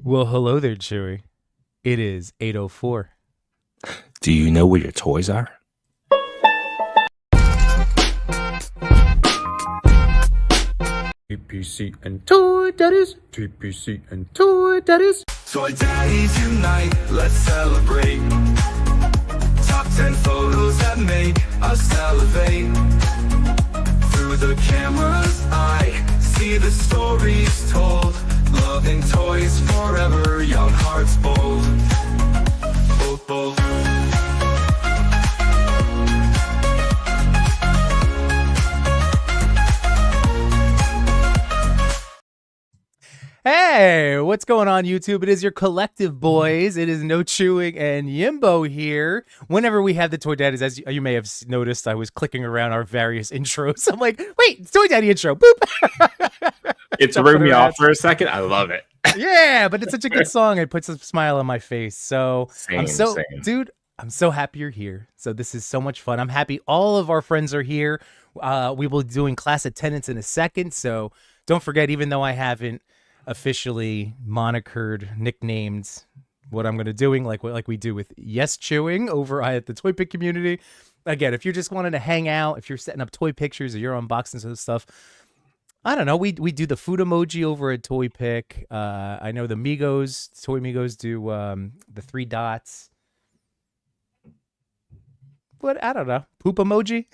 Well, hello there, Chewy. It is 8:04. Do you know where your toys are? TPC and Toy Daddies. TPC and Toy Daddies. Toy Daddy tonight, let's celebrate. Top 10 photos that make us salivate. Through the camera's eye, see the stories told. Loving toys forever, young hearts bold. Bold, bold. Hey, what's going on, YouTube? It is your collective boys. It is No Chewing and Yimbo here. Whenever we have the Toy Daddies, as you may have noticed, I was clicking around our various intros. I'm like, wait, it's Toy Daddy intro. Boop. It threw me off for a second. I love it. Yeah, but it's such a good song. It puts a smile on my face. So Same. Dude, I'm so happy you're here. So this is so much fun. I'm happy all of our friends are here. We will be doing class attendance in a second. So don't forget, even though I haven't officially monikered, nicknamed what I'm going to doing, like we do with Yes Chewing over at the Toy Pick community. Again, if you're just wanting to hang out, if you're setting up toy pictures or you're unboxing some stuff, I don't know. We do the food emoji over at Toy Pick. I know the Toy Migos do the 3 dots. But I don't know. Poop emoji.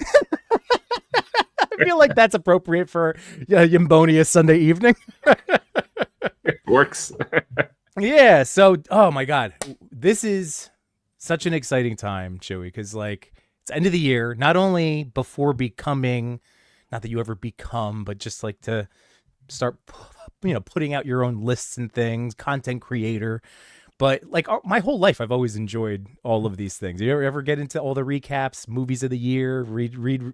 I feel like that's appropriate for Yimbonia Sunday evening. It works. Yeah. So, oh my God, this is such an exciting time, Chewy, because like it's end of the year. Not only before becoming, not that you ever become, but just like to start, putting out your own lists and things, content creator. But like my whole life, I've always enjoyed all of these things. You ever get into all the recaps, movies of the year? Read.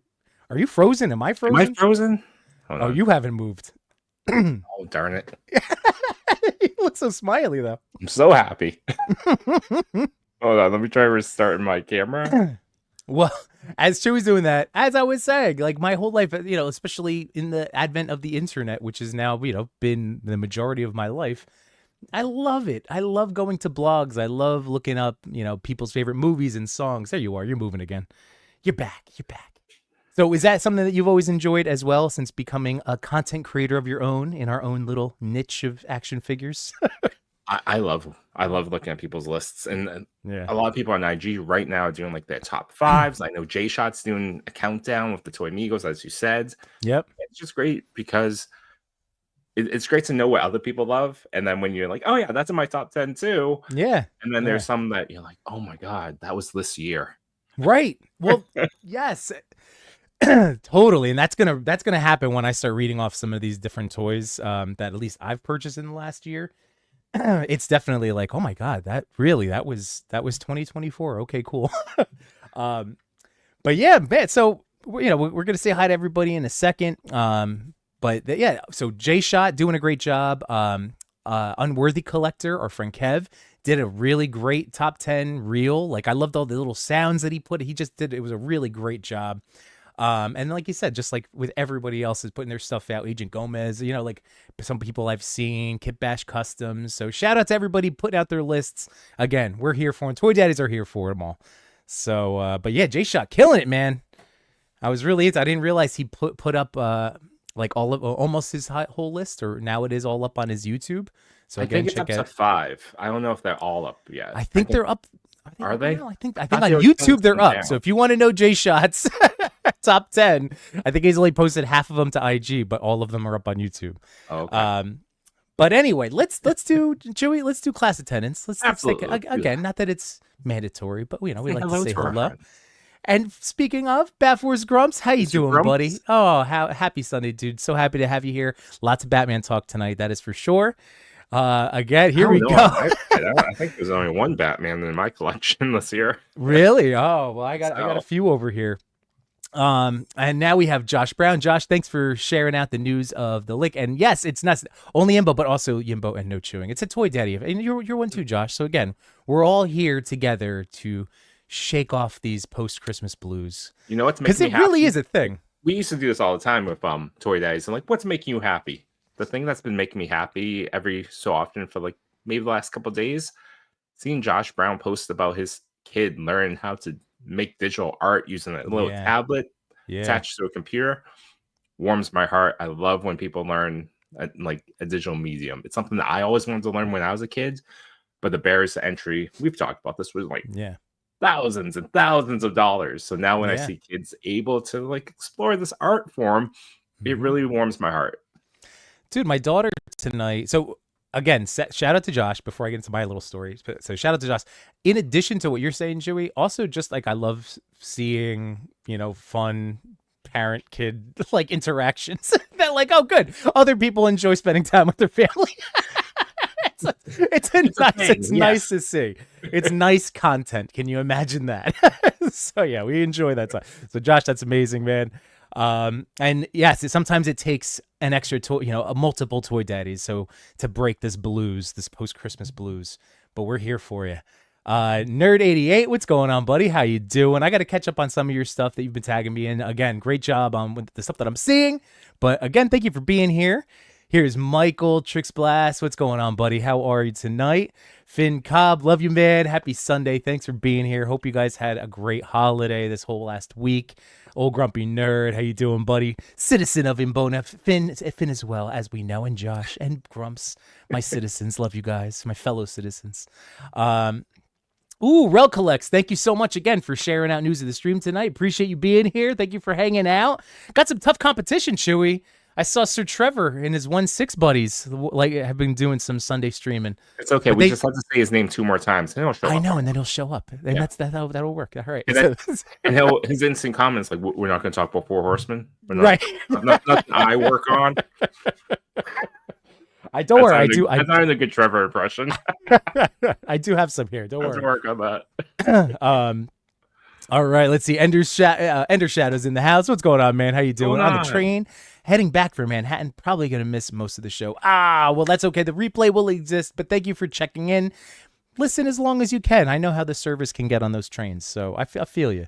Are you frozen? Am I frozen? Am I frozen? Oh, you haven't moved. Oh, darn it. You look so smiley, though. I'm so happy. Hold on. Let me try restarting my camera. Well, as Chewy's doing that, as I was saying, like my whole life, especially in the advent of the internet, which has now, been the majority of my life, I love it. I love going to blogs. I love looking up, people's favorite movies and songs. There you are. You're moving again. You're back. You're back. So is that something that you've always enjoyed as well, since becoming a content creator of your own in our own little niche of action figures? I love looking at people's lists, and a lot of people on IG right now are doing like their top 5s. I know J Shot's doing a countdown with the Toy Migos, as you said. Yep. It's just great because it's great to know what other people love, and then when you're like, oh yeah, that's in my top 10 too. Yeah. And then there's some that you're like, oh my God, that was this year. Right. Well, yes. Totally. And that's gonna happen when I start reading off some of these different toys that at least I've purchased in the last year. It's definitely like, oh my God, that was 2024. Okay, cool. But yeah, man, so we're gonna say hi to everybody in a second. But yeah, so J Shot doing a great job. Unworthy Collector, our friend Kev, did a really great top 10 reel. Like I loved all the little sounds that he put. He just did, it was a really great job. And like you said, just like with everybody else is putting their stuff out, Agent Gomez, like some people I've seen, Kit Bash Customs. So shout out to everybody putting out their lists. Again, we're here for them. Toy Daddies are here for them all. So, but yeah, J Shot killing it, man. I didn't realize he put up, like almost his whole list, or now it is all up on his YouTube. So again, I think it's up to 5. I don't know if they're all up yet. I think they're up. Are they? I think on YouTube they're up. So if you want to know J Shot's top 10, I think he's only posted half of them to IG, but all of them are up on YouTube. Okay. But anyway, let's do Chewy. Let's do class attendance. Let's take again. Not that it's mandatory, but we like to say hello. And speaking of Bat Force Grumps, how you doing, Grumps? buddy? Oh, happy Sunday, dude. So happy to have you here. Lots of Batman talk tonight, that is for sure. Again, here we go. I think there's only one Batman in my collection this year. Really? Oh, well, I got a few over here. And now we have Josh Brown. Josh, thanks for sharing out the news of the lick. And yes, it's not only Yimbo, but also Yimbo and No Chewing. It's a Toy Daddy, and you're one too, Josh. So again, we're all here together to shake off these post-Christmas blues. You know what's making me happy? Because it really is a thing. We used to do this all the time with Toy Daddies. And like, what's making you happy? The thing that's been making me happy every so often for like maybe the last couple of days, seeing Josh Brown post about his kid learning how to make digital art using a little tablet attached to a computer warms my heart. I love when people learn like a digital medium. It's something that I always wanted to learn when I was a kid, but the barriers to entry, we've talked about this, was like thousands and thousands of dollars. So now when I see kids able to like explore this art form, it really warms my heart. Dude, my daughter tonight. So again, shout out to Josh before I get into my little story. So shout out to Josh. In addition to what you're saying, Joey, also just like I love seeing, fun parent kid like interactions that like, oh good, other people enjoy spending time with their family. It's nice to see. It's nice content. Can you imagine that? So yeah, we enjoy that time. So Josh, that's amazing, man. And yes, sometimes it takes an extra toy, a multiple toy daddies, so to break this blues, this post-Christmas blues. But we're here for you. Nerd88, what's going on, buddy? How you doing? I got to catch up on some of your stuff that you've been tagging me in. Again, great job on with the stuff that I'm seeing. But again, thank you for being here. Here's Michael Trix Blast. What's going on, buddy? How are you tonight? Finn Cobb, love you, man. Happy Sunday. Thanks for being here. Hope you guys had a great holiday this whole last week. Old Grumpy Nerd, how you doing, buddy? Citizen of Imbona, Finn as well, as we know, and Josh and Grumps, my citizens. Love you guys, my fellow citizens. Rel Collects, thank you so much again for sharing out news of the stream tonight. Appreciate you being here. Thank you for hanging out. Got some tough competition, Chewy. I saw Sir Trevor and his 1-6 buddies like have been doing some Sunday streaming. It's okay. We just have to say his name 2 more times. And he'll show up. I know, and then he'll show up. And that'll work. All right. And his instant comments like, we're not going to talk about Four Horsemen. Right. Nothing I work on. Don't worry. I'm not in a good Trevor impression. I do have some here. Don't worry. Work on that. All right. Let's see. Ender Shadow's in the house. What's going on, man? How you doing? On the train, heading back for Manhattan. Probably going to miss most of the show. Well, that's okay. The replay will exist, but thank you for checking in. Listen as long as you can. I know how the service can get on those trains, so I feel you.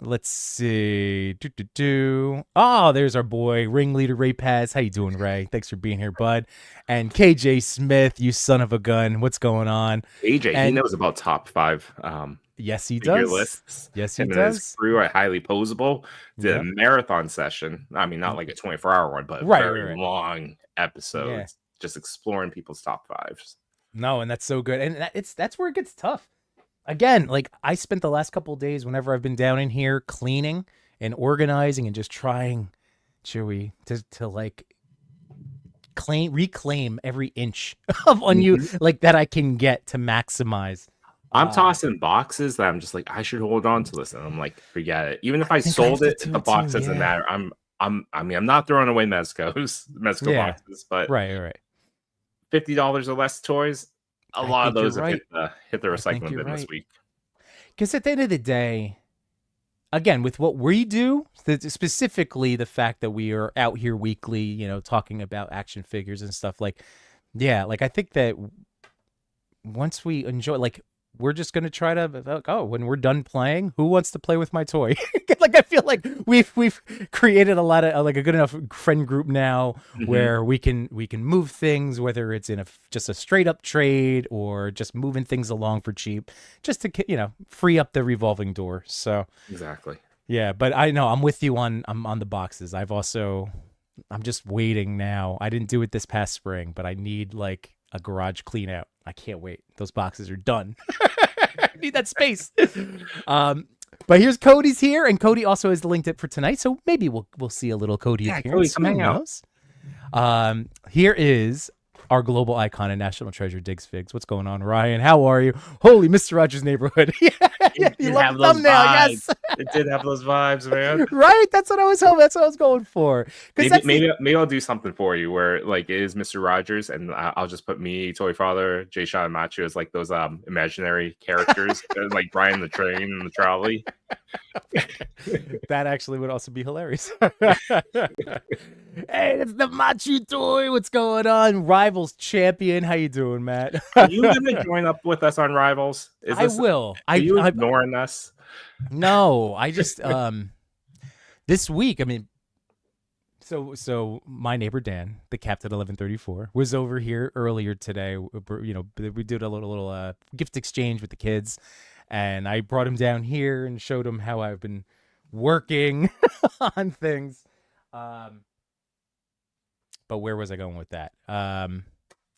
Let's see. There's our boy, Ringleader Ray Paz. How you doing, Ray? Thanks for being here, bud. And KJ Smith, you son of a gun. What's going on? AJ, he knows about top 5. Yes, he does. Lists. Yes, he does. His crew at Highly Posable did a marathon session. I mean, not like a 24-hour one, but very long episodes, just exploring people's top 5s. No, and that's so good. And that's where it gets tough. Again, like I spent the last couple of days whenever I've been down in here cleaning and organizing and just trying, Chewy, to like reclaim every inch of like that I can get to maximize. I'm tossing boxes that I'm just like, I should hold on to this, and I'm like, forget it. Even if I sold it, the box doesn't matter. I'm not throwing away Mezco boxes, but right. $50 or less toys. A lot of those have hit the recycling bin this week. Because at the end of the day, again, with what we do, specifically the fact that we are out here weekly, talking about action figures and stuff, like I think that once we enjoy, like, we're just going to try to, when we're done playing, who wants to play with my toy? Like, I feel like we've created a lot of, like, a good enough friend group now where we can move things, whether it's in just a straight up trade or just moving things along for cheap, just to, free up the revolving door. So exactly. Yeah. But I know I'm with you on the boxes. I'm just waiting now. I didn't do it this past spring, but I need like a garage clean out. I can't wait. Those boxes are done. I need that space. But here's Cody's here, and Cody also has linked it for tonight, so maybe we'll see a little Cody appearance. Cody, come hang out. Here is our global icon and national treasure, Diggs Figs. What's going on, Ryan? How are you? Holy Mr. Rogers' Neighborhood. You love the thumbnail, yes. It did have those vibes, man. Right? That's what I was hoping. That's what I was going for. Maybe I'll do something for you where like it is Mr. Rogers, and I'll just put me, Toy Father, Jay Sean, and Machu as like those imaginary characters, like Brian the Train and the Trolley. That actually would also be hilarious. Hey, it's the Machu toy. What's going on? Rivals champion. How you doing, Matt? Are you gonna join up with us on Rivals? I will. Are you ignoring us? No, I just this week. I mean, So my neighbor Dan, the Captain 1134, was over here earlier today. We did a little gift exchange with the kids, and I brought him down here and showed him how I've been working on things. But where was I going with that? I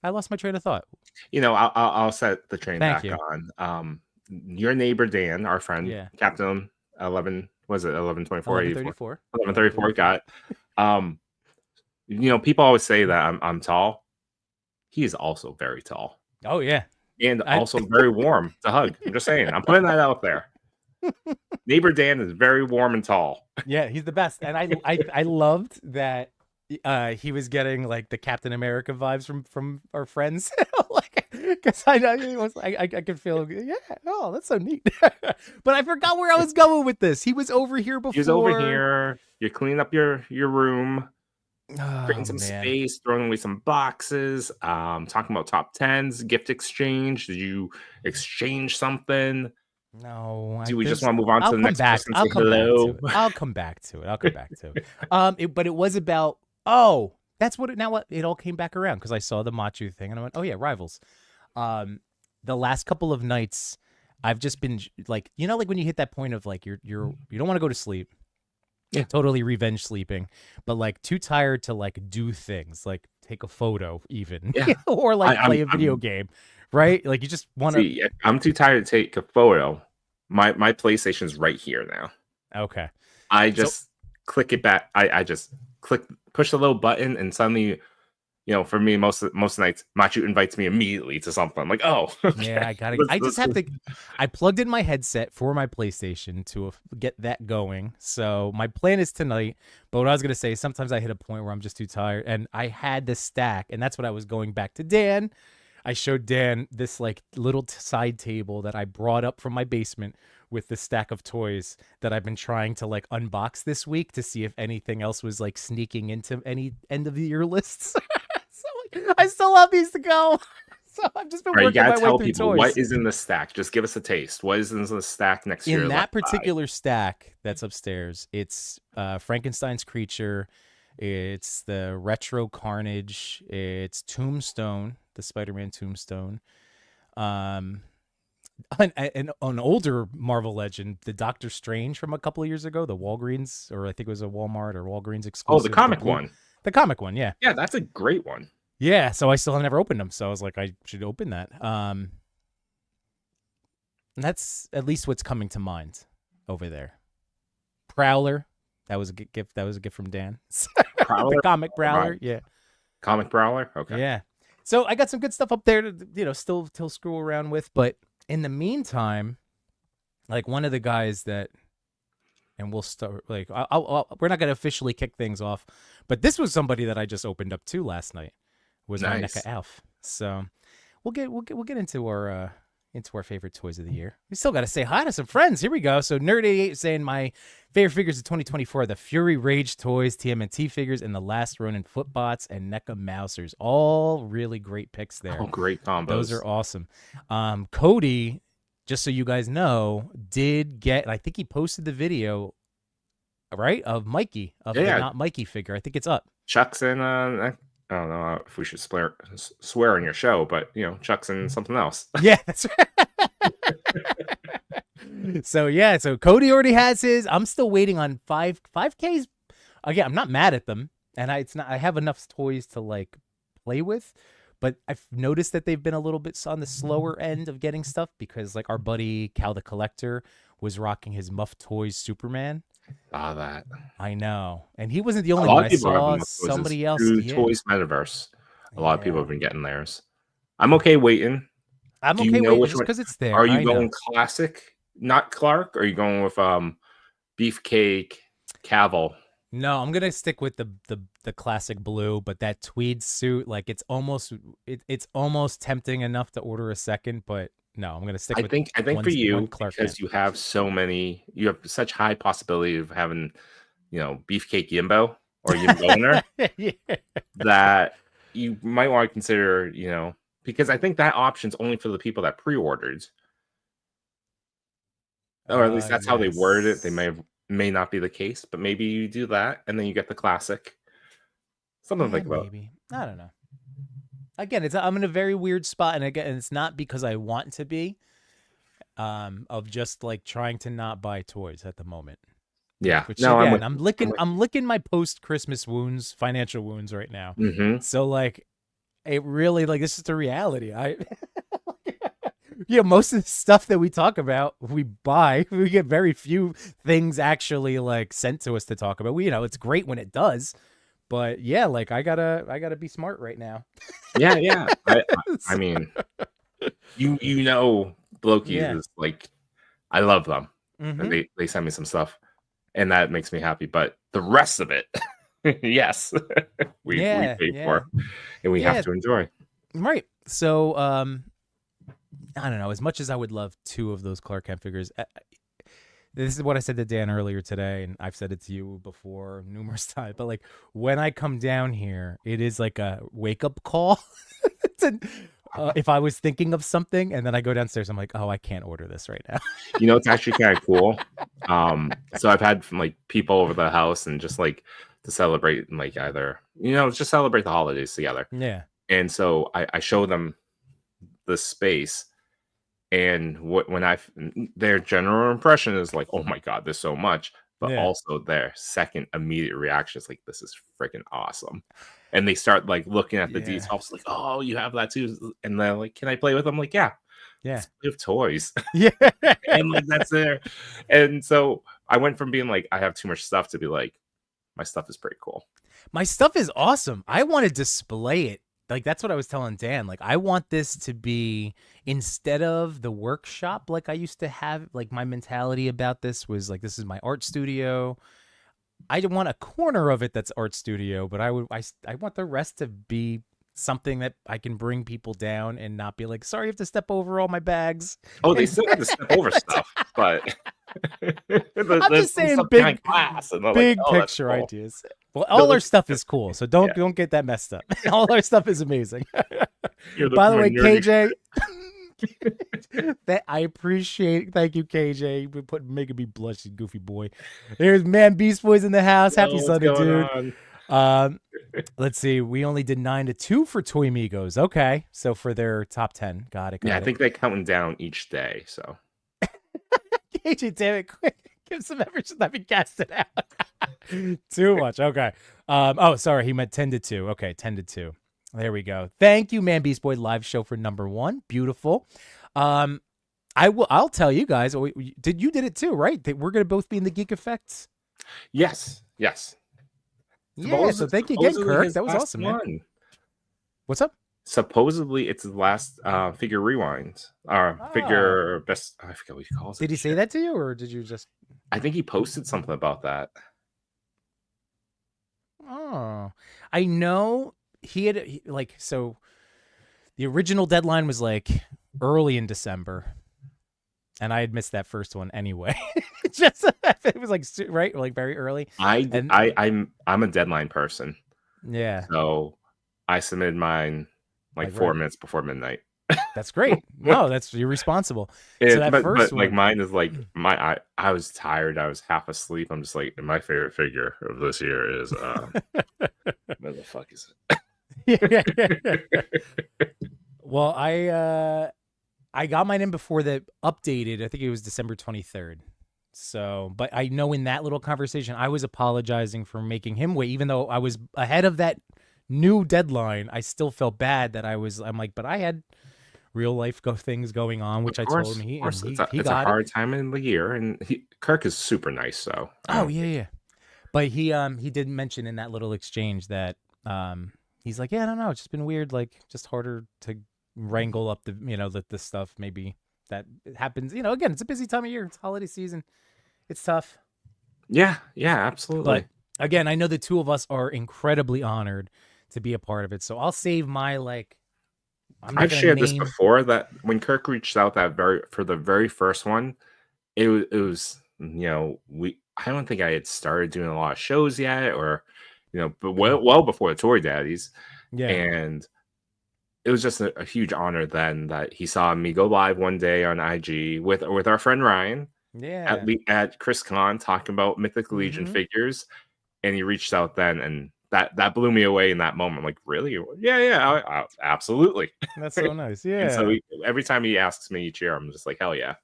lost my train of thought. I'll set the train Thank back you. on. Your neighbor Dan, our friend, Captain 1124 1134 got. People always say that I'm tall. He is also very tall. Oh yeah, and also very warm to hug. I'm just saying. I'm putting that out there. Neighbor Dan is very warm and tall. Yeah, he's the best, and I loved that. He was getting like the Captain America vibes from our friends, like because I know he was. I could feel. Yeah, oh, that's so neat. But I forgot where I was going with this. He was over here before. He was over here. You clean up your room, creating some space, throwing away some boxes. Talking about top 10s, gift exchange. Did you exchange something? No. Do we just want to move on to the next person? I'll come back to it. But it was about. Oh, that's what it all came back around because I saw the Machu thing and I went, oh yeah, Rivals. The last couple of nights, I've just been like, like when you hit that point of like you don't want to go to sleep. Yeah, totally revenge sleeping, but like too tired to like do things like take a photo even, or like play a video game, right? Like you just want to. I'm too tired to take a photo. My PlayStation's right here now. Okay. I just click it back. I just push the little button, and suddenly, for me, most nights, Machu invites me immediately to something. I'm like, oh, okay. Yeah, I just have to. I plugged in my headset for my PlayStation to get that going. So my plan is tonight. But what I was gonna say, sometimes I hit a point where I'm just too tired, and I had this stack, and that's what I was going back to Dan. I showed Dan this like little side table that I brought up from my basement with the stack of toys that I've been trying to like unbox this week to see if anything else was like sneaking into any end of the year lists. So I still have these to go. So I've just been working my way through people toys. What is in the stack? Just give us a taste. What is in the stack next year? In that particular stack that's upstairs, it's Frankenstein's Creature. It's the Retro Carnage. It's Tombstone, the Spider-Man Tombstone. An older Marvel legend, the Doctor Strange from a couple of years ago, the Walgreens, or I think it was a Walmart or Walgreens exclusive. Oh, the comic one. The comic one, yeah. Yeah, that's a great one. Yeah, so I still have never opened them, so I was like, I should open that. And that's at least what's coming to mind over there. Prowler, that was a gift. That was a gift from Dan. Prowler? The comic Prowler, yeah. Comic Prowler, okay. Yeah. So I got some good stuff up there to still screw around with, but in the meantime, like one of the guys that, and we'll start like we're not gonna officially kick things off, but this was somebody that I just opened up to last night. Was my NECA Alf. So we'll get into our favorite toys of the year. We still got to say hi to some friends. Here we go. So Nerd88 saying my favorite figures of 2024 are the Fury Rage toys, TMNT figures, and the Last Ronin Footbots and NECA Mousers. All really great picks there. Oh, great combos. Those are awesome. Cody, just so you guys know, did get, and I think he posted the video, right, of Mikey, of the Not Mikey figure. I think it's up. Chuck's in, I don't know if we should swear on your show, but, Chuck's in something else. Yeah, that's right. So Cody already has his. I'm still waiting on 5Ks. Again, I'm not mad at them, and I have enough toys to like play with, but I've noticed that they've been a little bit on the slower end of getting stuff because like our buddy Cal the Collector was rocking his Muff Toys Superman. Saw that. I know, and he wasn't the only one. I saw somebody else. Toys Metaverse. A lot of people have been getting theirs. I'm okay waiting. I'm okay waiting just because it's there. Are you going classic, not Clark? Or are you going with Beefcake Cavill? No, I'm gonna stick with the classic blue, but that tweed suit, like it's almost tempting enough to order a second, but no, I'm gonna stick with. I think for you, because you have you have such high possibility of having, Beefcake Yimbo or Yimboner, that you might want to consider, because I think that option's only for the people that pre-ordered, or at least that's how they worded it. They may not be the case, but maybe you do that, and then you get the classic. Something to think about. Maybe. I don't know. Again, I'm in a very weird spot, and again, it's not because I want to be, of just like trying to not buy toys at the moment. Yeah. Which again, I'm licking my post-Christmas wounds, financial wounds right now. So like, it really, like, this is the reality. Most of the stuff that we talk about, we buy. We get very few things actually like sent to us to talk about. It's great when it does, but yeah, like I gotta be smart right now. Yeah. I mean, Loki is like, I love them, and they send me some stuff, and that makes me happy. But the rest of it, yes, we pay for, and we have to enjoy. Right. So, I don't know. As much as I would love 2 of those Clark Kent figures, this is what I said to Dan earlier today, and I've said it to you before numerous times. But like, when I come down here, it is like a wake up call. If I was thinking of something, and then I go downstairs, I'm like, oh, I can't order this right now. It's actually kind of cool. So I've had like people over the house, and just like to celebrate, and like either just celebrate the holidays together. Yeah. And so I show them the space, and their general impression is like, oh my god, there's so much, but also their second immediate reaction is like, this is freaking awesome. And they start like looking at the details, like, oh, you have that too, and they're like, can I play with them? Like, yeah, we have toys. And like, that's there. And so I went from being like, I have too much stuff, to be like, my stuff is pretty cool. My stuff is awesome. I want to display it. Like, that's what I was telling Dan. Like, I want this to be, instead of the workshop like I used to have, like my mentality about this was like, this is my art studio. I want a corner of it that's art studio, but I want the rest to be something that I can bring people down and not be like, sorry, you have to step over all my bags. Oh, they still have to step over stuff, but I'm just saying big picture cool ideas. Well, all our stuff is cool, so don't get that messed up. All our stuff is amazing. By the way, KJ, I appreciate. Thank you, KJ. You making me blush, you goofy boy. There's Man Beast Boys in the house. Happy Sunday, dude. Let's see. We only did 9-2 for Toy Migos. Okay, so for their top 10, got it. I think they're counting down each day. So, KJ, damn it, quick, give some effort. Let me cast it out. Too much. Okay. Oh, sorry. He meant 10-2. Okay, 10-2. There we go. Thank you, Man Beast Boy live show for number 1. Beautiful. I'll tell you guys. You did it too, right? We're gonna both be in the Geek Effects. Yes. Yeah. So thank you again, Kirk. That was awesome, man. What's up? Supposedly it's the last figure rewind. Figure best. I forget what he calls it. Did he say that to you, or did you just? I think he posted something about that. Oh, I know he had so. The original deadline was like early in December, and I had missed that first one anyway. It was like right, like very early. I'm a deadline person. Yeah. So I submitted mine like 4 minutes before midnight. That's great. No, you're responsible. But like mine is like I was tired. I was half asleep. I'm just like, my favorite figure of this year is where the fuck is it? Well, I got mine in before the updated. I think it was December 23rd. So, but I know in that little conversation, I was apologizing for making him wait, even though I was ahead of that new deadline. I still felt bad that I'm like, but I had real life things going on, which I told him. It's a hard time in the year, and Kirk is super nice. So, yeah. But he did mention in that little exchange that he's like, yeah, I don't know, it's just been weird, like just harder to wrangle up the stuff maybe that happens. Again, it's a busy time of year. It's holiday season. It's tough. Yeah, absolutely. But again, I know the two of us are incredibly honored to be a part of it. So I'll save my I've shared this before, that when Kirk reached out for the very first one, it was I don't think I had started doing a lot of shows yet, or but well before the Toy Daddies. Yeah. And it was just a huge honor then that he saw me go live one day on IG with our friend Ryan. Yeah. At ChrisCon talking about Mythic Legion figures, and he reached out then, and that blew me away in that moment. Like, really? Yeah, absolutely. That's so nice. Yeah. And so every time he asks me each year, I'm just like, hell yeah.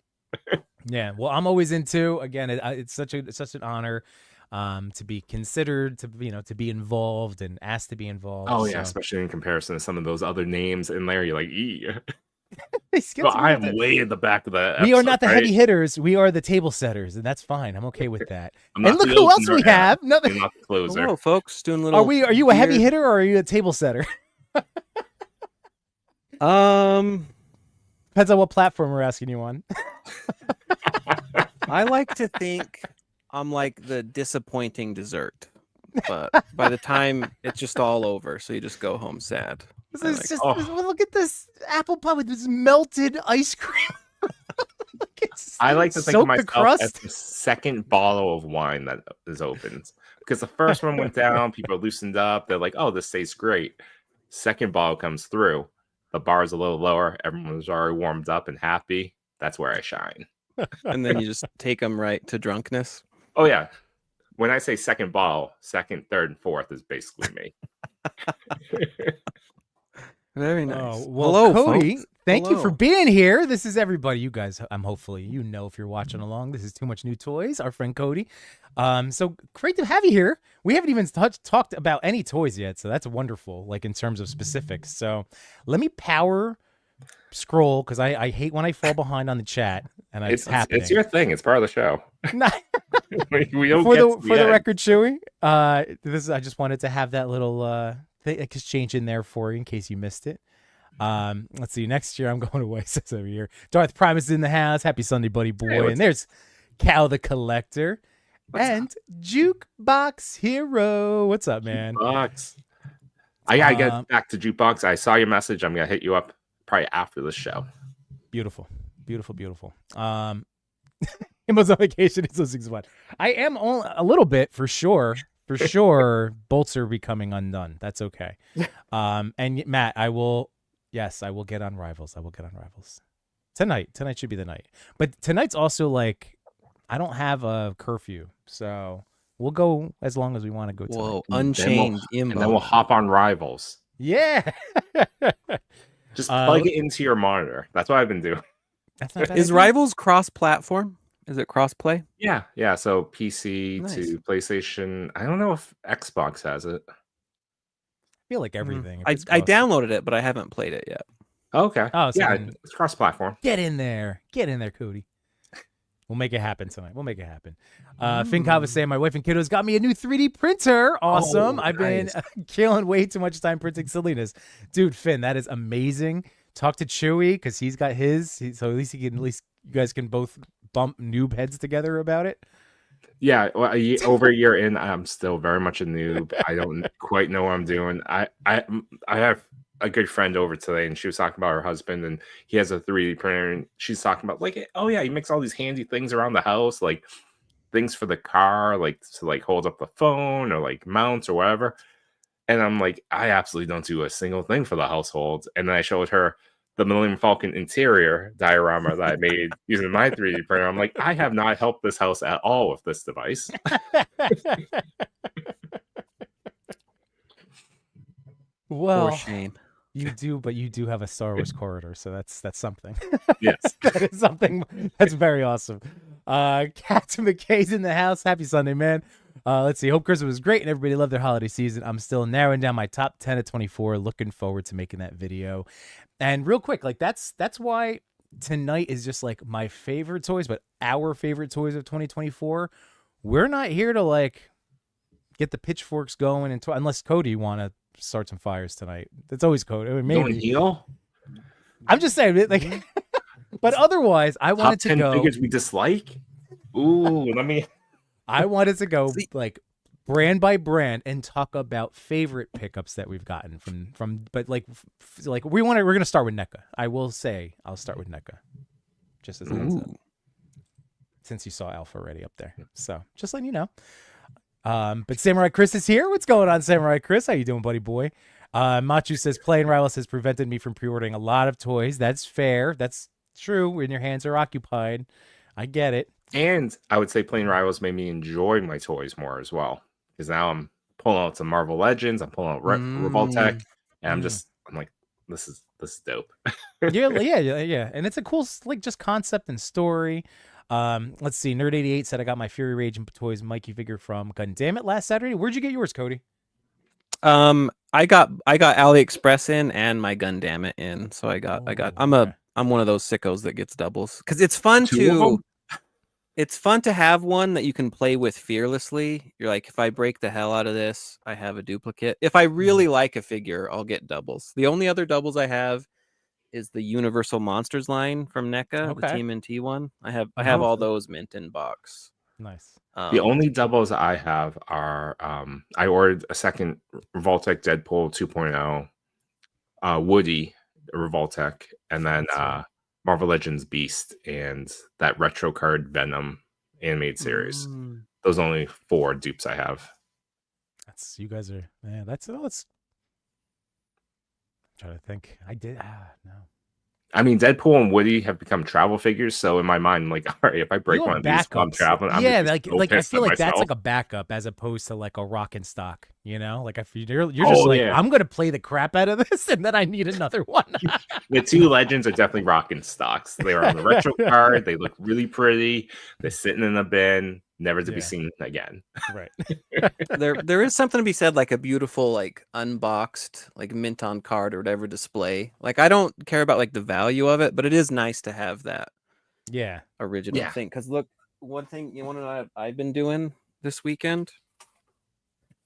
Yeah. Well, I'm always into, again, it's such an honor to be considered, to be involved and asked to be involved. Oh yeah, especially in comparison to some of those other names in there. You're like, so I am way in the back of the we are not the heavy hitters. We are the table setters, and that's fine. I'm okay with that. And look who else we have. Nothing. Not the closer. Hello, folks. Doing a little. Are you a heavy hitter or are you a table setter? Depends on what platform we're asking you on. I like to think I'm like the disappointing dessert, but by the time it's just all over, so you just go home sad. Look at this apple pie with this melted ice cream. I like to think of myself as the second bottle of wine that is opened, because the first one went down, people are loosened up, they're like, oh, this tastes great. Second bottle comes through, the bar is a little lower, everyone's already warmed up and happy. That's where I shine. And then you just take them right to drunkenness. Oh yeah, when I say second bottle, second, third, and fourth is basically me. Very nice. Well, hello, Cody. Folks. Thank you for being here. This is everybody. You guys, hopefully, if you're watching along. This is Too Much New Toys, our friend Cody. So great to have you here. We haven't even talked about any toys yet, so that's wonderful, like in terms of specifics. So let me power scroll, because I hate when I fall behind on the chat, and it's happening. It's your thing. It's part of the show. we don't for the record, Chewy. I just wanted to have that little exchange in there for you in case you missed it. Let's see. Next year I'm going away. Says every year. Darth Primus is in the house. Happy Sunday, buddy boy. Hey, and there's Cal the Collector and Jukebox Hero. What's up, man? Jukebox. I gotta get back to Jukebox. I saw your message. I'm gonna hit you up probably after the show. Beautiful. Himo's on vacation. He's listening to what? I am a little bit for sure. For sure, bolts are becoming undone. That's okay. And Matt, I will get on Rivals. Tonight should be the night. But tonight's also like, I don't have a curfew, so we'll go as long as we want to go tonight. Whoa, Unchained. And then we'll hop on Rivals. Yeah. Just plug it into your monitor. That's what I've been doing. That's not bad. Is Rivals cross-platform? Is it cross-play? Yeah. So PC to PlayStation. I don't know if Xbox has it. I feel like everything. I downloaded it, but I haven't played it yet. Okay. Oh, so yeah, it's cross-platform. Get in there, Cody. We'll make it happen tonight. Finkov was saying, my wife and kiddos got me a new 3D printer. Awesome. I've been killing way too much time printing silliness. Dude, Finn, that is amazing. Talk to Chewy, because he's got his. So at least you guys can both bump noob heads together about it. Yeah, well, over a year in, I'm still very much a noob. I don't quite know what I'm doing. I have a good friend over today, and she was talking about her husband, and he has a 3D printer, and she's talking about like, oh yeah, he makes all these handy things around the house, like things for the car, like to like hold up the phone or like mounts or whatever. And I'm like, I absolutely don't do a single thing for the household. And then I showed her the Millennium Falcon interior diorama that I made using my 3D printer. I'm like, I have not helped this house at all with this device. Well, for shame. You do have a Star Wars corridor, so that's something. Yes. That is something that's very awesome. Captain McKay's in the house. Happy Sunday, man. Let's see. Hope Christmas was great and everybody loved their holiday season. I'm still narrowing down my top 10 of 24. Looking forward to making that video. And real quick, like that's why tonight is just like my favorite toys, but our favorite toys of 2024. We're not here to like get the pitchforks going unless Cody want to start some fires tonight. That's always Cody. I mean, maybe heal. I'm just saying, like, but otherwise, I wanted to go. Figures we dislike. Ooh, I wanted to go like brand by brand and talk about favorite pickups that we've gotten from. But like we're gonna start with NECA. I'll start with NECA, just as a heads up, since you saw Alpha already up there. So just letting you know. But Samurai Chris is here. What's going on, Samurai Chris? How you doing, buddy boy? Machu says playing Rivals has prevented me from pre-ordering a lot of toys. That's fair. That's true. When your hands are occupied, I get it. And I would say playing Rivals made me enjoy my toys more as well, because now I'm pulling out some Marvel Legends. I'm pulling out Revoltech, and I'm like, this is dope. yeah, and it's a cool like just concept and story. Let's see. Nerd88 said I got my Fury Rage and Toys Mikey figure from Gundam last Saturday. Where'd you get yours, Cody? I got AliExpress in and my Gundam in. So I'm one of those sickos that gets doubles because it's fun to have one that you can play with fearlessly. You're like, if I break the hell out of this, I have a duplicate. If I really like a figure, I'll get doubles. The only other doubles I have is the Universal Monsters line from NECA, the TMNT one. I have all those mint in box. Nice. The only doubles I have are I ordered a second Revoltech Deadpool 2.0, Woody Revoltech, and then Marvel Legends Beast and that retro card Venom animated series. Those are only 4 dupes I have. That's you guys are that's I'm trying to think. I did no. I mean, Deadpool and Woody have become travel figures, so in my mind, I'm like, all right, if I break one of these while I'm traveling, I'm like I feel like that's like a backup as opposed to like a rock and stock, you know? Like if you're just like, I'm gonna play the crap out of this, and then I need another one. The 2 Legends are definitely rock and stocks. They are on the retro card. They look really pretty. They're sitting in a bin, never to be seen again. Right. There is something to be said, like a beautiful, like unboxed, like mint on card or whatever display. Like I don't care about like the value of it, but it is nice to have that original thing. Because look, one thing you want to know what I've been doing this weekend.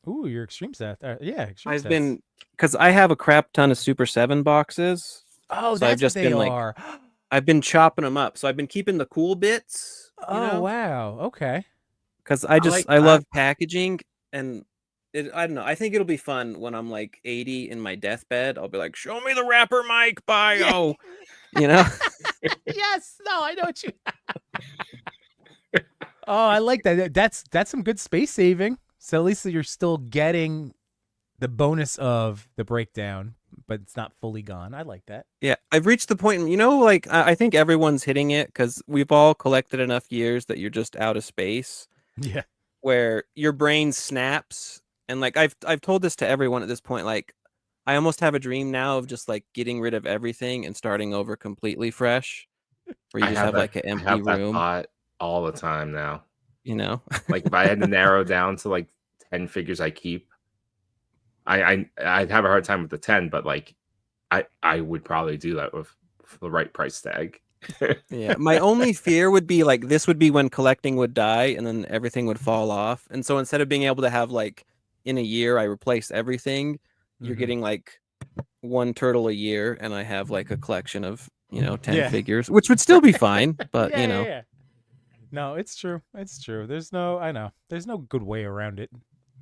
Ooh, your extreme set. I've been, because I have a crap ton of Super 7 boxes. Oh, so that's I've just what they been are. Like, I've been chopping them up. So I've been keeping the cool bits. Wow. Okay. Because I love packaging, and I don't know. I think it'll be fun when I'm like 80 in my deathbed. I'll be like, show me the rapper Mike bio. You know? Yes. No, I know what you. Oh, I like that. That's some good space saving. So at least you're still getting the bonus of the breakdown, but it's not fully gone. I like that. Yeah, I've reached the point, you know, like I think everyone's hitting it because we've all collected enough years that you're just out of space. Yeah. Where your brain snaps. And like I've told this to everyone at this point, like I almost have a dream now of just like getting rid of everything and starting over completely fresh. Where you just have like an empty room. That all the time now. You know? Like if I had to narrow down to like 10 figures I keep, I'd have a hard time with the 10, but like I would probably do that with the right price tag. Yeah, my only fear would be like this would be when collecting would die and then everything would fall off. And so instead of being able to have like in a year I replace everything, you're getting like 1 turtle a year, and I have like a collection of 10 figures, which would still be fine. But no, it's true. It's true. There's no good way around it.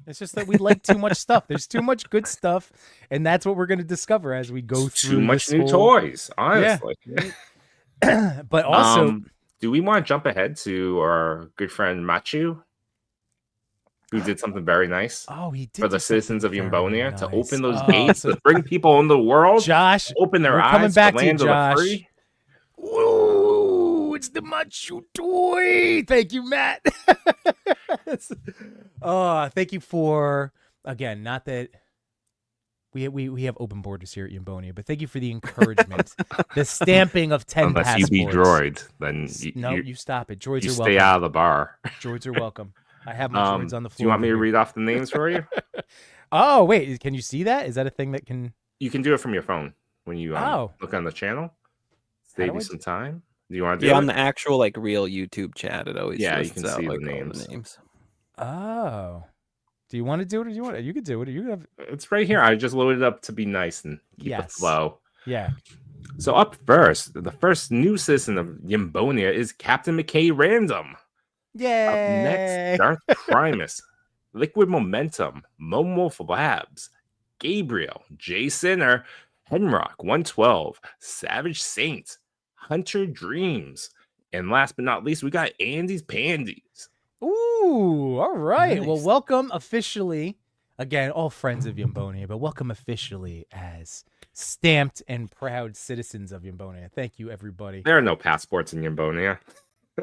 It's just that we like too much stuff. There's too much good stuff, and that's what we're going to discover as we go through. Too much new toys, honestly. Yeah. But also, do we want to jump ahead to our good friend Machu, who did something very nice? Oh, he did for the citizens of Yambonia nice. To open those gates to bring people in the world. Josh, open their eyes. Coming back to you, land Josh. Of the free. Ooh, it's the Machu toy. Thank you, Matt. Thank you for again. Not that we have open borders here at Yambonia, but thank you for the encouragement, the stamping of 10 Unless passports. you be droid, then you stop it. Droids you are stay welcome. out of the bar. Droids are welcome. I have my droids on the floor. Do you want me to read off the names for you? Oh wait, can you see that? Is that a thing that can? You can do it from your phone when you look on the channel. Save you some time. Do you want to do it? On the actual like real YouTube chat? It always you can out, see like, the names. Oh. Do you want to do it, or do you want it? You could do it. You have. It's right here. I just loaded it up to be nice and keep the flow. Yeah. So up first, the first new citizen of Yambonia is Captain McKay Random. Yay! Up next, Darth Primus, Liquid Momentum, Momolf Labs, Gabriel, Jay Sinner, Henrock 112, Savage Saint, Hunter Dreams, and last but not least, we got Andy's Pandies. Ooh, all right. Nice. Well, welcome officially. Again, all friends of Yambonia, but welcome officially as stamped and proud citizens of Yambonia. Thank you, everybody. There are no passports in Yambonia.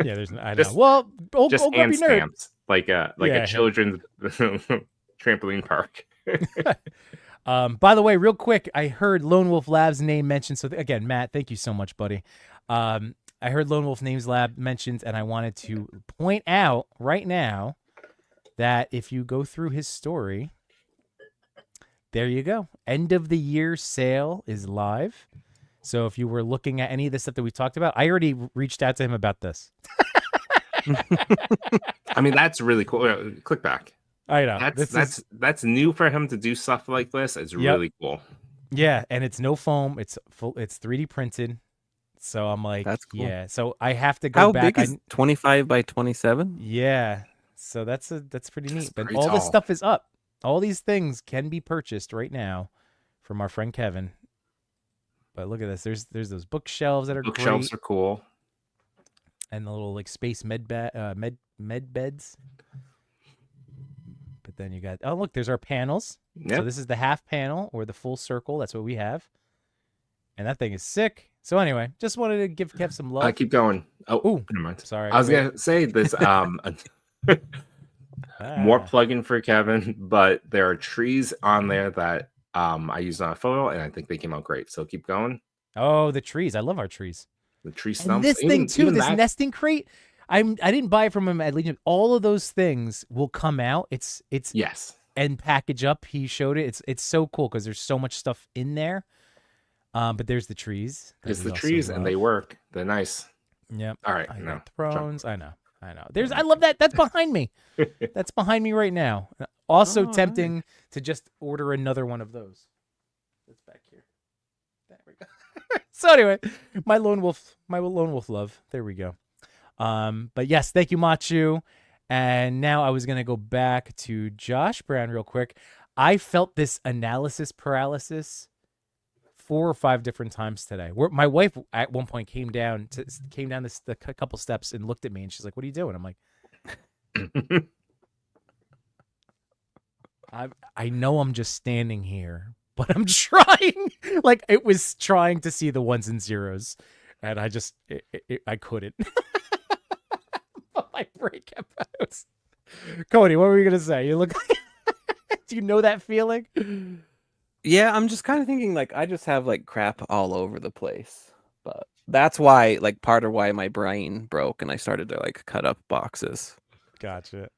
Yeah, there's. I know. Well, just hand stamps, like a children's trampoline park. By the way, real quick, I heard Lone Wolf Labs name mentioned. So again, Matt, thank you so much, buddy. I heard Lone Wolf Names Lab mentioned, and I wanted to point out right now that if you go through his story, there you go. End of the year sale is live. So if you were looking at any of the stuff that we talked about, I already reached out to him about this. I mean, that's really cool. Click back. I know. That's new for him to do stuff like this. It's really cool. Yeah, and it's no foam. It's 3D printed. So I'm like, that's cool. Yeah. So I have to go back. How big is 25 by 27? Yeah. So that's pretty neat. But pretty all this tall. stuff is up. All these things can be purchased right now from our friend Kevin. But look at this. There's those bookshelves that are Bookshelves great. are cool. And the little like space med beds. But then you got, oh look, there's our panels. Yep. So this is the half panel or the full circle. That's what we have. And that thing is sick. So anyway, just wanted to give Kev some love. I keep going. Oh, ooh, never mind. Sorry. I was gonna say this. More plugin for Kevin, but there are trees on there that I used on a photo, and I think they came out great. So keep going. Oh, the trees! I love our trees. The tree stumps. And this thing too, this nesting crate. I didn't buy it from him at Legion. All of those things will come out. It's yes, and package up. He showed it. It's so cool because there's so much stuff in there. But there's the trees. It's the trees, and they work. They're nice. Yep. All right. I No got thrones. I know. I love that. That's behind me. That's behind me right now. Also tempting to just order another one of those. It's back here. There we go. So anyway, my lone wolf love. There we go. But yes, thank you, Machu. And now I was gonna go back to Josh Brown real quick. I felt this analysis paralysis 4 or 5 different times today. My wife at one point came down a couple steps and looked at me and she's like, "What are you doing?" I'm like, I know I'm just standing here, but I'm trying. Like it was trying to see the ones and zeros, and I couldn't. My break out. Cody, what were you gonna say? You look. Do you know that feeling? Yeah, I'm just kind of thinking like I just have like crap all over the place. But that's why, like, part of why my brain broke and I started to like cut up boxes. Gotcha.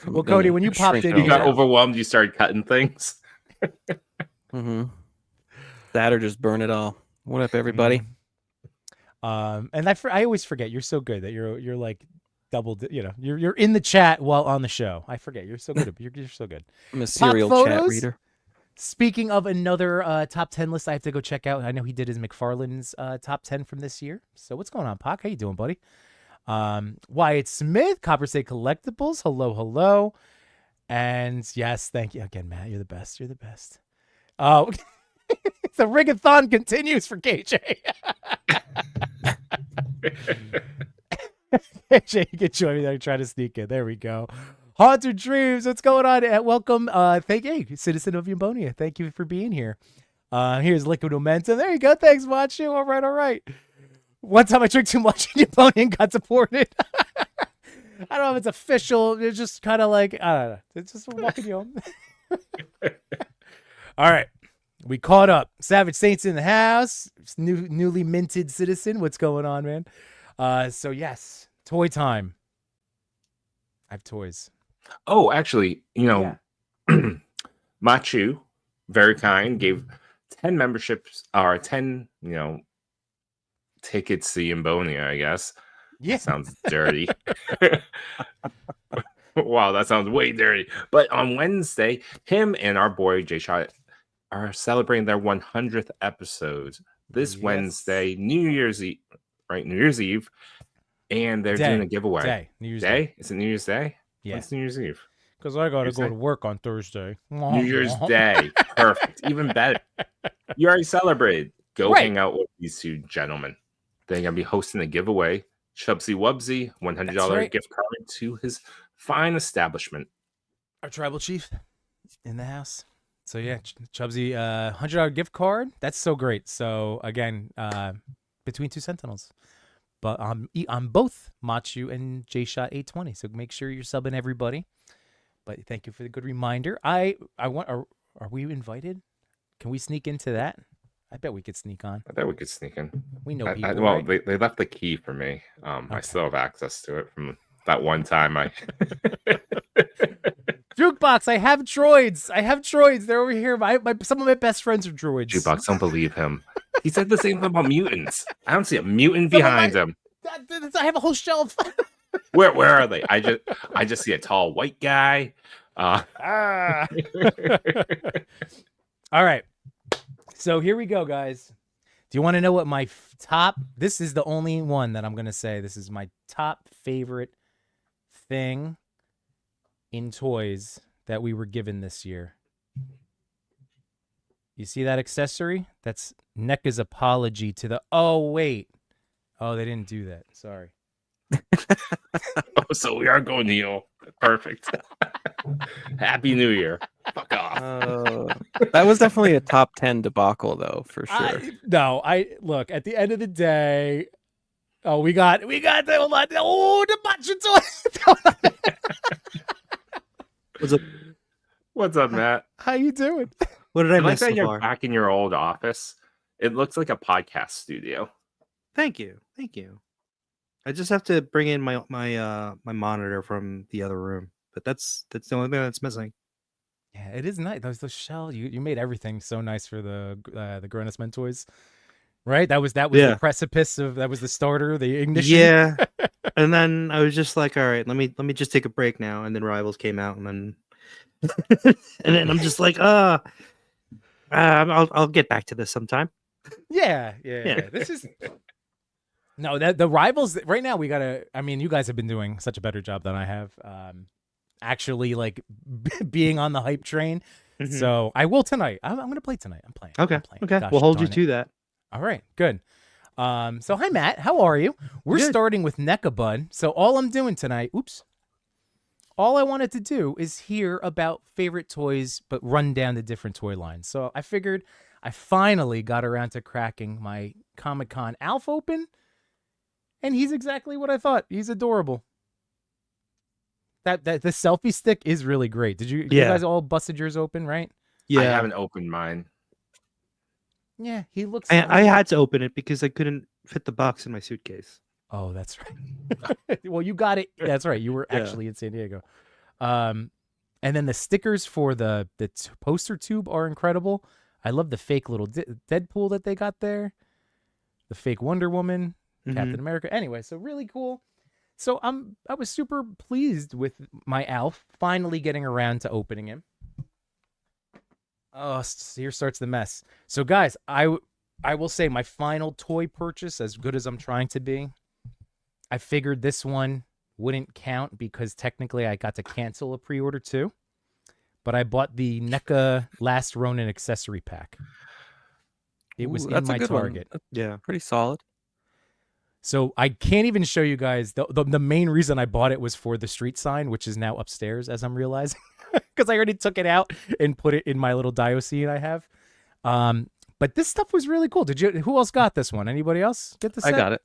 Well, Cody, when you popped in, you got overwhelmed. You started cutting things. Mm-hmm. That or just burn it all. What up, everybody? And I always forget. You're so good that you're like double. You're in the chat while on the show. I forget. You're so good. You're so good. I'm a serial chat reader. Speaking of another top 10 list, I have to go check out. I know he did his McFarlane's top 10 from this year. So what's going on, Pac? How you doing, buddy? Wyatt Smith, Copper State Collectibles. Hello. And yes, thank you again, Matt. You're the best. You're the best. The Rigathon continues for KJ. KJ, you can join me there. Try to sneak in. There we go. Haunted Dreams, what's going on? Welcome. Thank you, citizen of Umbonia. Thank you for being here. Here's Liquid Momentum. There you go. Thanks, Machu. All right. One time I drank too much in Umbonia and got deported. I don't know if it's official. It's just kind of like, I don't know. It's just walking you home. All right. We caught up. Savage Saints in the house. Newly minted citizen. What's going on, man? So yes, toy time. I have toys. Oh, actually, Machu, very kind, gave 10 memberships or 10, tickets to Umbonia, I guess. Yeah. That sounds dirty. Wow, that sounds way dirty. But on Wednesday, him and our boy Jay Shot are celebrating their 100th episode this Wednesday, New Year's Eve, right? New Year's Eve. And they're doing a giveaway. New Year's Day. Is it New Year's Day? Yeah. It's New Year's Eve. Because I got to go to work on Thursday. New Year's Day. Perfect. Even better. You already celebrated. Go hang out with these two gentlemen. They're going to be hosting a giveaway. Chubsy Wubsy, $100 gift card to his fine establishment. Our tribal chief in the house. So yeah, Chubsy, $100 gift card. That's so great. So again, between two Sentinels. But I'm both Machu and J-Shot 820. So make sure you're subbing everybody. But thank you for the good reminder. I want. Are we invited? Can we sneak into that? I bet we could sneak on. I bet we could sneak in. We know people. Well, right? they left the key for me. I still have access to it from that one time. Jukebox, I have droids. They're over here. Some of my best friends are droids. Jukebox, don't believe him. He said the same thing about mutants. I don't see a mutant behind him. I have a whole shelf. Where are they? I just see a tall white guy. All right. So here we go, guys. Do you want to know what my top? This is the only one that I'm going to say. This is my top favorite thing in toys that we were given this year. You see that accessory? That's NECA's apology to the... Oh, wait. Oh, they didn't do that. Sorry. Oh, so we are going Neo. Perfect. Happy New Year. Fuck off. That was definitely a top 10 debacle, though, for sure. Look, at the end of the day... Oh, we got the matcha toy. What's up, Matt? How you doing? What did I miss so you're far? back in your old office. It looks like a podcast studio. Thank you. I just have to bring in my monitor from the other room, but that's the only thing that's missing. Yeah, it is nice. Those shell. You made everything so nice for the Grown-Ups Men toys, right? That was the precipice of that was the starter, the ignition. Yeah, and then I was just like, all right, let me just take a break now. And then Rivals came out, and then and then I'm just like, I'll get back to this sometime. Yeah. This is. No, that the Rivals right now we gotta. I mean, you guys have been doing such a better job than I have. Actually, like being on the hype train. Mm-hmm. So I will tonight. I'm gonna play tonight. I'm playing. Okay. Gosh, we'll hold you to that. All right. Good. So hi Matt, how are you? We're starting with NECA, bud. So all I'm doing tonight. All I wanted to do is hear about favorite toys, but run down the different toy lines. So I figured I finally got around to cracking my Comic-Con Alf open. And he's exactly what I thought. He's adorable. That the selfie stick is really great. Did you guys all busted yours open, right? Yeah. I haven't opened mine. Yeah, he looks... I had to open it because I couldn't fit the box in my suitcase. Oh, that's right. Well, you got it. That's right. You were actually in San Diego. And then the stickers for the poster tube are incredible. I love the fake little Deadpool that they got there. The fake Wonder Woman. Captain America. Anyway, so really cool. So I was super pleased with my Alf finally getting around to opening him. Oh, here starts the mess. So guys, I will say my final toy purchase, as good as I'm trying to be, I figured this one wouldn't count because technically I got to cancel a pre-order too. But I bought the NECA Last Ronin accessory pack. It was in my Target. Yeah, pretty solid. So I can't even show you guys. The main reason I bought it was for the street sign, which is now upstairs, as I'm realizing, because I already took it out and put it in my little Diocene I have. But this stuff was really cool. Who else got this one? Anybody else get this? I got it.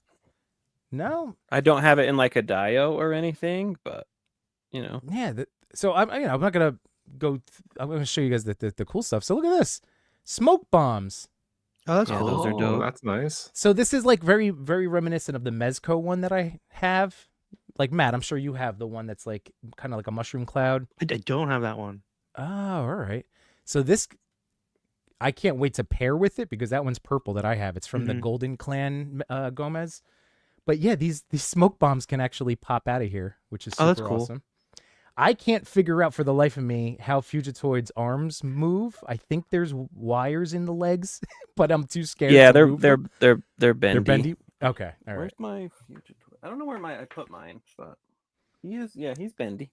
No, I don't have it in like a Dio or anything, but Yeah. So I'm not gonna go. I'm gonna show you guys the cool stuff. So look at this, smoke bombs. Oh, that's cool. Those are dope. That's nice. So this is like very, very reminiscent of the Mezco one that I have. Like Matt, I'm sure you have the one that's like kind of like a mushroom cloud. I don't have that one. Oh, all right. So this, I can't wait to pair with it because that one's purple that I have. It's from the Golden Clan Gomez. But yeah, these smoke bombs can actually pop out of here, which is super cool. awesome. I can't figure out for the life of me how Fugitoid's arms move. I think there's wires in the legs, but I'm too scared. Yeah, to move they're them. they're bendy. They're bendy. Okay, all right. Where's my Fugitoid? I don't know where I put mine, but he's bendy.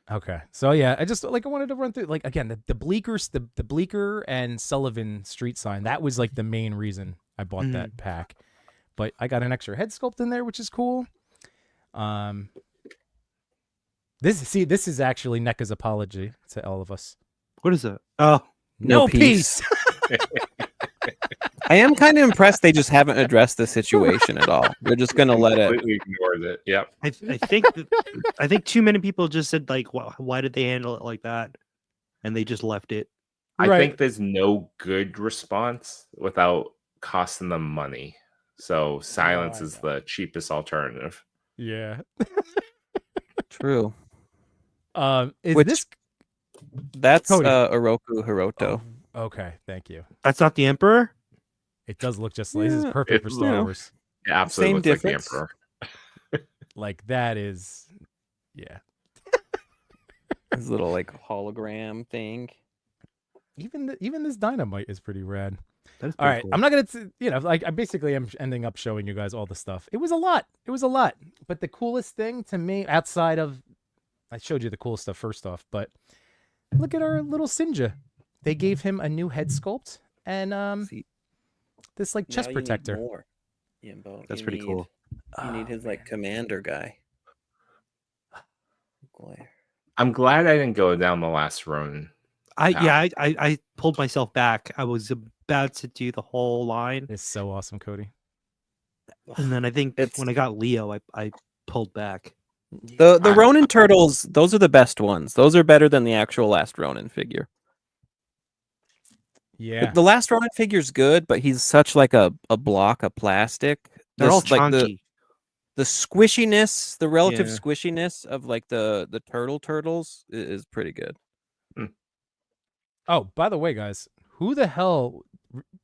Okay, so yeah, I wanted to run through like again the Bleecker and Sullivan street sign. That was like the main reason I bought that pack. But I got an extra head sculpt in there, which is cool. This is actually NECA's apology to all of us. What is it? Oh, no peace. I am kind of impressed they just haven't addressed the situation at all. They're just gonna let it. Completely ignored it. Yep. I think I think too many people just said like, why did they handle it like that? And they just left it. I think there's no good response without costing them money. So silence is the cheapest alternative. Yeah. True. This That's Cody. Oroku Hiroto. Oh, okay, thank you. That's not the Emperor? It does look just like this is perfect for Star Wars. It absolutely Same looks difference. like the Emperor. Like that is, yeah. His little like hologram thing. Even this dynamite is pretty rad. That is All right, cool. I'm not gonna, like I basically am ending up showing you guys all the stuff. It was a lot. But the coolest thing to me, outside of, I showed you the cool stuff first off, but look at our little Sinja. They gave him a new head sculpt and this like chest protector. That's pretty cool. You need his like commander guy. I'm glad I didn't go down the last Ronin. I pulled myself back. I was about to do the whole line. It's so awesome, Cody. And then I think when I got Leo, I pulled back. The Ronin turtles, those are the best ones. Those are better than the actual last Ronin figure. Yeah. The last Ronin figure's good, but he's such like a block of plastic. They're all like chunky. the squishiness, the relative squishiness of like the turtles is pretty good. Oh, by the way, guys, who the hell?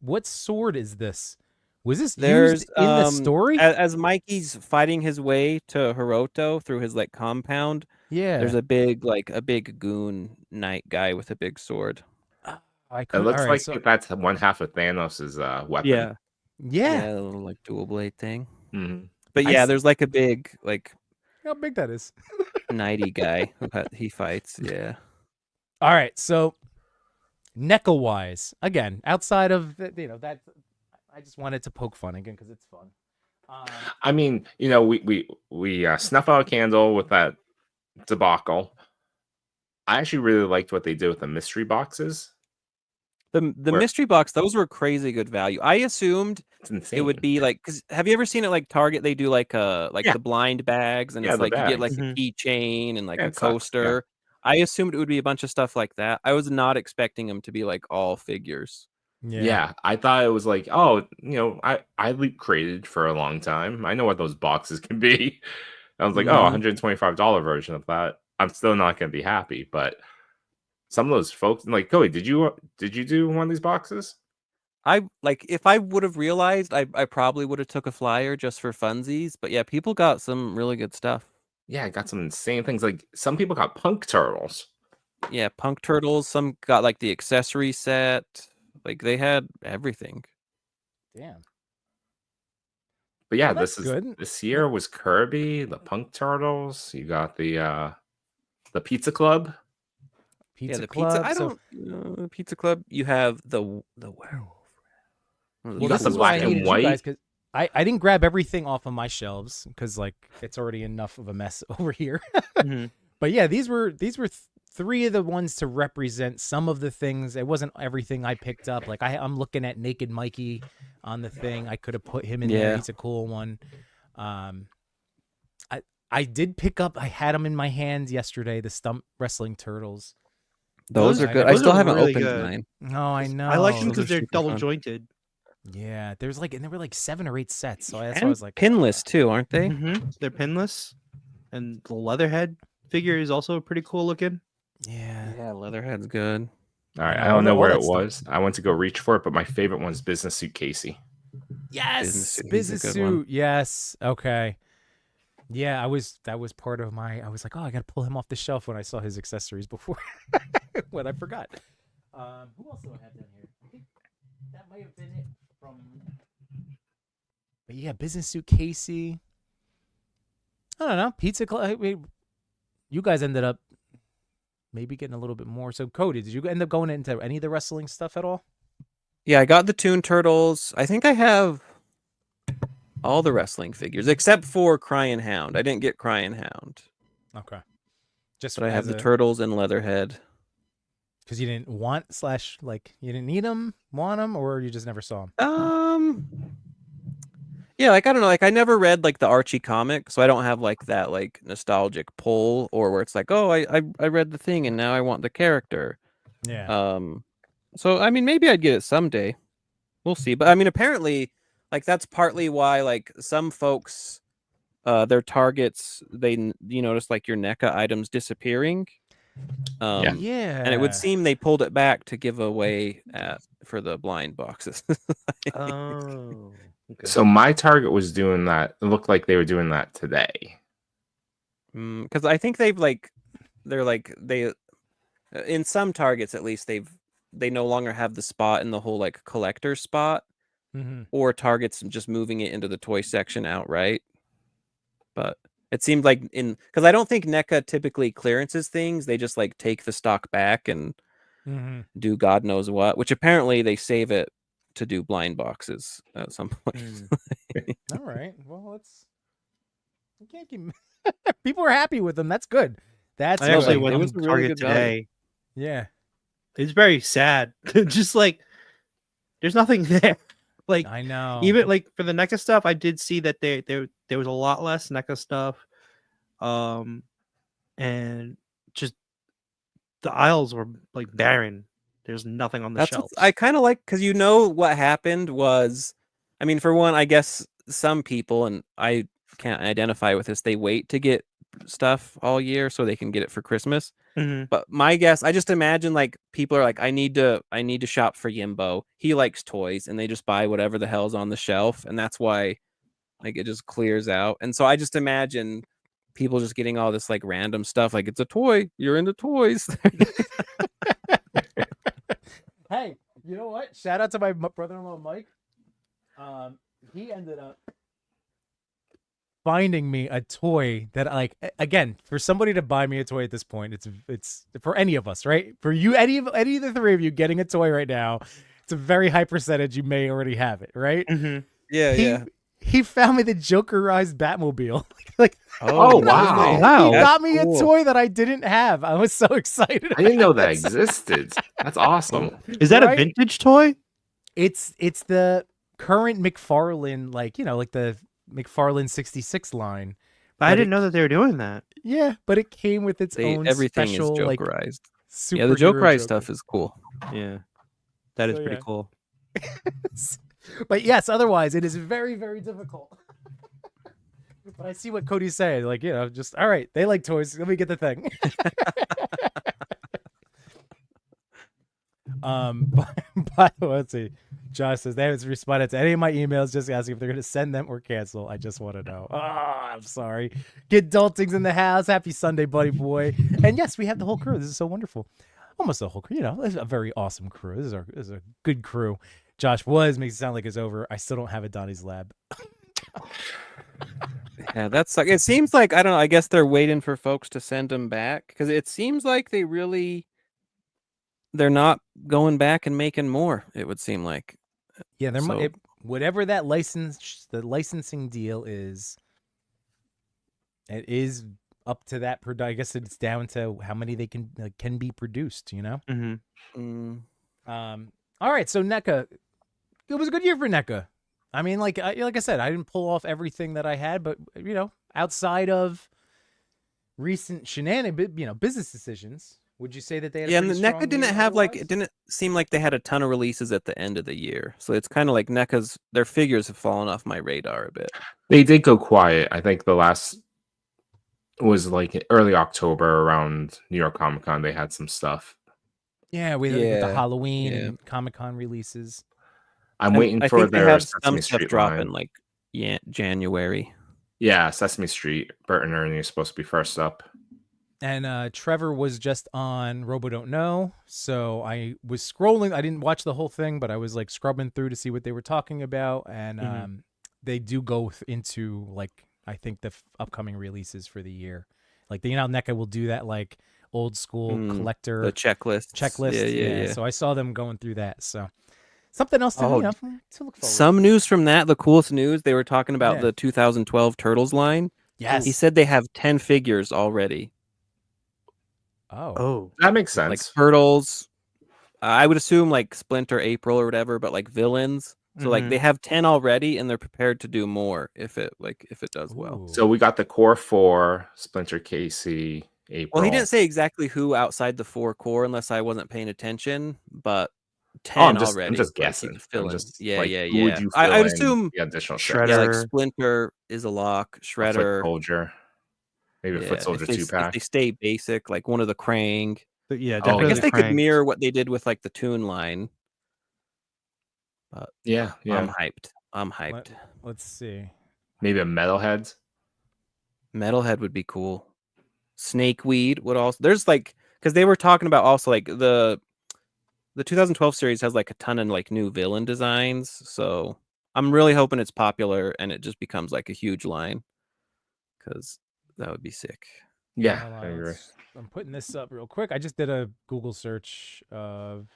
What sword is this? Was this There's used in the story? As Mikey's fighting his way to Hiroto through his like compound. Yeah, there's a big goon knight guy with a big sword. It looks like that's one half of Thanos' weapon. Yeah, a little like dual blade thing. Mm-hmm. But yeah, there's like a big like how big that is. knighty guy who he fights. Yeah. All right, so NECA wise, again, outside of that, I just wanted to poke fun again because it's fun. I mean, we snuff out a candle with that debacle. I actually really liked what they did with the mystery boxes. The mystery box, those were crazy good value. I assumed it would be like, because have you ever seen it like Target? They do like the blind bags, and it's like you get like a keychain and like a coaster. I assumed it would be a bunch of stuff like that. I was not expecting them to be like all figures. Yeah, I thought it was like, I Loot Crated for a long time. I know what those boxes can be. I was like, $125 version of that. I'm still not going to be happy, but some of those folks, like Cody, did you do one of these boxes? If I would have realized, I probably would have took a flyer just for funsies. But yeah, people got some really good stuff. Yeah, I got some insane things. Like some people got Punk Turtles. Yeah, Punk Turtles. Some got like the accessory set. Like they had everything. Damn. But yeah, this year was Kirby, the Punk Turtles. You got the Pizza Club. Pizza Club. Pizza Club. You have the werewolf. You got the black and white. Guys, I didn't grab everything off of my shelves because like it's already enough of a mess over here. But yeah, these were three of the ones to represent some of the things. It wasn't everything I picked up. Like I'm looking at Naked Mikey on the thing. I could have put him in there. He's a cool one. I did pick up. I had them in my hands yesterday. The Stump Wrestling Turtles. Those are good. I still haven't opened mine. No, I know. I like them because they're double jointed. Yeah, there were like 7 or 8 sets. So that's why I was like, pinless too, aren't they? They're pinless, and the Leatherhead figure is also pretty cool looking. Yeah, Leatherhead's good. All right, I don't know where it was. I went to go reach for it, but my favorite one's Business Suit Casey. Yes, Business Suit. Yes, okay. Yeah, that was part of my. I was like, oh, I gotta pull him off the shelf when I saw his accessories before. When I forgot. Who else do I have down here? I think that might have been it from. But yeah, Business Suit Casey. I don't know. Pizza Club. You guys ended up maybe getting a little bit more. So Cody, did you end up going into any of the wrestling stuff at all? Yeah, I got the Toon Turtles. I think I have all the wrestling figures except for Crying Hound. I didn't get Crying Hound. Okay. But I have the Turtles and Leatherhead. Because you didn't want / like you didn't need them, want them, or you just never saw them. Yeah, like I don't know, like I never read like the Archie comic, so I don't have like that like nostalgic pull, or where it's like, oh, I read the thing and now I want the character. Yeah. So I mean, maybe I'd get it someday. We'll see. But I mean, apparently, like that's partly why like some folks, their targets, you notice like your NECA items disappearing. Yeah. And it would seem they pulled it back to give away for the blind boxes. Oh. Okay. So my Target was doing that. It looked like they were doing that today. Because I think they're in some Targets at least they no longer have the spot in the whole like collector spot, or Target's just moving it into the toy section outright. But it seemed like because I don't think NECA typically clearances things. They just like take the stock back and do God knows what, which apparently they save it to do blind boxes at some point. All right. Well, you can't keep people are happy with them. That's good. That's I actually like, went it was to a really Target good value. today. Yeah. It's very sad. Just like there's nothing there. Like I know. even like for the NECA stuff, I did see that there was a lot less NECA stuff. And just the aisles were like barren. There's nothing on the shelves. I kind of like, because you know what happened was, I mean, for one, I guess some people, and I can't identify with this, they wait to get stuff all year so they can get it for Christmas. But my guess, I just imagine like people are like, I need to shop for Yimbo. He likes toys, and they just buy whatever the hell's on the shelf, and that's why like it just clears out. And so I just imagine people just getting all this like random stuff, like it's a toy, you're into toys. Hey, you know what? Shout out to my brother-in-law Mike. He ended up finding me a toy that, like, again, for somebody to buy me a toy at this point, it's for any of us, right? For you, any of the three of you getting a toy right now, it's a very high percentage you may already have it, right? Yeah. He found me the Jokerized Batmobile. like, oh wow! He got me a toy that I didn't have. I was so excited. I didn't know that existed. That's awesome. Is that a vintage toy? It's the current McFarlane, like, you know, like the McFarlane 66 line. But I didn't know that they were doing that. Yeah, but it came with its own everything special, is like, Jokerized. Yeah, the Jokerized stuff is cool. Yeah, that is pretty cool. But yes, otherwise it is very, very difficult. But I see what Cody's saying. Like, you know, just all right. They like toys. Let me get the thing. But let's see. Josh says they haven't responded to any of my emails, just asking if they're going to send them or cancel. I just want to know. Oh, I'm sorry. Get Daltings in the house. Happy Sunday, buddy boy. And yes, we have the whole crew. This is so wonderful. Almost the whole crew. You know, this is a very awesome crew. This is a good crew. Josh makes it sound like it's over. I still don't have a Donnie's Lab. Yeah, that's like, it seems like, I don't know, I guess they're waiting for folks to send them back, because it seems like they're not going back and making more, it would seem like. Yeah, whatever that the licensing deal is, it is up to that. I guess it's down to how many they can be produced, you know? All right, so NECA, it was a good year for NECA. I mean, like I said, I didn't pull off everything that I had, but, you know, outside of recent shenanigans, you know, business decisions, would you say that they had and the NECA didn't have like, it didn't seem like they had a ton of releases at the end of the year, so it's kind of like NECA's, their figures have fallen off my radar a bit. They did go quiet. I think the last was like early October around New York Comic Con. They had some stuff. Yeah, with the Halloween and Comic Con releases. I'm waiting for think their they have Sesame some stuff Street dropping line. like January. Yeah, Sesame Street. Bert and Ernie is supposed to be first up. And Trevor was just on Robo Don't Know, so I was scrolling. I didn't watch the whole thing, but I was like scrubbing through to see what they were talking about, and they do go into like, I think the upcoming releases for the year. Like, you know, NECA will do that like old school collector the checklist. Yeah. So I saw them going through that. So something else to, to look forward to. Some news from that. The coolest news, they were talking about the 2012 Turtles line. Yes. He said they have 10 figures already. Oh, that makes sense. Like Turtles, I would assume like Splinter, April, or whatever, but like villains. So like they have 10 already, and they're prepared to do more if it does well. Ooh. So we got the core 4, Splinter, Casey, April. Well, he didn't say exactly who outside the 4 core unless I wasn't paying attention, but 10 already. I'm just like, he guessing. could fill I'm in. just, Yeah, like, yeah, who would yeah. you fill I'd in assume the additional Shredder. yeah, like Shredder. Splinter is a lock. A Foot Shredder. Soldier. Maybe a Foot Soldier if they 2-pack. stay basic, like one of the Krang. But yeah, Oh, definitely. I guess they could Krang. mirror what they did with like the Toon line. But Yeah. I'm hyped. Let's see. Maybe a Metalhead. Metalhead would be cool. Snakeweed would also. There's like, because they were talking about also like the 2012 series has like a ton of like new villain designs. So I'm really hoping it's popular and it just becomes like a huge line, because that would be sick. Yeah, Hold on, I agree. I'm putting this up real quick. I just did a Google search of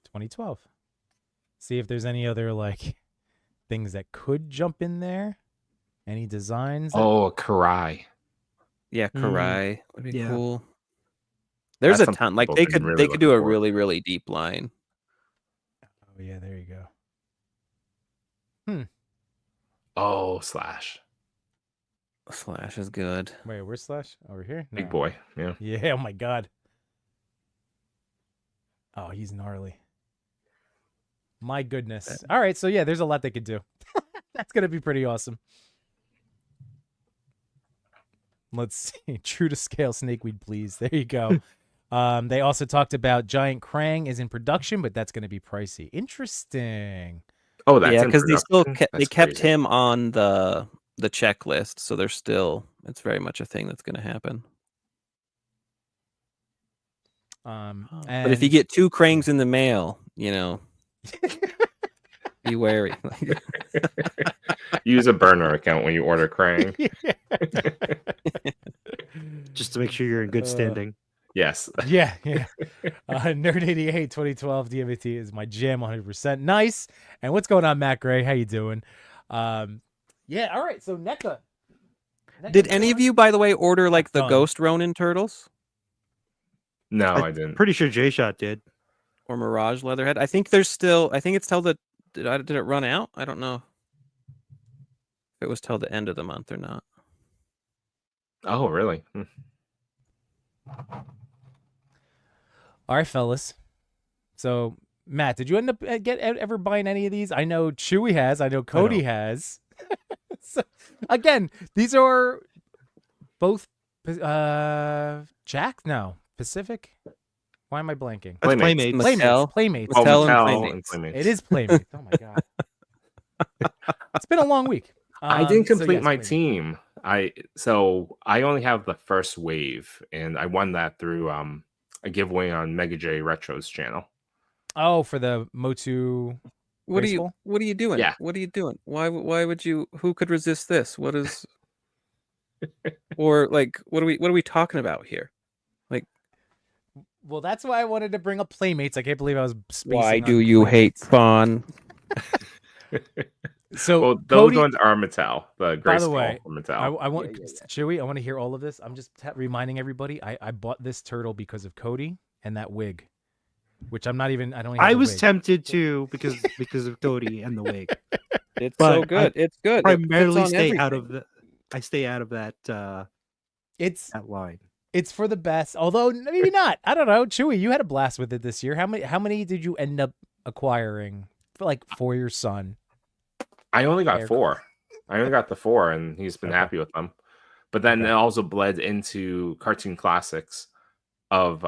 2012. See if there's any other like things that could jump in there. Any designs? Oh, Karai. Yeah, Karai would be Yeah. cool. There's That's a something ton. Like people they been could really do a looking for. really, really deep line. Oh yeah, there you go. Oh, Slash. Slash is good. Wait, where's Slash? Over here? Big No. boy. Yeah. Yeah, oh my god. Oh, he's gnarly. My goodness. All right, so yeah, there's a lot they could do. That's going to be pretty awesome. Let's see. True to scale snakeweed, please. There you go. They also talked about Giant Krang is in production, but that's going to be pricey. Interesting. Oh, that's because they still production? they That's kept crazy. him on the checklist, so they're still. It's very much a thing that's going to happen. But if you get 2 Krangs in the mail, be wary. Use a burner account when you order Krang. Just to make sure you're in good standing. Yes. Yeah. Nerd88 2012 DMT is my jam 100%. Nice. And what's going on, Matt Gray? How you doing? Yeah, all right. So NECA. Did any of you, by the way, order like the Done. Ghost Ronin turtles No, I didn't. Pretty sure J-Shot did. or Mirage Leatherhead? I think there's still. I think it's till the. Did it run out? I don't know if it was till the end of the month or not. Oh, really? All right, fellas. So, Matt, did you end up ever buying any of these? I know Chewy has. I know Cody has. So, again, these are both Jack? No, Pacific? Why am I blanking? That's Playmates. Playmates. Playmates. Oh, Mattel and Mattel Playmates. and Playmates. It is Playmates. Oh my god. It's been a long week. I didn't so complete yes, my Playmates. team. I only have the first wave, and I won that through a giveaway on Mega J Retro's channel. Oh, for the Motu. What are Graceful? you doing? Yeah. What are you doing? Why would you? Who could resist this? What is? Or like, what are we talking about here? Well, that's why I wanted to bring up Playmates. I can't believe I was spacing Why on do you hate Playmates. fun? So, Well, those Cody, ones are Mattel. The Graceful way, are Mattel. I want Chewy. I want to hear all of this. I'm just reminding everybody. I bought this turtle because of Cody and that wig, which I'm not even. I don't. Even I have the was wig. tempted to because of Cody and the wig. It's But so good. It's good. It Primarily fits on stay out everything. of the. I stay out of that It's that line. it's for the best. Although maybe not. I don't know. Chewy, you had a blast with it this year. How many did you end up acquiring for your son? I only got Fair. 4. I only got the 4, and he's been Okay. happy with them. But then Okay. it also bled into cartoon classics of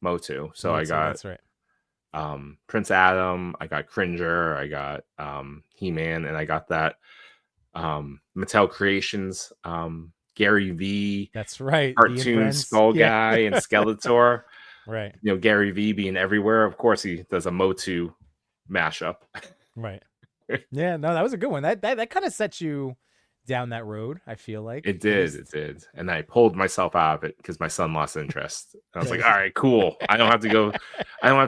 Motu. So I got That's right. Prince Adam, I got Cringer, I got He-Man, and I got that Mattel Creations Gary V That's right. The cartoon Friends. skull Yeah. guy and Skeletor. Right. Gary V being everywhere. Of course, he does a Motu mashup. Right. Yeah, no, that was a good one. That kind of set you down that road, I feel like. It did. And I pulled myself out of it because my son lost interest. I was like, all right, cool. I don't have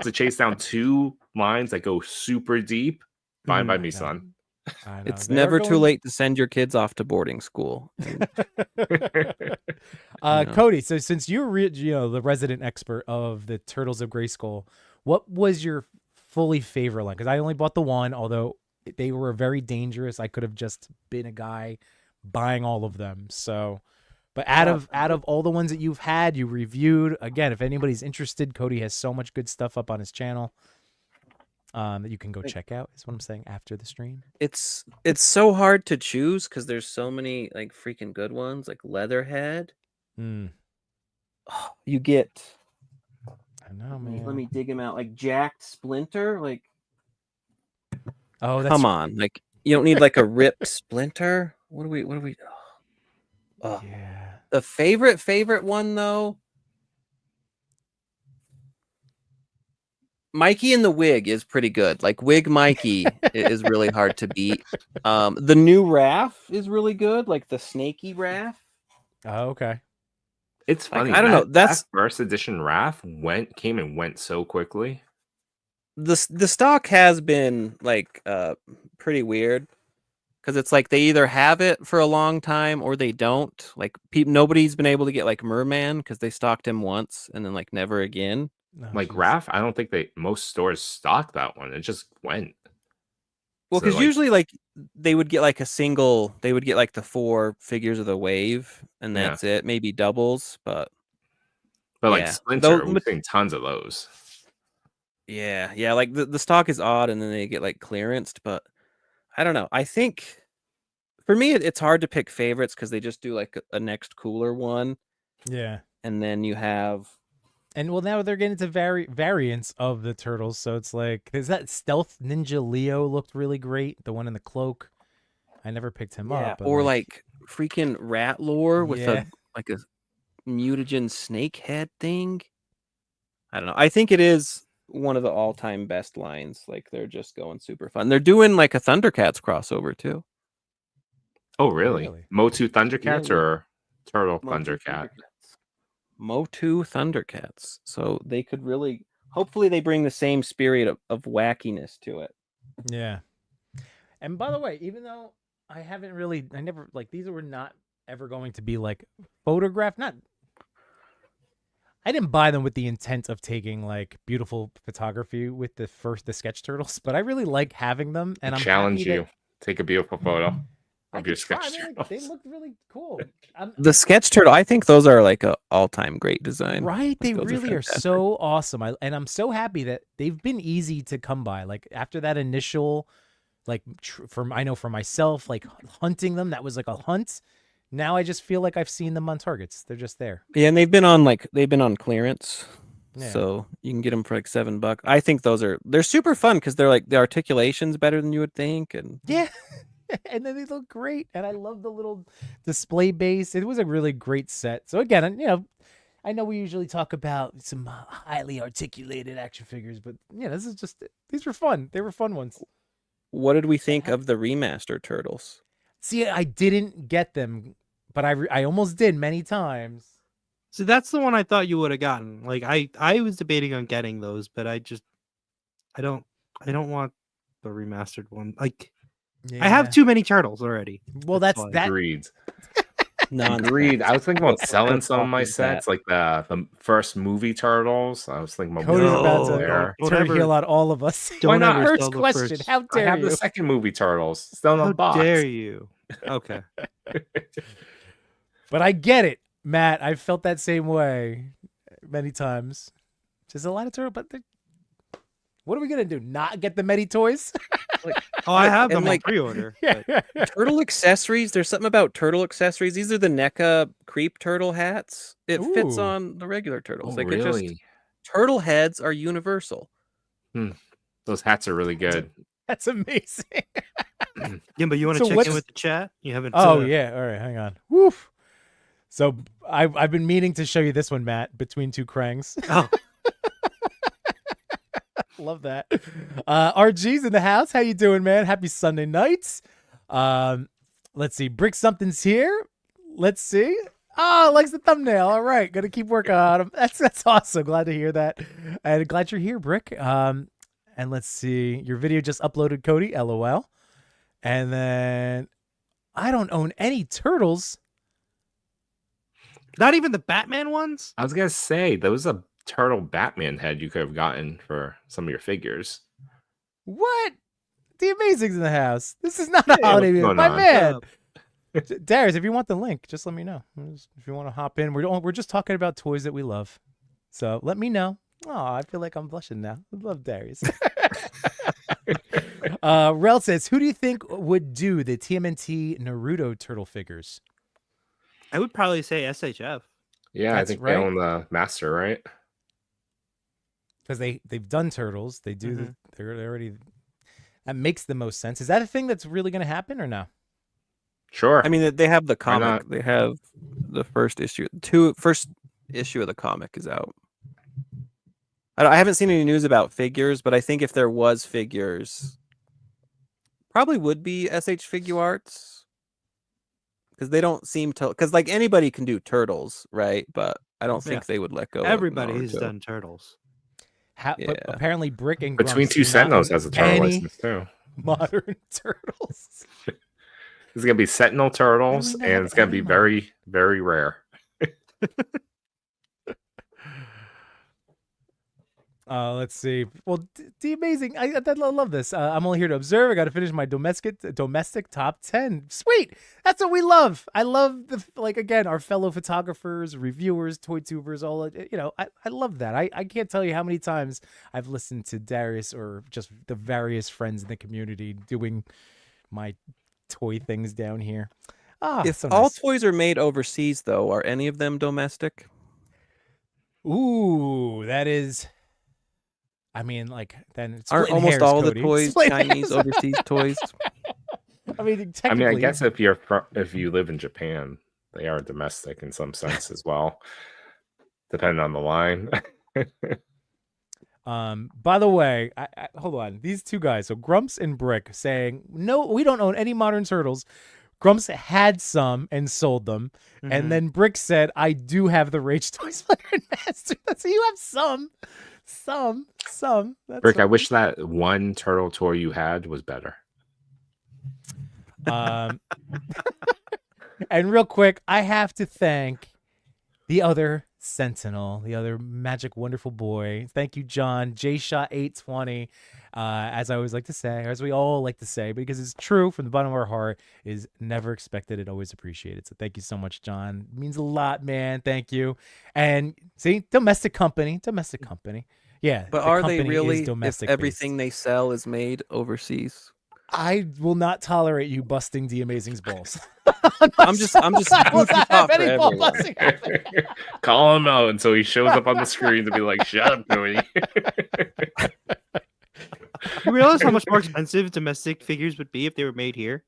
to chase down 2 lines that go super deep. Fine by me, son. I know. It's They're never too going- late to send your kids off to boarding school. No. Cody, so since you're the resident expert of the Turtles of Grayskull, what was your fully favorite line? Because I only bought the one, although they were very dangerous. I could have just been a guy buying all of them. So, but out of all the ones that you've had, you reviewed, again, if anybody's interested, Cody has so much good stuff up on his channel that you can go check out, is what I'm saying, after the stream. It's so hard to choose because there's so many like freaking good ones, like Leatherhead. You get. I know, man. Let me dig him out. Like Jacked Splinter. Like, oh, come on! Like, you don't need like a ripped Splinter. What do we? Yeah. The favorite one though. Mikey and the Wig is pretty good. Like Wig Mikey is really hard to beat. The new Raph is really good. Like the snaky Raph. Oh, okay. It's funny. I don't know. That's first edition Raph came and went so quickly. The stock has been like pretty weird because it's like they either have it for a long time or they don't. Like nobody's been able to get like Merman because they stocked him once and then like never again. Oh, like geez. Raph, I don't think most stores stock that one. It just went. Well, because usually like they would get like they would get like the 4 figures of the wave and that's it, maybe doubles, but like Splinter, we've seen tons of those. Yeah, like the stock is odd and then they get like clearanced, but I don't know. I think for me it's hard to pick favorites because they just do like a next cooler one. Yeah. And then you have well, now they're getting into variants of the turtles, so it's like, is that Stealth Ninja Leo looked really great, the one in the cloak. I never picked him up. But or like freaking Rat Lore with a mutagen snake head thing. I don't know. I think it is one of the all-time best lines. Like they're just going super fun. They're doing like a Thundercats crossover too. Oh, really? Motu Thundercats or Turtle Motu Thundercat? Motu Thundercats. So they could really, hopefully they bring the same spirit of wackiness to it. Yeah. And by the way, even though I never, like, these were not ever going to be like photographed, I didn't buy them with the intent of taking like beautiful photography with the sketch turtles, but I really like having them. And I challenge you. Take a beautiful photo. Your sketch turtles. They look really cool. The sketch turtle, I think those are like a all-time great design. Right, they really are so awesome. And I'm so happy that they've been easy to come by. Like after that initial, like I know for myself, like hunting them, that was like a hunt. Now I just feel like I've seen them on Targets. They're just there. Yeah, and they've been on clearance. Yeah. So you can get them for like $7. I think they're super fun because they're like the articulation's better than you would think, and yeah. And then they look great, and I love the little display base. It was a really great set. So again, I know we usually talk about some highly articulated action figures, but these were fun. They were fun ones. What did we think of the remastered turtles? See, I didn't get them, but I almost did many times. So that's the one I thought you would have gotten. Like I was debating on getting those, but I don't want the remastered one. Like. Yeah. I have too many turtles already. Well, that's that. Agreed. Agreed. I was thinking about selling some of my sets, like the first movie turtles. I was thinking about Cody's about to turn heel on all of us. Why not? First question. How dare you? I have the second movie turtles still in the box. How dare you? Okay. But I get it, Matt. I've felt that same way many times. Just a lot of turtles, but what are we gonna do? Not get the Medi toys? I have them on pre-order. Turtle accessories. There's something about turtle accessories. These are the NECA creep turtle hats. It fits on the regular turtles. Oh, really? Turtle heads are universal. Those hats are really good. That's amazing. Yeah, but you want to check in with the chat? You haven't. Oh yeah. All right, hang on. Woof. So I've been meaning to show you this one, Matt. Between two Krangs. Oh. Love that. RG's in the house. How you doing, man? Happy Sunday nights. Let's see. Brick Something's here. Let's see. Oh, likes the thumbnail. All right. Gonna keep working on him. That's awesome. Glad to hear that. And glad you're here, Brick. And let's see. Your video just uploaded, Cody. LOL. And then I don't own any turtles. Not even the Batman ones? I was gonna say there was a turtle Batman head you could have gotten for some of your figures. What? The Amazing's in the house. This is not a holiday what's movie. going My on? man. Darius, if you want the link, just let me know. If you want to hop in, we're just talking about toys that we love. So let me know. Oh, I feel like I'm blushing now. I love Darius. Rel says, who do you think would do the TMNT Naruto turtle figures? I would probably say SHF. Yeah, That's I think right. they own the master, right? Because they've done turtles. They do they're already. That makes the most sense. Is that a thing that's really going to happen or no? Sure. I mean, they have the Why not? comic. They have the first issue. First issue of the comic is out. I haven't seen any news about figures, but I think if there was figures, probably would be SH Figure Arts, because they don't seem to. Because like anybody can do turtles, right? But I don't think they would let go. Everybody of has Naruto. done turtles. But apparently Brick and Between Grumps Two do not Sentinels own has a turtle any license too. modern turtles. It's gonna be Sentinel turtles, Why do we not and have it's gonna any be modern? very, very rare. Let's see. Well, the Amazing. I love this. I'm only here to observe. I got to finish my domestic top 10. Sweet. That's what we love. I love again, our fellow photographers, reviewers, toy tubers, all. I love that. I can't tell you how many times I've listened to Darius or just the various friends in the community doing my toy things down here. If so all nice. toys are made overseas, though, are any of them domestic? Ooh, that is. I mean, then aren't almost hairs, all Cody. the toys Chinese overseas toys? I mean, technically, I mean, I guess if you live in Japan, they are domestic in some sense as well, depending on the line. By the way, I hold on. These two guys, so Grumps and Brick, saying, no, we don't own any modern turtles. Grumps had some and sold them. And then Brick said, I do have the Rage Toys Flatter Master. So you have some. That's Brick, I wish that one turtle toy you had was better. And real quick, I have to thank the other Sentinel, the other magic, wonderful boy. Thank you, John. JShot820. As I always like to say, or as we all like to say, because it's true from the bottom of our heart, is never expected and always appreciated. So thank you so much, John. It means a lot, man. Thank you. And see, domestic company. Yeah. But the are they company really, is if domestic everything they sell is made overseas? I will not tolerate you busting the Amazing's balls. I'm just I will food for not thought have for any ball everyone. busting. Call him out until he shows up on the screen to be like, shut up, Cody. You realize how much more expensive domestic figures would be if they were made here?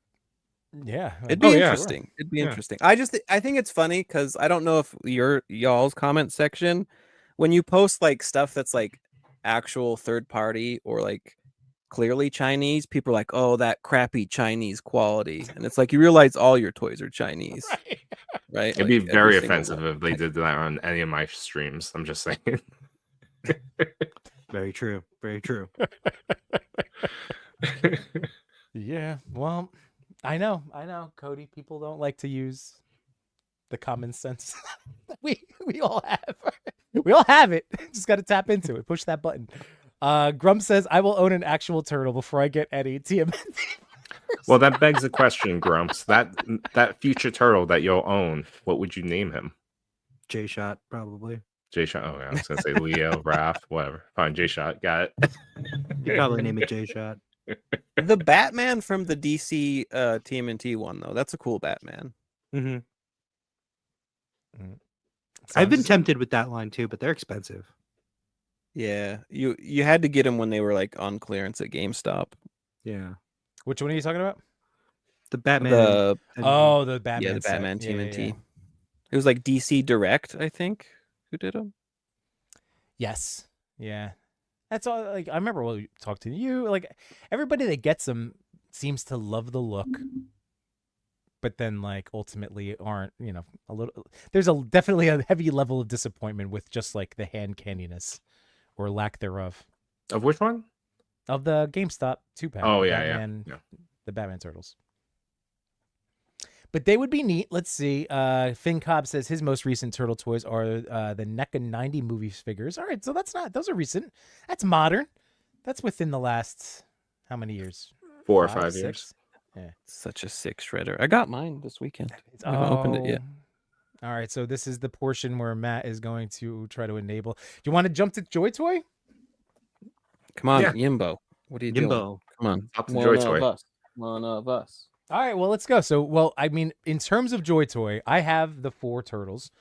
Yeah. It'd be yeah. interesting. It'd be interesting. I think it's funny because I don't know if y'all's comment section, when you post like stuff that's like actual third party or like clearly Chinese, people are like, oh, that crappy Chinese quality. And it's like, you realize all your toys are Chinese. Right? It'd be very offensive if they did that on any of my streams. I'm just saying. Very true. Very true. Yeah. Well, I know, Cody. People don't like to use the common sense we all have. We all have it. Just got to tap into it. Push that button. Grum says, I will own an actual turtle before I get any TMNT. Well, that begs the question, Grumps. That future turtle that you'll own, what would you name him? J-Shot, probably. J-Shot. Oh, yeah, I was going to say Leo, Raph, whatever. Fine, J-Shot. Got it. You'd probably name it J-Shot. The Batman from the DC TMNT one, though, that's a cool Batman. Mm-hmm. I've been tempted with that line too, but they're expensive. Yeah, you had to get them when they were like on clearance at GameStop. Yeah. Which one are you talking about? The Batman. The Batman. Yeah, the set. Batman TMNT. Yeah. It was like DC Direct, I think. Who did them? Yes. Yeah. That's all. Like, I remember when we talked to you. Like, everybody that gets them seems to love the look, but then like ultimately aren't. A little. There's definitely a heavy level of disappointment with just like the hand candiness or lack thereof. Of which one? Of the GameStop 2-pack. Oh, Batman, yeah. the Batman Turtles. But they would be neat. Let's see. Finn Cobb says his most recent turtle toys are the NECA 90 movie figures. All right, so those are recent. That's modern. That's within the last how many years? 4 or 5 years. Yeah. Such a sick shredder. I got mine this weekend. I haven't opened it yet. All right, so this is the portion where Matt is going to try to enable. Do you want to jump to Joy Toy? Come on, Yimbo. What are you doing? Yimbo. Come on. Up to Joy Toy. One of us. All right, well, let's go. So, I mean, in terms of Joy Toy, I have the 4 turtles,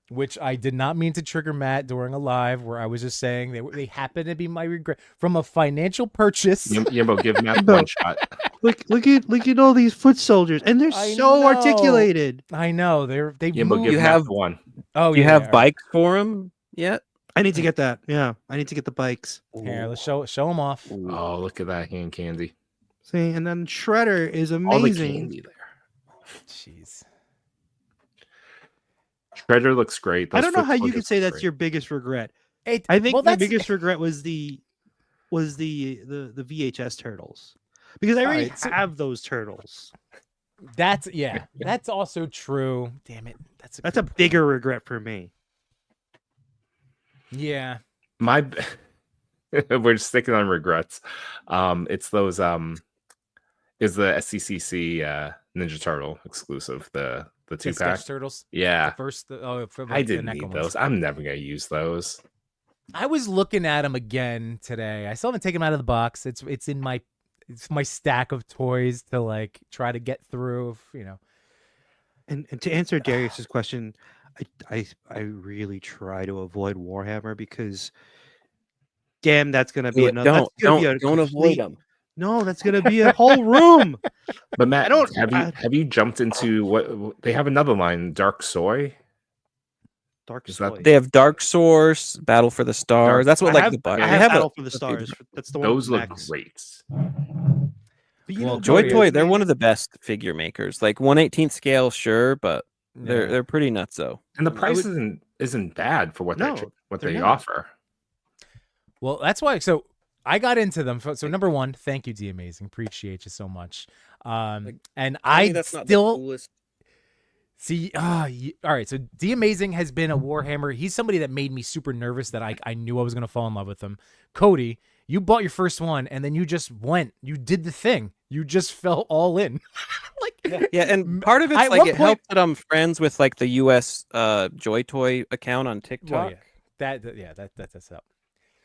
which I did not mean to trigger Matt during a live where I was just saying they happen to be my regret from a financial purchase. Yimbo, give Matt one shot. Look at all these foot soldiers, and they're so articulated. I know they Yimbo, move. give Matt one. Oh, you have bikes for him yet? I need to get that. Yeah, I need to get the bikes. Here, let's show them off. Ooh. Oh, look at that hand candy. See, and then Shredder is amazing. All the candy there. Jeez. Shredder looks great. I don't know how you could say that's your biggest regret. I think my biggest regret was the VHS turtles, because I already have those turtles. That's also true. Damn it, that's a bigger regret for me. Yeah, we're sticking on regrets. It's those is the SCCC Ninja Turtle exclusive, the 2-pack turtles. Yeah, the first. I didn't need those. I'm never gonna use those. I was looking at them again today. I still haven't taken them out of the box. It's in my stack of toys to like try to get through. And to answer Darius's question, I really try to avoid Warhammer because, damn, that's gonna be another. Don't avoid them. No, that's gonna be a whole room. But Matt, have you jumped into what they have another line, Dark Soy? They have Dark Source, Battle for the Stars. That's what I have Battle for the Stars. That's the one. Those look great. Well, Joy Toy, they're one of the best figure makers. Like 1/18 scale, sure, but they're pretty nuts though. And the price isn't bad for what they offer. Well, that's why. So I got into them. So number one, thank you, D Amazing. Appreciate you so much. And I still see. All right. So D Amazing has been a Warhammer. He's somebody that made me super nervous that I knew I was gonna fall in love with him. Cody, you bought your first one and then you just went. You did the thing. You just fell all in. And part of it's like it helps that I'm friends with like the US Joy Toy account on TikTok. Well, that's up.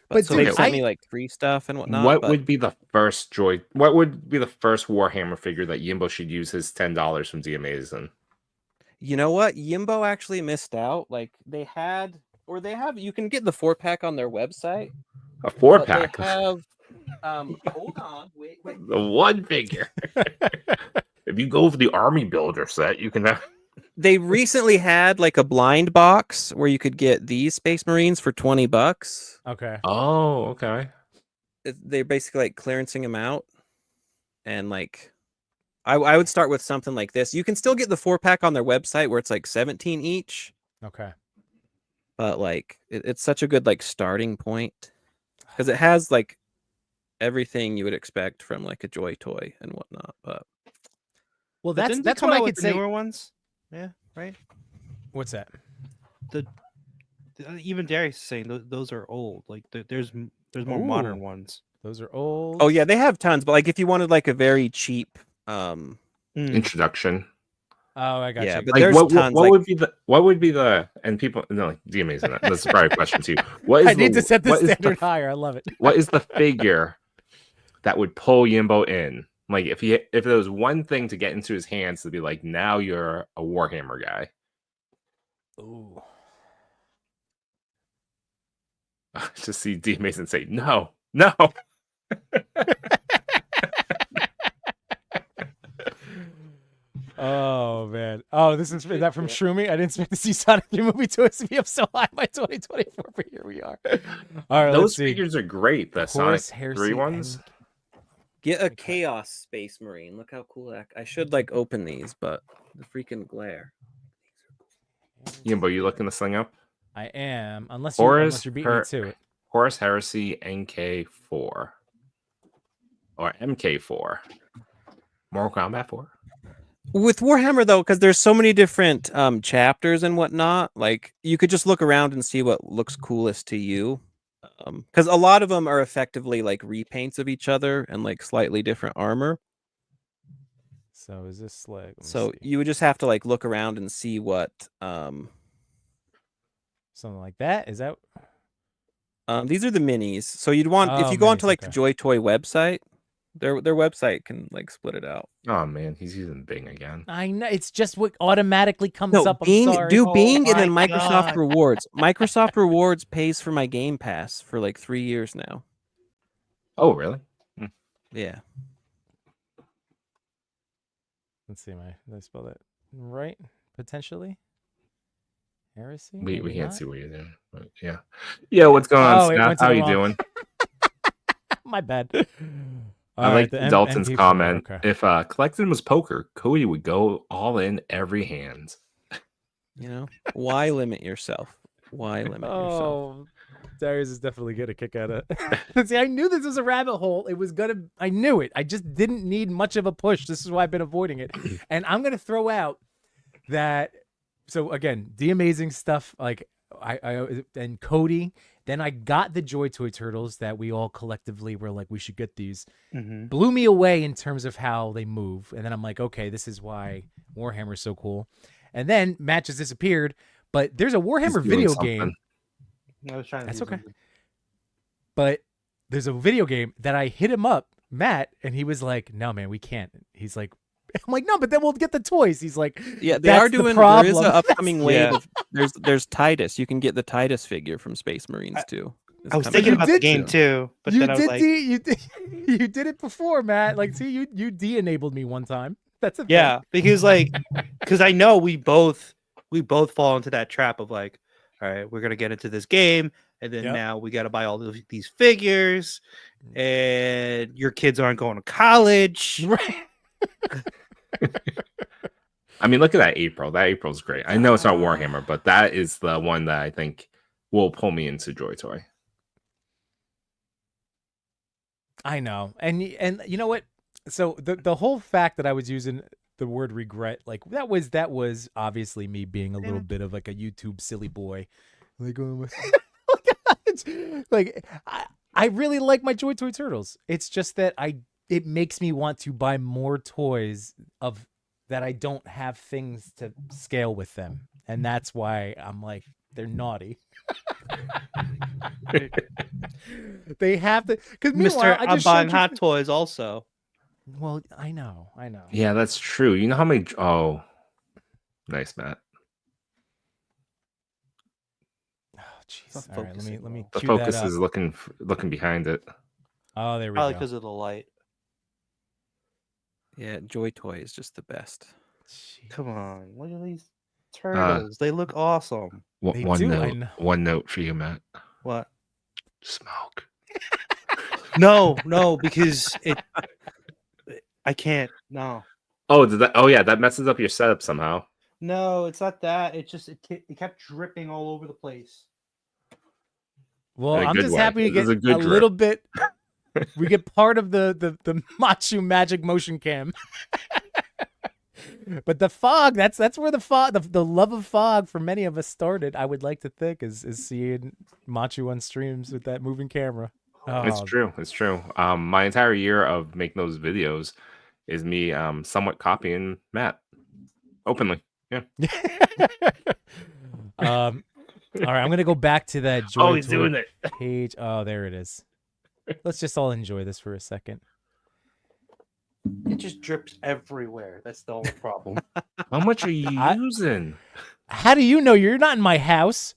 But so they sent me like free stuff and whatnot. What would be the first Warhammer figure that Yimbo should use his $10 from D Amazing? You know what? Yimbo actually missed out. Like they have, you can get the 4-pack on their website. A 4-pack. They have hold on, wait. The one figure. If you go for the Army Builder set, you can have. They recently had like a blind box where you could get these Space Marines for $20. Okay. Oh, okay. They're basically like clearancing them out, and like I would start with something like this. You can still get the 4-pack on their website where it's like 17 each. Okay. But like it's such a good like starting point because it has like everything you would expect from like a Joy Toy and whatnot. But well, that's what I could say. Newer ones. Yeah, right. What's that? Even Darius is saying those are old. Like there's more modern ones. Those are old. Oh yeah, they have tons. But like if you wanted like a very cheap introduction. Oh, I got you. But there's tons. What would be the and people no D Amazing. That's probably a question too. I need to set the standard higher. I love it. What is the figure that would pull Yimbo in? Like if there was one thing to get into his hands to be like, now you're a Warhammer guy. Ooh. Just see D Mason say no. Oh man. Oh, is that from Shroomy? I didn't expect to see Sonic 3 movie toys to be up so high by 2024, but here we are. All right, those figures are great. The Sonic 3 ones. Get a Chaos Space Marine. Look how cool that. I should like open these, but the freaking glare. Yimbo, you looking this thing up? I am, unless you're beating me to it. Horus Heresy NK4 or MK4. Mortal Kombat 4. With Warhammer though, because there's so many different chapters and whatnot, like you could just look around and see what looks coolest to you. Because a lot of them are effectively like repaints of each other and like slightly different armor. So is this like? So you would just have to like look around and see what something like that. Is that? These are the minis. So you'd want if you go onto like the Joy Toy website, their website can like split it out. Oh man, he's using Bing again. I know, it's just what automatically comes up. Bing, I'm sorry. do Bing and then my Microsoft God. Rewards. Microsoft Rewards pays for my Game Pass for like 3 years now. Oh really? Yeah. Let's see, did I spell that right? Potentially. Heresy. We Maybe can't not? see what you're doing. But yeah. What's going on, it Snap? went to How the you wrong- doing? My bad. I All like right, the Dalton's MP4, comment. okay. If collecting was poker, Cody would go all in every hand. You know, why limit yourself? Why limit yourself? Oh, Darius is definitely getting a kick out of it. See, I knew this was a rabbit hole. It was gonna. I knew it. I just didn't need much of a push. This is why I've been avoiding it. And I'm gonna throw out that. So again, the amazing stuff. Like I and Cody. Then I got the Joy Toy Turtles that we all collectively were like, we should get these. Mm-hmm. Blew me away in terms of how they move. And then I'm like, okay, this is why Warhammer's so cool. And then Matt just disappeared. But there's a Warhammer video game. I was trying to. That's do okay. something. But there's a video game that I hit him up, Matt, and he was like, no, man, we can't. He's like, I'm like, no, but then we'll get the toys. He's like, Yeah, they that's are the doing. There problem. is an upcoming wave. Yeah. Of, there's Titus. You can get the Titus figure from Space Marines too. It's I was coming thinking out about the did game soon. too, but you then I was did like, you did it before, Matt. Like, see, you de-enabled me one time. That's a yeah, because I know we both fall into that trap of like, all right, we're gonna get into this game, and then Yep. now we got to buy all these figures, and your kids aren't going to college. Right. I mean, look at that April. That April's great. I know it's not Warhammer, but that is the one that I think will pull me into Joy Toy. I know. And you know what? So the whole fact that I was using the word regret, like that was obviously me being a little bit of like a YouTube silly boy. Like, oh my, like I really like my Joy Toy Turtles. It's just that it makes me want to buy more toys of that I don't have things to scale with them. And that's why I'm like, they're naughty. They have to, because Mister, I'm buying Hot Toys also. Well, I know. Yeah, that's true. You know how many? Oh, nice, Matt. Oh, jeez. All right, let me. The cue focus that up. is looking behind it. Oh, there we Probably go. because of the light. Yeah, Joy Toy is just the best. Jeez. Come on, look at these turtles. They look awesome. They do, I know. One note for you, Matt. What? Smoke. No, because I can't. No. Oh, did that? Oh, yeah, that messes up your setup somehow. No, it's not that. It just it kept dripping all over the place. Well, In a I'm good just way. happy to This get is a good drip. little bit. We get part of the Machu Magic motion cam. But the fog, that's where the fog, the love of fog for many of us started. I would like to think is seeing Machu on streams with that moving camera. Oh, It's true. My entire year of making those videos is me somewhat copying Matt openly. Yeah. All right, I'm gonna go back to that Joy Oh, he's Toy doing it. page. Oh, there it is. Let's just all enjoy this for a second. It just drips everywhere. That's the only problem. How much are you using? How do you know you're not in my house?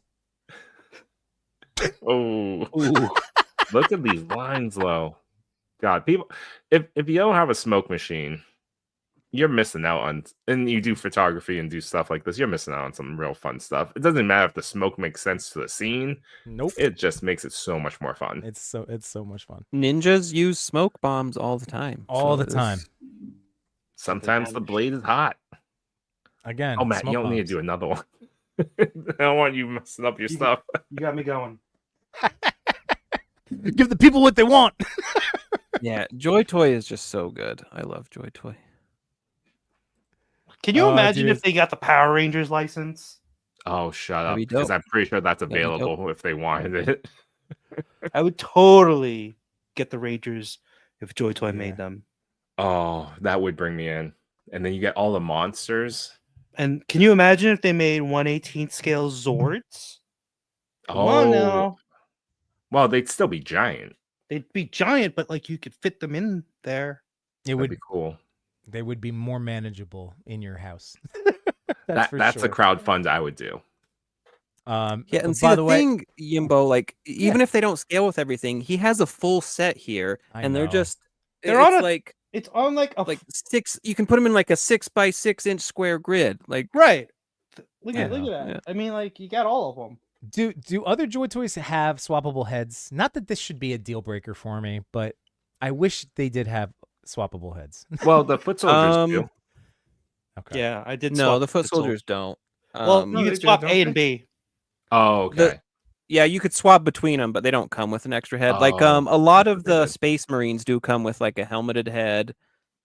Oh, look at these lines, though. God, people, if you don't have a smoke machine, you're missing out on. And you do photography and do stuff like this, you're missing out on some real fun stuff. It doesn't matter if the smoke makes sense to the scene. Nope. It just makes it so much more fun. It's so much fun. Ninjas use smoke bombs all the time. All the time. Sometimes the blade is hot. Again. Oh, Matt, you smoke don't need to bombs. do another one. I don't want you messing up your stuff. You got me going. Give the people what they want. Yeah, Joy Toy is just so good. I love Joy Toy. Can you imagine dude. if they got the Power Rangers license? Oh, shut That'd up! be Because dope. I'm pretty sure that's That'd be dope. available if they wanted it. I would totally get the Rangers if Joy Toy Yeah. made them. Oh, that would bring me in. And then you get all the monsters. And can you imagine if they made 1/18 scale Zords? Come on Oh, now. well, they'd still be giant. They'd be giant, but like you could fit them in there. It That'd would be cool. They would be more manageable in your house. That's sure. a crowdfund I would do. Yeah, and see by the way, thing, Yimbo, like even if they don't scale with everything, he has a full set here, I and they're know. just They're it's on a- like It's on like a like 6. You can put them in like a 6x6 inch square grid. Like right. Look I at know. that. Yeah. I mean, like you got all of them. Do other Joy Toys have swappable heads? Not that this should be a deal breaker for me, but I wish they did have swappable heads. Well, the foot soldiers do. Okay. Yeah, I did. no, swap the foot sol- soldiers don't. Well, No, you they can do, swap don't A they? and B. Oh, okay. Yeah, you could swap between them, but they don't come with an extra head. Like Oh, a lot that's of what they the did. Space Marines do come with like a helmeted head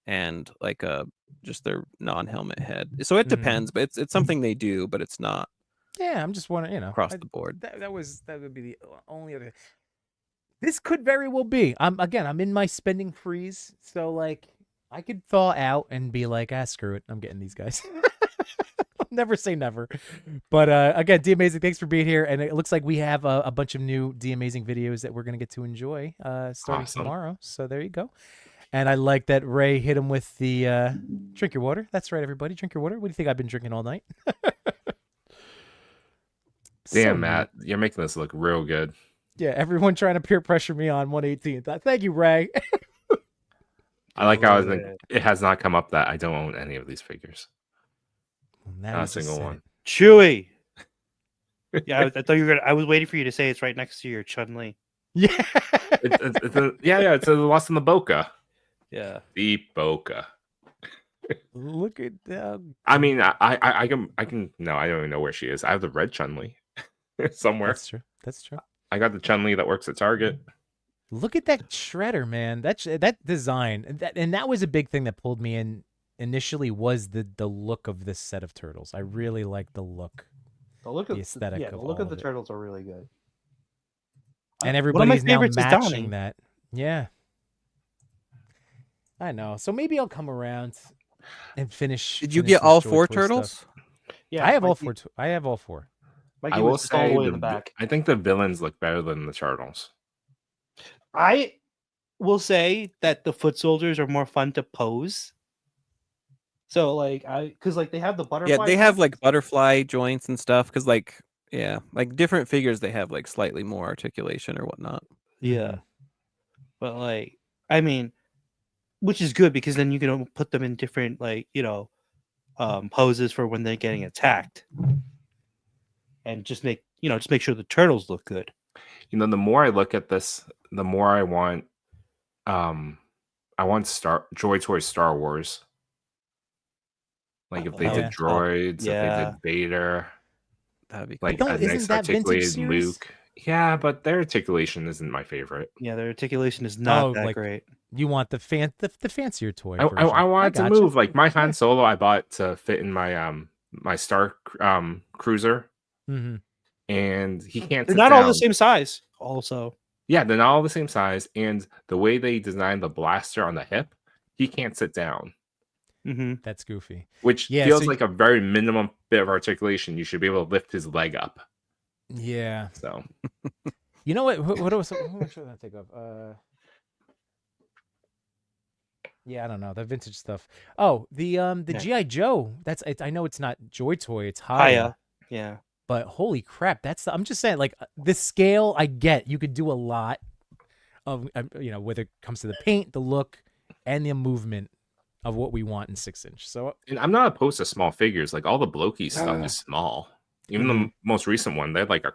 and like a just their non-helmet head. So it Mhm. depends, but it's something they do, but it's not Yeah, I'm just wondering, across the board. That would be the only other. This could very well be. I'm in my spending freeze, so like I could thaw out and be like, screw it, I'm getting these guys. Never say never. But again, D Amazing, thanks for being here. And it looks like we have a bunch of new D Amazing videos that we're gonna get to enjoy starting Awesome. tomorrow. So there you go. And I like that Ray hit him with the drink your water. That's right, everybody, drink your water. What do you think I've been drinking all night? Damn, So Matt, you're making this look real good. Yeah, everyone trying to peer pressure me on 118th. Thank you, Ray. I like how it has not come up that I don't own any of these figures. Now Not you a just single said one. it. Chewy. Yeah, I thought you were gonna. I was waiting for you to say it's right next to your Chun Li. Yeah. It's a Lost in the Boca. Yeah. The Boca. Look at I mean, I can. No, I don't even know where she is. I have the red Chun-Li somewhere. That's true. That's true. I got the Chun-Li that works at Target. Look at that shredder, man. That design, and that was a big thing that pulled me in initially was the look of this set of turtles. I really like the look. The aesthetic of the look all of the of it. turtles are really good. And One of my everybody's now favorites is matching Donnie. that. Yeah. I know. So maybe I'll come around and finish. Did you finish get this all Joy 4 Toy turtles? stuff. Yeah, I have all Mikey- 4. I have all 4. Mikey I will was all the say way in the back. I think the villains look better than the turtles. I will say that the foot soldiers are more fun to pose. So like because like they have the butterfly. Yeah, they have like butterfly joints and stuff because like like different figures they have like slightly more articulation or whatnot. Yeah. But like I mean, which is good because then you can put them in different like poses for when they're getting attacked, and just make sure the turtles look good. The more I look at this, the more I want Joy Toy Star Wars. Like if they Oh, did yeah. droids, if they Yeah. did Vader, That'd be cool. like Don't- a isn't nice that vintage articulated series? Luke. Yeah, but their articulation isn't my favorite. Yeah, their articulation is not that like, great. You want the fancier toy. I version. wanted to gotcha. move. Like my Han Solo, I bought to fit in my my Star Cruiser, Mm-hmm. and he can't. They're sit not all down. the same size. Also, Yeah, they're not all the same size, and the way they designed the blaster on the hip, he can't sit down, That's goofy. which Yeah, feels so like a very minimum bit of articulation. You should be able to lift his leg up. Yeah. So You know what? What else? How much did that take up? Yeah, I don't know the vintage stuff. Oh, the GI Joe. I know it's not Joy Toy. It's Haya. yeah. But holy crap, I'm just saying, like the scale. I get you could do a lot of whether it comes to the paint, the look, and the movement of what we want in 6-inch. So, and I'm not opposed to small figures. Like all the Bloki stuff is small. Even the most recent one, they're like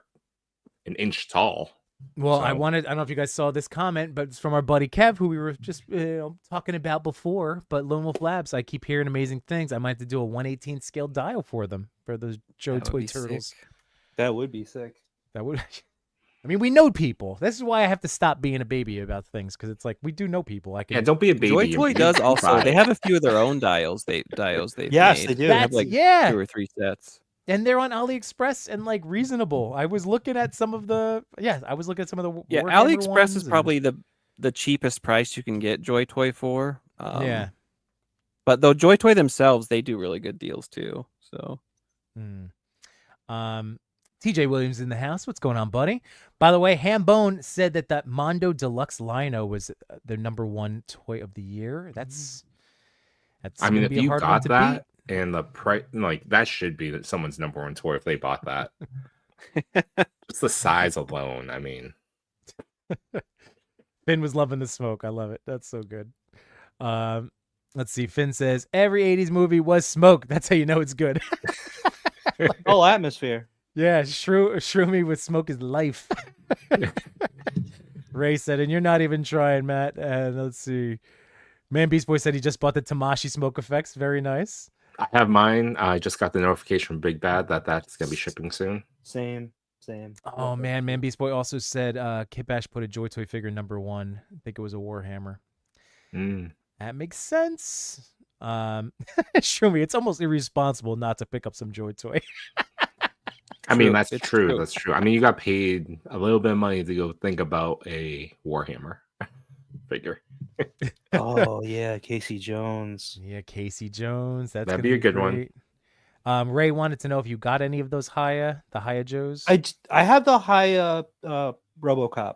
an inch tall. well, I So- don't know if you guys saw this comment, but it's from our buddy Kev, who we were just talking about before. But Lone Wolf Labs, I keep hearing amazing things. I might have to do a 1/18 scale dial for them for those Joe That would Toy be turtles. sick. That would be sick. That would I mean, we know people. This is why I have to stop being a baby about things, because it's like we do know people. I can. Yeah, don't be a baby. Joy Toy does also. They have a few of their own dials. They've Yes, made. they do. They have That's like yeah. 2 or 3 sets. And they're on AliExpress and like reasonable. I was looking at some of the I was looking at some of the Yeah, Warhammer AliExpress ones is probably the cheapest price you can get Joy Toy for. yeah. But though Joy Toy themselves, they do really good deals too. So TJ Williams in the house. What's going on, buddy? By the way, Hambone said that Mondo Deluxe Lino was their #1 toy of the year. That's I mean, if be a you hard got one to that beat. and the price, like that should be someone's #1 toy if they bought that. Just the size alone. I mean, Finn was loving the smoke. I love it. That's so good. Let's see. Finn says every 80s movie was smoke. That's how you know it's good. Oh, atmosphere. Yeah, shrew me with smoke is life. Ray said, and you're not even trying, Matt. And let's see. Man Beast Boy said he just bought the Tamashi smoke effects. Very nice. I have mine. I just got the notification from Big Bad that's gonna be shipping soon. Same. Oh man Beast Boy also said Kip Ash put a Joy Toy figure #1. I think it was a Warhammer. That makes sense. Show me, it's almost irresponsible not to pick up some Joy Toy. I mean, that's true. That's true. I mean, you got paid a little bit of money to go think about a Warhammer figure. Oh yeah, Casey Jones. Yeah, Casey Jones. That'd be a good great one. Ray wanted to know if you got any of those the Haya Joes. I have the Haya RoboCop.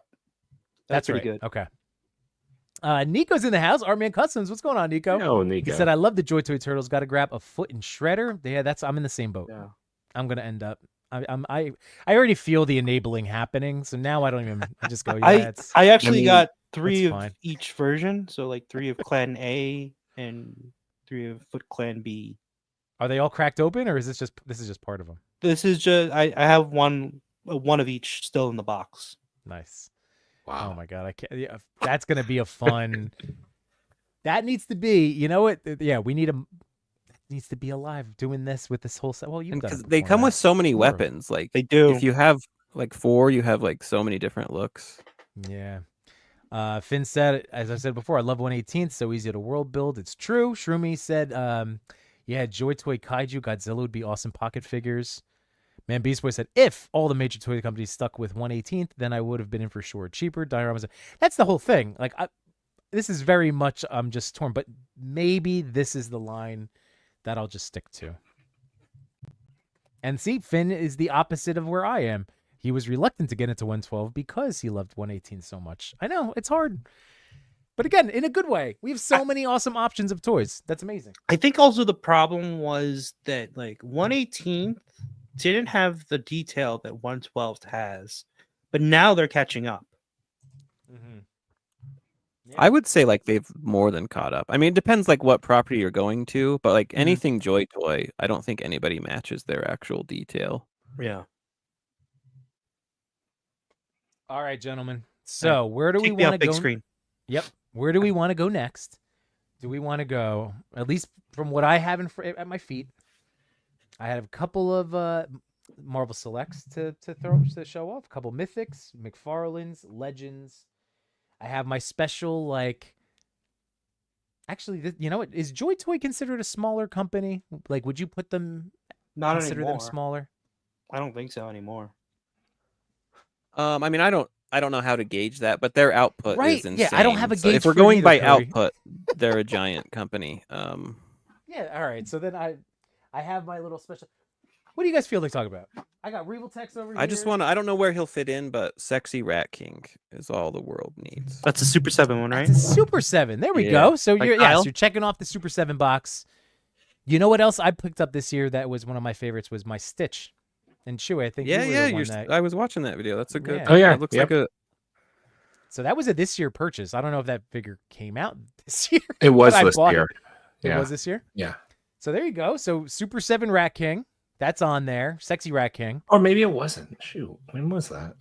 That's pretty good. Okay. Nico's in the house. Artman Customs. What's going on, Nico? No, Nico. He said, "I love the Joy Toy Turtles. Got to grab a foot and shredder." Yeah, I'm in the same boat. Yeah. I'm gonna end up. I already feel the enabling happening, so now I don't even. I just go. Yeah, I actually got 3 of fine. each version, so like 3 of Clan A and 3 of Foot Clan B. Are they all cracked open, or is this just part of them? This is just I have one of each still in the box. Nice. Wow. Oh my god, I can't. Yeah, that's gonna be a fun. That needs to be. You know what? Yeah, we need needs to be alive doing this with this whole set. Well, because they come with so many weapons. Like they do. If you have like 4, you have like so many different looks. Yeah. Finn said, as I said before, I love 1/18th. So easy to world build. It's true. Shroomy said, yeah, Joy Toy Kaiju Godzilla would be awesome pocket figures. Man, Beast Boy said, if all the major toy companies stuck with 1/18th, then I would have been in for sure. Cheaper. Dioramas. That's the whole thing. Like, this is very much, I'm just torn, but maybe this is the line that I'll just stick to. And see, Finn is the opposite of where I am. He was reluctant to get into 112 because he loved 1/18 so much. I know, it's hard. But again, in a good way. We have so many awesome options of toys. That's amazing. I think also the problem was that like 1/18 didn't have the detail that 112 has, but now they're catching up. Mm-hmm. Yeah. I would say like they've more than caught up. I mean, it depends like what property you're going to, but like anything Joy Toy, I don't think anybody matches their actual detail. Yeah. All right, gentlemen. So where do we want to go? Big screen. Yep. Where do we want to go next? Do we want to go, at least from what I have at my feet, I have a couple of Marvel Selects to show off, a couple Mythics, McFarlane's, Legends. I have my special, like, actually, you know what? Is Joy Toy considered a smaller company? Like, would you put them, consider them smaller? I don't think so anymore. I mean, I don't know how to gauge that, but their output is insane. Yeah, I don't have a gauge. If we're going by output, they're a giant company. Yeah, all right. So then I have my little special. What do you guys feel like talking about? I got Regal Tex over here. I don't know where he'll fit in, but Sexy Rat King is all the world needs. That's a Super 7 one, right? It's a Super 7. There we go. So like you're checking off the Super 7 box. You know what else I picked up this year that was one of my favorites was my Stitch. And Chewy, I think I was watching that video. That's a good. Oh yeah, it looks like a. So that was a this year purchase. I don't know if that figure came out this year. It was this year. It was this year? Yeah. So there you go. So Super 7 Rat King. That's on there. Sexy Rat King. Or maybe it wasn't. Shoot. When was that?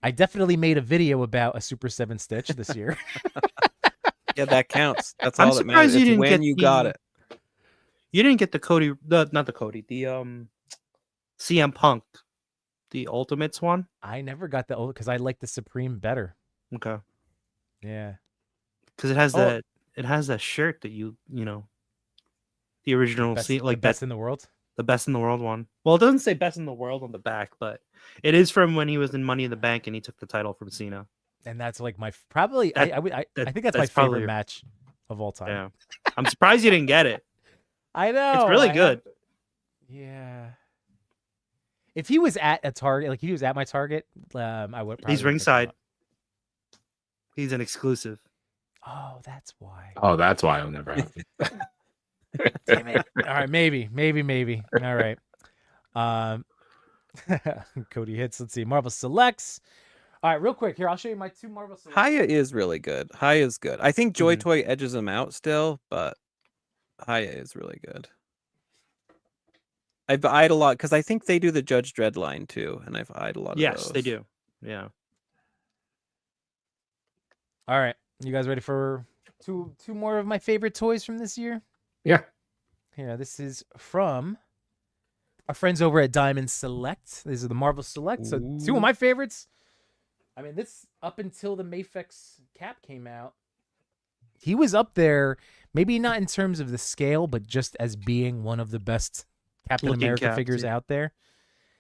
I definitely made a video about a Super 7 Stitch this year. Yeah, that counts. That's I'm all that matters. surprised you didn't when get you got it. You didn't get the Cody, not the Cody, the CM Punk the Ultimates one? I never got the old because I like the Supreme better. Okay. Yeah. Because it has Oh. that shirt that you know, the original Best, like best in the world. The best in the world one. Well, it doesn't say best in the world on the back, but it is from when he was in Money in the Bank and he took the title from Cena. And that's like my probably. I think that's my favorite probably match of all time. Yeah. I'm surprised you didn't get it. I know. It's really good. Yeah. If he was at a Target, like if he was at my Target, I would. He's ringside. He's an exclusive. Oh, that's why. Oh, that's why I'll never have it. Damn it. All right, maybe. All right. Cody hits. Let's see. Marvel Selects. All right, real quick here. I'll show you my 2 Marvel Selects. Haya is really good. Haya is good. I think Joy Toy edges him out still, but Haya is really good. I've eyed a lot because I think they do the Judge Dredd line too, and I've eyed a lot of those. Yes, they do. Yeah. All right, you guys ready for two more of my favorite toys from this year? Yeah. Here, this is from our friends over at Diamond Select. These are the Marvel Select. So 2 of my favorites. I mean, this up until the Mafex cap came out, he was up there. Maybe not in terms of the scale, but just as being one of the best Captain America figures out there.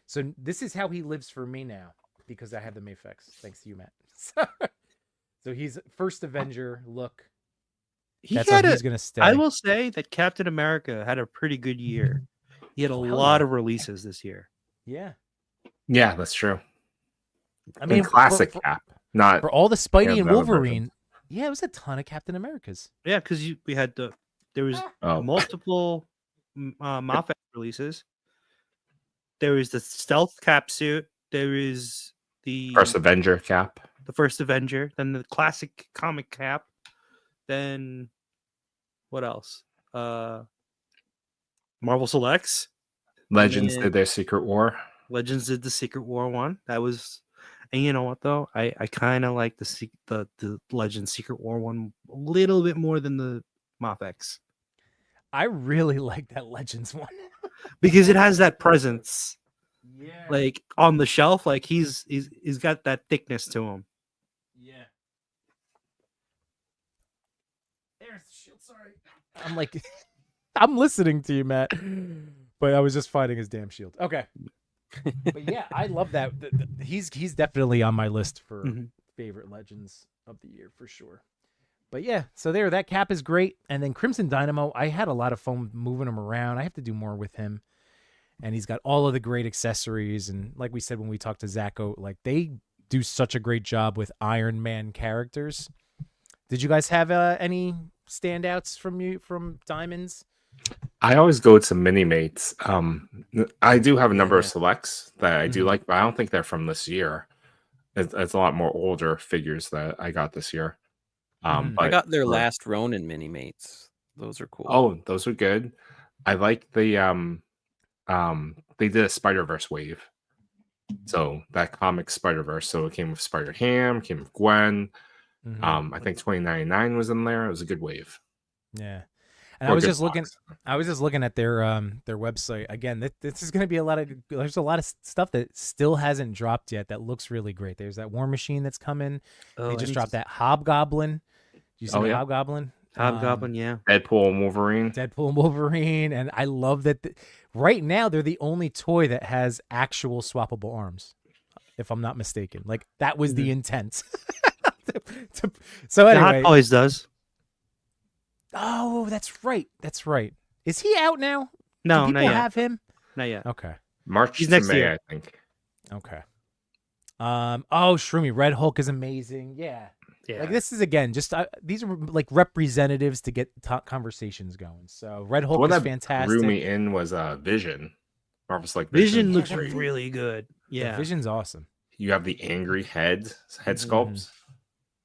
So this is how he lives for me now because I have the Mafex. Thanks to you, Matt. So he's first Avenger look. That's how he's gonna stay. I will say that Captain America had a pretty good year. He had a lot of releases this year. Yeah. Yeah, that's true. I mean, classic Cap, not for all the Spidey and Wolverine. Yeah, it was a ton of Captain Americas. Yeah, because we had there was multiple Mafex releases. There was the stealth cap suit. There is the first Avenger Cap. The first Avenger, then the classic comic cap, then what else? Marvel Selects. Legends did their Secret War. Legends did the Secret War one. That was, and you know what though? I kind of like the Legends Secret War one a little bit more than the Mafex. I really like that Legends one because it has that presence. Yeah. Like on the shelf, like he's got that thickness to him. Yeah. There's the shield. Sorry. I'm like, I'm listening to you, Matt, but I was just fighting his damn shield. Okay. But yeah, I love that. He's definitely on my list for favorite Legends of the year for sure. But yeah, so that cap is great. And then Crimson Dynamo, I had a lot of fun moving him around. I have to do more with him. And he's got all of the great accessories. And like we said when we talked to Zacho, like they do such a great job with Iron Man characters. Did you guys have any standouts from Diamonds? I always go to Mini-Mates. I do have a number of selects that I do like, but I don't think they're from this year. It's a lot more older figures that I got this year. But I got their last Ronin Mini-Mates. Those are cool. Oh, those are good. I like the they did a Spider-Verse wave. So that comic Spider-Verse. So it came with Spider-Ham, came with Gwen. I think 2099 was in there. It was a good wave. Yeah. And I was just looking at their website again. This is going to be there's a lot of stuff that still hasn't dropped yet that looks really great. There's that War Machine that's coming. They just dropped that Hobgoblin. Do you see the Hobgoblin? Hobgoblin, yeah. Deadpool and Wolverine. And I love that right now they're the only toy that has actual swappable arms, if I'm not mistaken. Like that was the intent. So anyway, Hot Toys does. Oh, that's right. Is he out now? No, do people not yet. have him? Not yet. Okay. March to May, year. I think. Okay. Oh, Shroomy, Red Hulk is amazing. Yeah. Like this is again just these are like representatives to get conversations going. So Red Hulk is fantastic. Drew me in was Vision. Marvel's like Vision looks really good. Yeah, Vision's awesome. You have the angry head sculpts.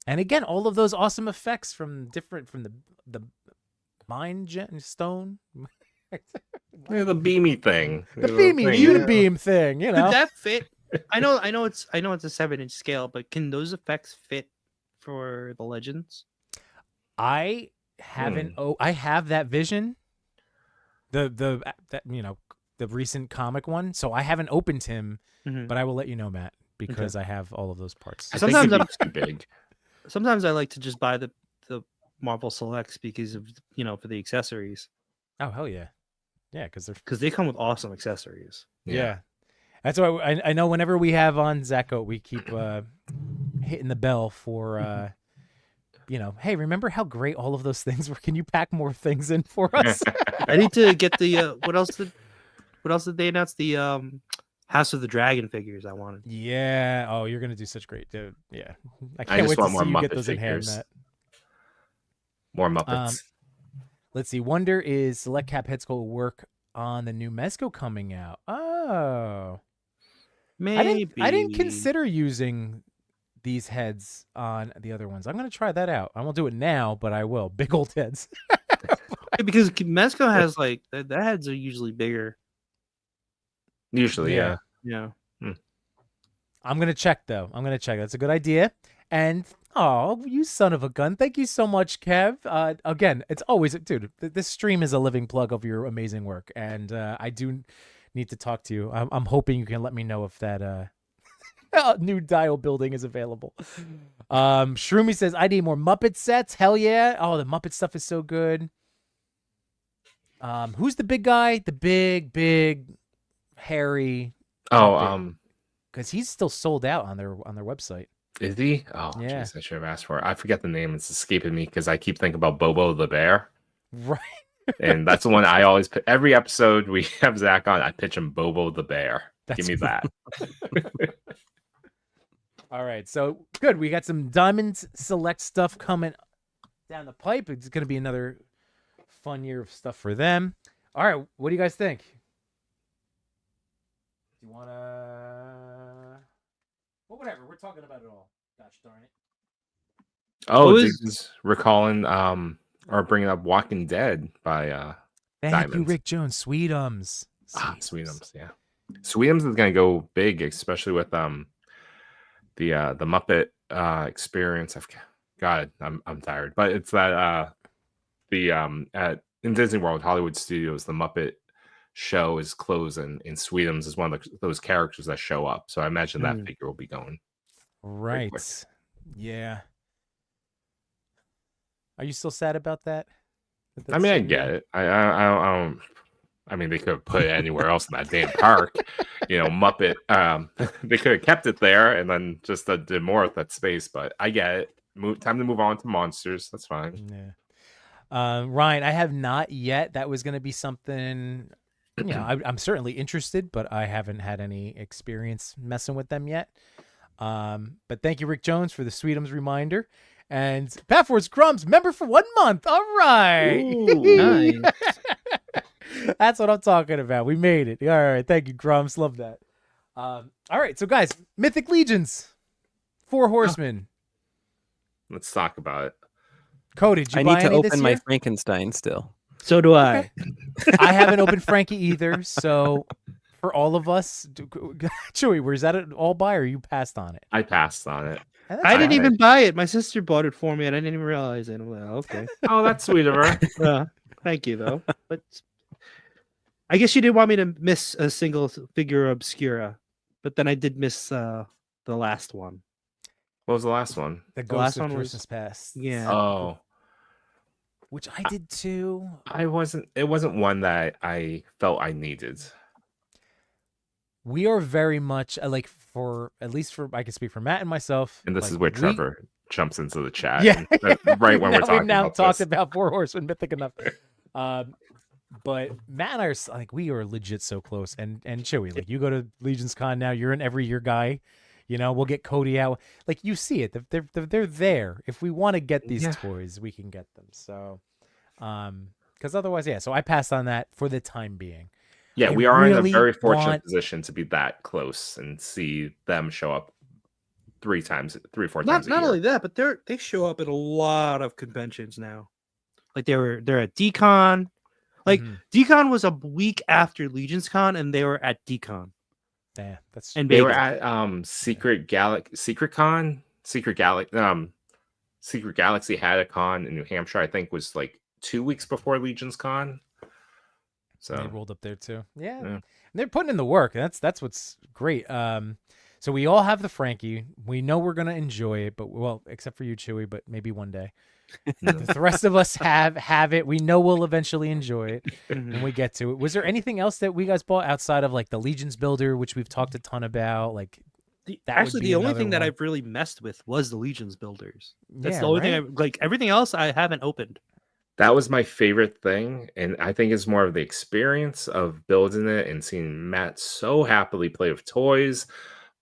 And again, all of those awesome effects from the Mind Stone. Yeah, the beamy thing. The unibeam thing, you know. Could that fit? I know it's a 7-inch scale, but can those effects fit for the Legends? I haven't I have that Vision. The the recent comic one. So I haven't opened him, Mhm. but I will let you know, Matt, because I have all of those parts. I Sometimes think it'd be too big. Sometimes I like to just buy the Marvel Selects because of for the accessories. Oh hell yeah, yeah, because they come with awesome accessories. Yeah. That's why I know whenever we have on Zacho, we keep hitting the bell for hey, remember how great all of those things were? Can you pack more things in for us? I need to get the what else did they announce? The House of the Dragon figures I wanted. Yeah. Oh, you're gonna do such great, dude. Yeah. I I can't just wait to want see more you get Muppet those in hand, figures. Matt. More Muppets. Let's see. Wonder is Select Cap Head Skull will work on the new Mezco coming out. Oh. Maybe. I didn't consider using these heads on the other ones. I'm gonna try that out. I won't do it now, but I will. Big old heads. Because Mezco has like the heads are usually bigger. Usually, yeah. Yeah. I'm gonna check though. That's a good idea. And oh, you son of a gun! Thank you so much, Kev. Again, it's always, dude. This stream is a living plug of your amazing work, and I do need to talk to you. I'm hoping you can let me know if that new dial building is available. Shroomy says I need more Muppet sets. Hell yeah! Oh, the Muppet stuff is so good. Who's the big guy? The big hairy. Oh, because he's still sold out on their website. Is he? Oh, yeah. Geez, I should have asked for it. I forget the name. It's escaping me because I keep thinking about Bobo the bear. Right. And that's the one I always put. Every episode we have Zach on, I pitch him Bobo the bear. Give me that. All right. So good. We got some Diamond Select stuff coming down the pipe. It's going to be another fun year of stuff for them. All right. What do you guys think? Do you want to... Well, whatever. We're talking about it all. Gosh darn it. Oh, this is recalling or bringing up Walking Dead by Thank Diamonds. you, Rick Jones. Sweetums. Sweetums, yeah. Sweetums is going to go big, especially with the Muppet experience. I'm tired, but it's that in Disney World, Hollywood Studios, the Muppet show is closing, and Sweetums is one of those characters that show up. So I imagine that figure will be going right. Yeah. Are you still sad about that? I mean, I get it. I mean, they could have put it anywhere else in that damn park. Muppet. They could have kept it there and then just did more with that space. But I get it. Time to move on to monsters. That's fine. Yeah. Ryan, I have not yet. That was going to be something. I'm certainly interested, but I haven't had any experience messing with them yet. But thank you, Rick Jones, for the Sweetums reminder. And Patforce Crumbs, member for 1 month. All right. Ooh, nice. That's what I'm talking about. We made it. All right. Thank you, Crumbs. Love that. All right. So, guys, Mythic Legions, 4 Horsemen. Let's talk about it. Cody, did you I buy need to any this open my year? Frankenstein still. So do I. I haven't opened Frankie either. So for all of us, Chewy, was that an all buy or you passed on it? I passed on it. I didn't even buy it. My sister bought it for me, and I didn't even realize it. I'm like, okay. Oh, that's sweet of her. Thank you, though. But I guess she didn't want me to miss a single figure obscura, but then I did miss the last one. What was the last one? The Ghost of Christmas Past. Yeah. Oh. Which I did too. It wasn't one that I felt I needed. We are very much I can speak for Matt and myself. And this is where Trevor jumps into the chat. Yeah. Right when we're talking we've now about talked this. about 4 Horsemen Mythic enough. But Matt and I are like, we are legit so close. And Chewy, like you go to Legions Con now, you're an every year guy. We'll get Cody out. Like you see it. They're there. If we want to get these toys, we can get them. So, because otherwise, yeah. So I passed on that for the time being. Yeah, we are in a very fortunate position to be that close and see them show up 3 or 4 times a year. Not only that, but they show up at a lot of conventions now. Like they're at Decon. Like Decon was a week after Legions Con, and they were at Decon. Yeah, that's and they were at Secret Galaxy had a con in New Hampshire. I think was like 2 weeks before Legions Con. So they rolled up there too. Yeah. And they're putting in the work. That's what's great. So we all have the Frankie. We know we're gonna enjoy it, but well, except for you, Chewy, but maybe one day. The rest of us have it. We know we'll eventually enjoy it when we get to it. Was there anything else that we guys bought outside of like the Legions Builder, which we've talked a ton about? Like actually, the only thing that one. I've really messed with was the Legions Builders. That's Yeah, the only right? thing I like. Everything else I haven't opened. that was my favorite thing, and I think it's more of the experience of building it and seeing Matt so happily play with toys.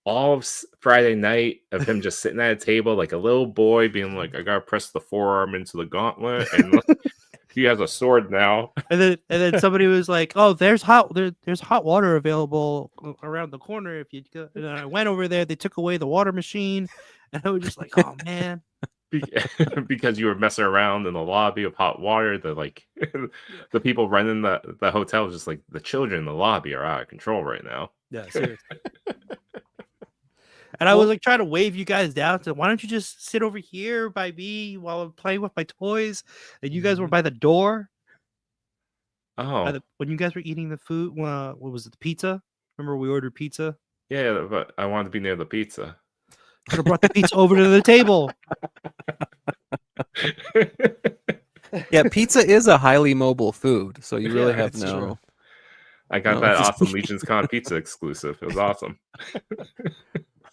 All of Friday night of him just sitting at a table like a little boy being like, I gotta press the forearm into the gauntlet, and he has a sword now. And then somebody was like, "Oh, there's hot water available around the corner if you go." And then I went over there. They took away the water machine, and I was just like, "Oh man." Because you were messing around in the lobby of hot water, the people running the hotel was just like, the children in the lobby are out of control right now. Yeah, seriously. And I was like trying to wave you guys down to, why don't you just sit over here by me while I'm playing with my toys? And you guys were by the door. Oh, when you guys were eating the food, what was it, the pizza? Remember we ordered pizza? yeah, but I wanted to be near the pizza. Could have brought the pizza over to the table. Yeah, pizza is a highly mobile food, so you really have it's no. true. I got that awesome Legions Con pizza exclusive. It was awesome.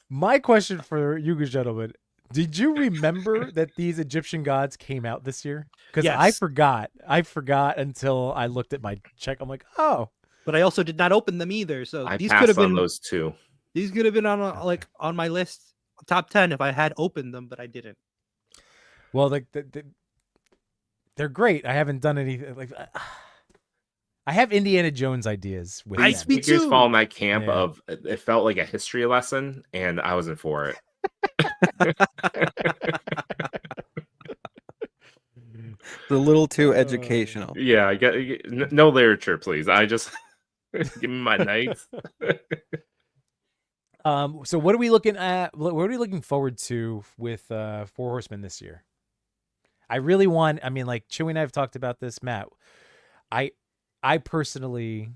My question for you guys, gentlemen, did you remember that these Egyptian gods came out this year? Because Yes. I forgot. I forgot until I looked at my check. I'm like, oh. But I also did not open them either. So I these could passed have on been those two. These could have been on my list, top 10 if I had opened them, but I didn't. Well, they're great. I haven't done anything like. I have Indiana Jones ideas with I them. speak You guys too. fall in that camp Yeah. of it felt like a history lesson, and I wasn't for it. The little too educational. Yeah, I get no literature, please. I just give me my knights. So what are we looking at? What are we looking forward to with Four Horsemen this year? I really want. I mean, like Chewy and I have talked about this, Matt. I personally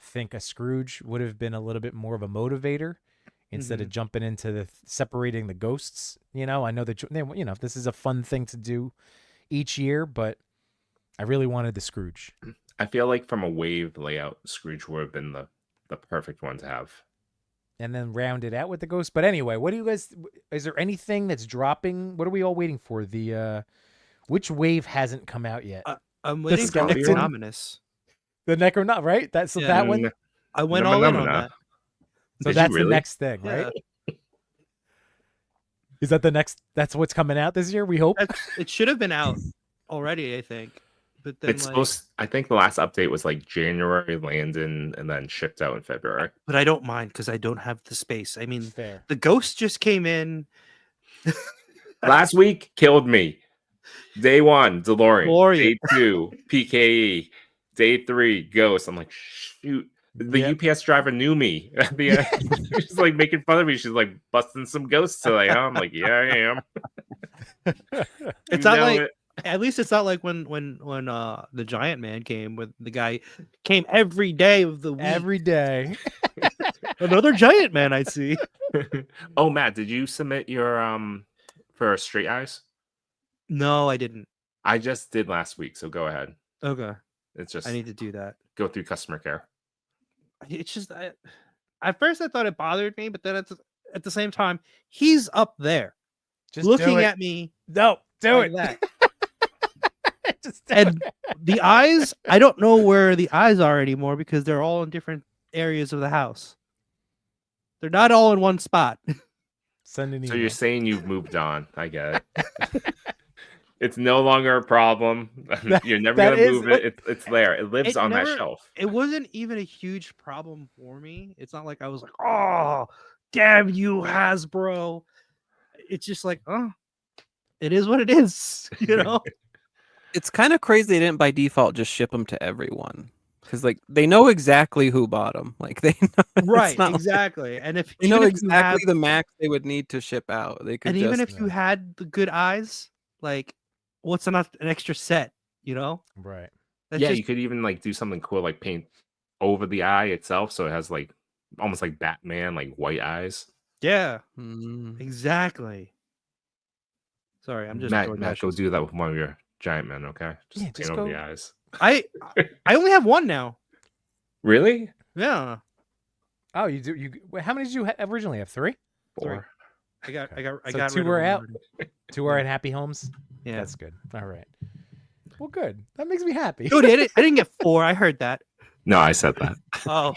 think a Scrooge would have been a little bit more of a motivator instead of jumping into the separating the ghosts. You know, I know that this is a fun thing to do each year, but I really wanted the Scrooge. I feel like from a wave layout, Scrooge would have been the perfect one to have. And then round it out with the ghost. But anyway, what do you guys? Is there anything that's dropping? What are we all waiting for? The which wave hasn't come out yet? I'm waiting for skeleton. Necronominus. The Necronominus, right? That's Yeah. that one. I went all in on that. So Did that's you really? the next thing, right? Is that the next? That's what's coming out this year. We hope. It should have been out already, I think. But then It's supposed. I think the last update was like January landing and then shipped out in February. But I don't mind because I don't have the space. I mean, Fair. the ghost just came in. Last week killed me. Day 1, DeLorean. Day 2, PKE. Day 3, Ghost. I'm like, shoot. The UPS driver knew me. She's like making fun of me. She's like busting some ghosts today. I'm like, yeah, I am. It's not like. At least it's not like when the Giant Man came, with the guy came every day of the week. Every day. Another Giant Man I see. Oh, Matt, did you submit your for Straight Eyes? No, I didn't. I just did last week, so go ahead. Okay. It's just I need to do that. Go through customer care. It's just at first I thought it bothered me, but then at the same time, he's up there Just looking at me. No, do like it. That. Just do And the eyes, I don't know where the eyes are anymore because they're all in different areas of the house. They're not all in one spot. Send an email. So you're saying you've moved on. I get it. It's no longer a problem. You're never going to move it. It's there. It lives on that shelf. It wasn't even a huge problem for me. It's not like I was like, oh, damn you, Hasbro. It's just like, oh, it is what it is. You know? It's kind of crazy they didn't by default just ship them to everyone. Because like they know exactly who bought them. Like they know right, exactly. And if they know exactly the max they would need to ship out, they could. And even if you had the good eyes, like what's an extra set, you know? Right. That's Yeah, just you could even like do something cool, like paint over the eye itself, so it has like almost like Batman, like white eyes. yeah, Mm. exactly. Sorry, I'm just Matt, go do that with one of your giant men, okay? Just paint over the eyes. I only have one now. Really? Yeah. Oh, you do? How many did you originally have? 3? 4. I got So 2 rid were of out. one. 2 are at Happy Homes. Yeah. That's good. All right. Well, good. That makes me happy. Dude, I didn't get 4. I heard that. No, I said that. Oh.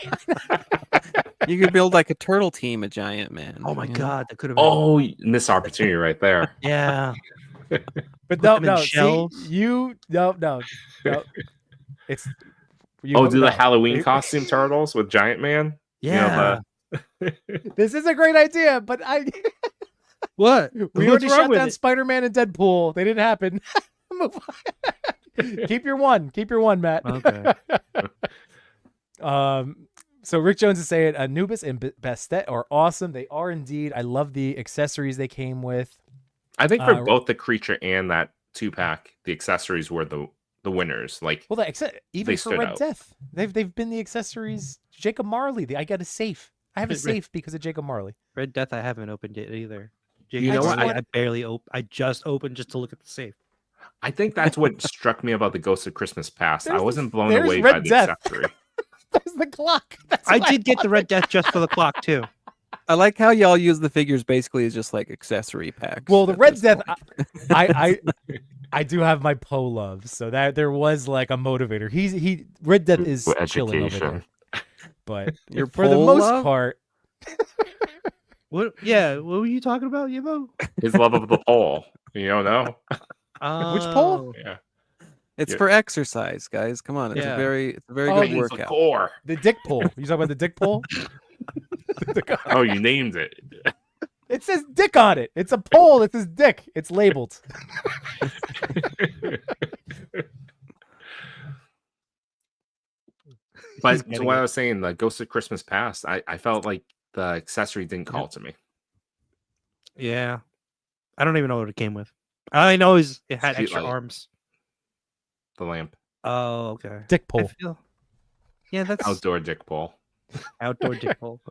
You could build like a turtle team, a giant man. Oh my you know? god, that could have been. Oh, missed opportunity right there. Yeah. But them in no. See, shells. no. It's Do the Halloween costume turtles with Giant Man? Yeah. This is a great idea, but What? we What's already wrong shot with down it? Spider-Man and Deadpool. They didn't happen. Move on. Keep your one, Matt. Okay. So Rick Jones is saying Anubis and Bastet are awesome. They are indeed. I love the accessories they came with. I think for both the creature and that 2-pack, the accessories were the winners. Like, well, even for Red out. Death, they've been the accessories. Jacob Marley, I got a safe. I have a safe because of Jacob Marley. Red Death, I haven't opened it either. You know what? I barely opened. I just opened just to look at the safe. I think that's what struck me about the Ghost of Christmas Past. I wasn't blown there's away Red by the Death. accessory. There's the clock. I did get the Red Death just for the clock too. I like how y'all use the figures basically as just like accessory packs. Well, the at Red this Death, point. I do have my Poe love, so that there was like a motivator. Red Death is chilling over there, but Your for the Poe most love? part, What? Yeah. What were you talking about, Yibo? His love of the pole. You don't know? Which pole? Yeah. It's Yeah. for exercise, guys. Come on, it's Yeah. a very Oh, good It's the workout. core. The dick pole. You talking about the dick pole? Oh, you named it. It says dick on it. It's a pole. It says dick. It's labeled. But to what I was saying, the Ghost of Christmas Past, I felt like the accessory didn't call to me. Yeah. I don't even know what it came with. All I know is it had Street extra light. arms. The lamp. Oh, okay. Dick I pole. feel... Yeah, that's Outdoor dick pole. outdoor dick pole.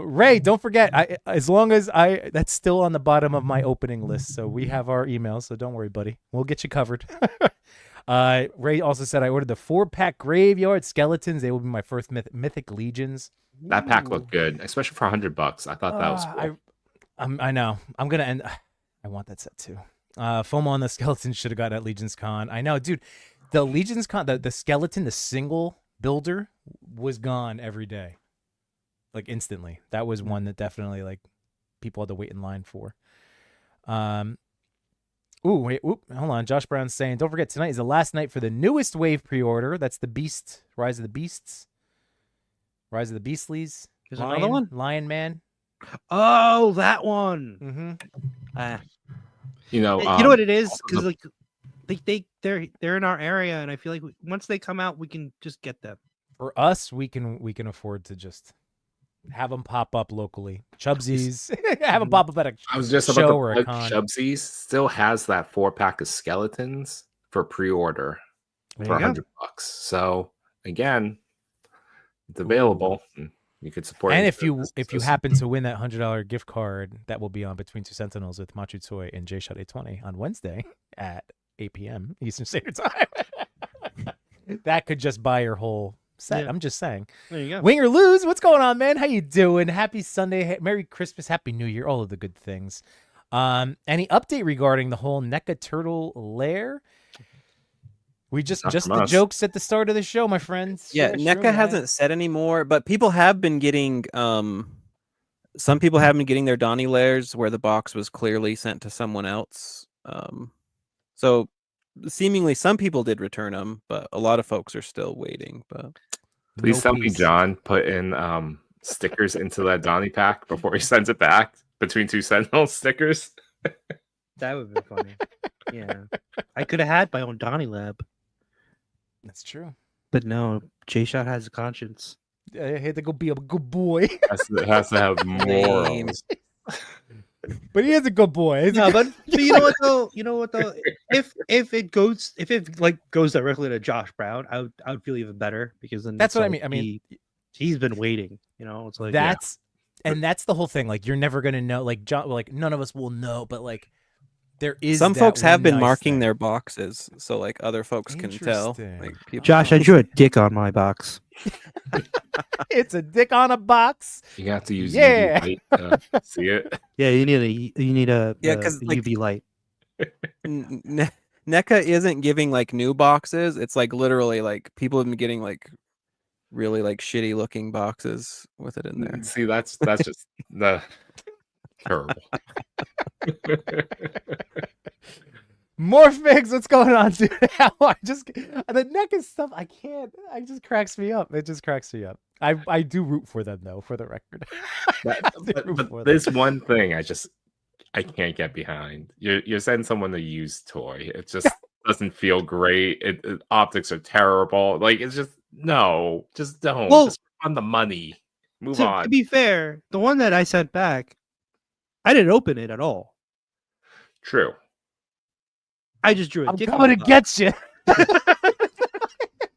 Ray, don't forget. As long as that's still on the bottom of my opening list. So we have our emails. So don't worry, buddy. We'll get you covered. Ray also said I ordered the 4-pack Graveyard Skeletons. They will be my first Mythic Legions. That pack looked good, especially for $100. I thought that was cool. I know. I'm gonna end. I want that set too. FOMO on the Skeletons should have got at Legion's Con. I know, dude. The Legion's Con, the skeleton, the single builder was gone every day, like instantly. That was one that definitely like people had to wait in line for. Hold on. Josh Brown's saying, don't forget tonight is the last night for the newest wave pre-order. That's the Beast, Rise of the Beasts, Rise of the Beastlies. There's another one? Lion Man. Oh, that one. Mm-hmm. You know what it is? Because like they're in our area, and I feel like once they come out, we can just get them. For us, we can afford to just have them pop up locally. Chubsies, have them pop up at a I was just show about or to a con. Chubsies still has that 4-pack of skeletons for pre-order There for you go. $100. So again, it's available. You could support. And it if you happen to win that $100 gift card, that will be on Between Two Sentinels with Machu Toy and J Shot 820 on Wednesday at 8 p.m. Eastern Standard Time. That could just buy your whole set. Yeah. I'm just saying. There you go. Wing or lose, what's going on, man? How you doing? Happy Sunday, Merry Christmas, Happy New Year, all of the good things. Any update regarding the whole NECA turtle lair? We just the jokes at the start of the show, my friends. Yeah, NECA hasn't said anymore, but people have been getting some people have been getting their Donnie lairs where the box was clearly sent to someone else. So seemingly some people did return them, but a lot of folks are still waiting. But please tell me John put in stickers into that Donnie pack before he sends it back. Between Two Sentinels stickers. That would be funny. Yeah, I could have had my own Donnie Lab. That's true. But no, J-Shot has a conscience. I had to go be a good boy. It has to have morals. But he is a good boy. He's a No, good- but you know what though? You know what though? If it goes directly to Josh Brown, I would feel even better because then That's it's what I like mean. I mean, he's been waiting. You know, it's like that's and that's the whole thing. Like you're never gonna know. Like John, like none of us will know. But like there is Some that folks have one been nice marking thing. their boxes, so like other folks can tell. Interesting. Like people, Josh, I drew a dick on my box. It's a dick on a box. You have to use Yeah. UV light to see it. Yeah, you need a Yeah, 'cause, like, UV light. NECA isn't giving like new boxes. It's like literally like people have been getting like really like shitty looking boxes with it in there. See, that's just the terrible. Morphix, what's going on, dude? I just the neck and stuff. I can't. It just cracks me up. It just cracks me up. I do root for them though, for the record. But this one thing I can't get behind. You're sending someone a used toy. It just doesn't feel great. Optics are terrible. Like it's just no, just don't. Well, just on the money. Move To on. be fair, the one that I sent back, I didn't open it at all. True. I just drew a I'm dick on coming the to box. get you.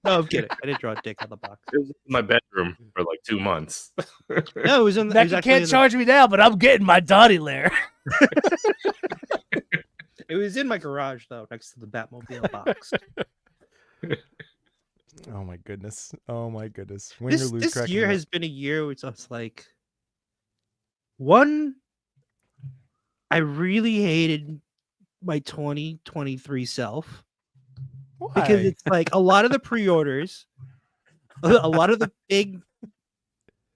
No, I'm kidding. I didn't draw a dick on the box. It was in my bedroom for like 2 months. No, it was in. It was Neck, you actually can't in charge me now, but I'm getting my Donnie lair. it was in my garage though, next to the Batmobile box. Oh my goodness. Oh my goodness. Win or lose, This crack year me up. has been a year which I was like, one, I really hated my 2023 self because Why? it's like a lot of the pre-orders, a lot of the big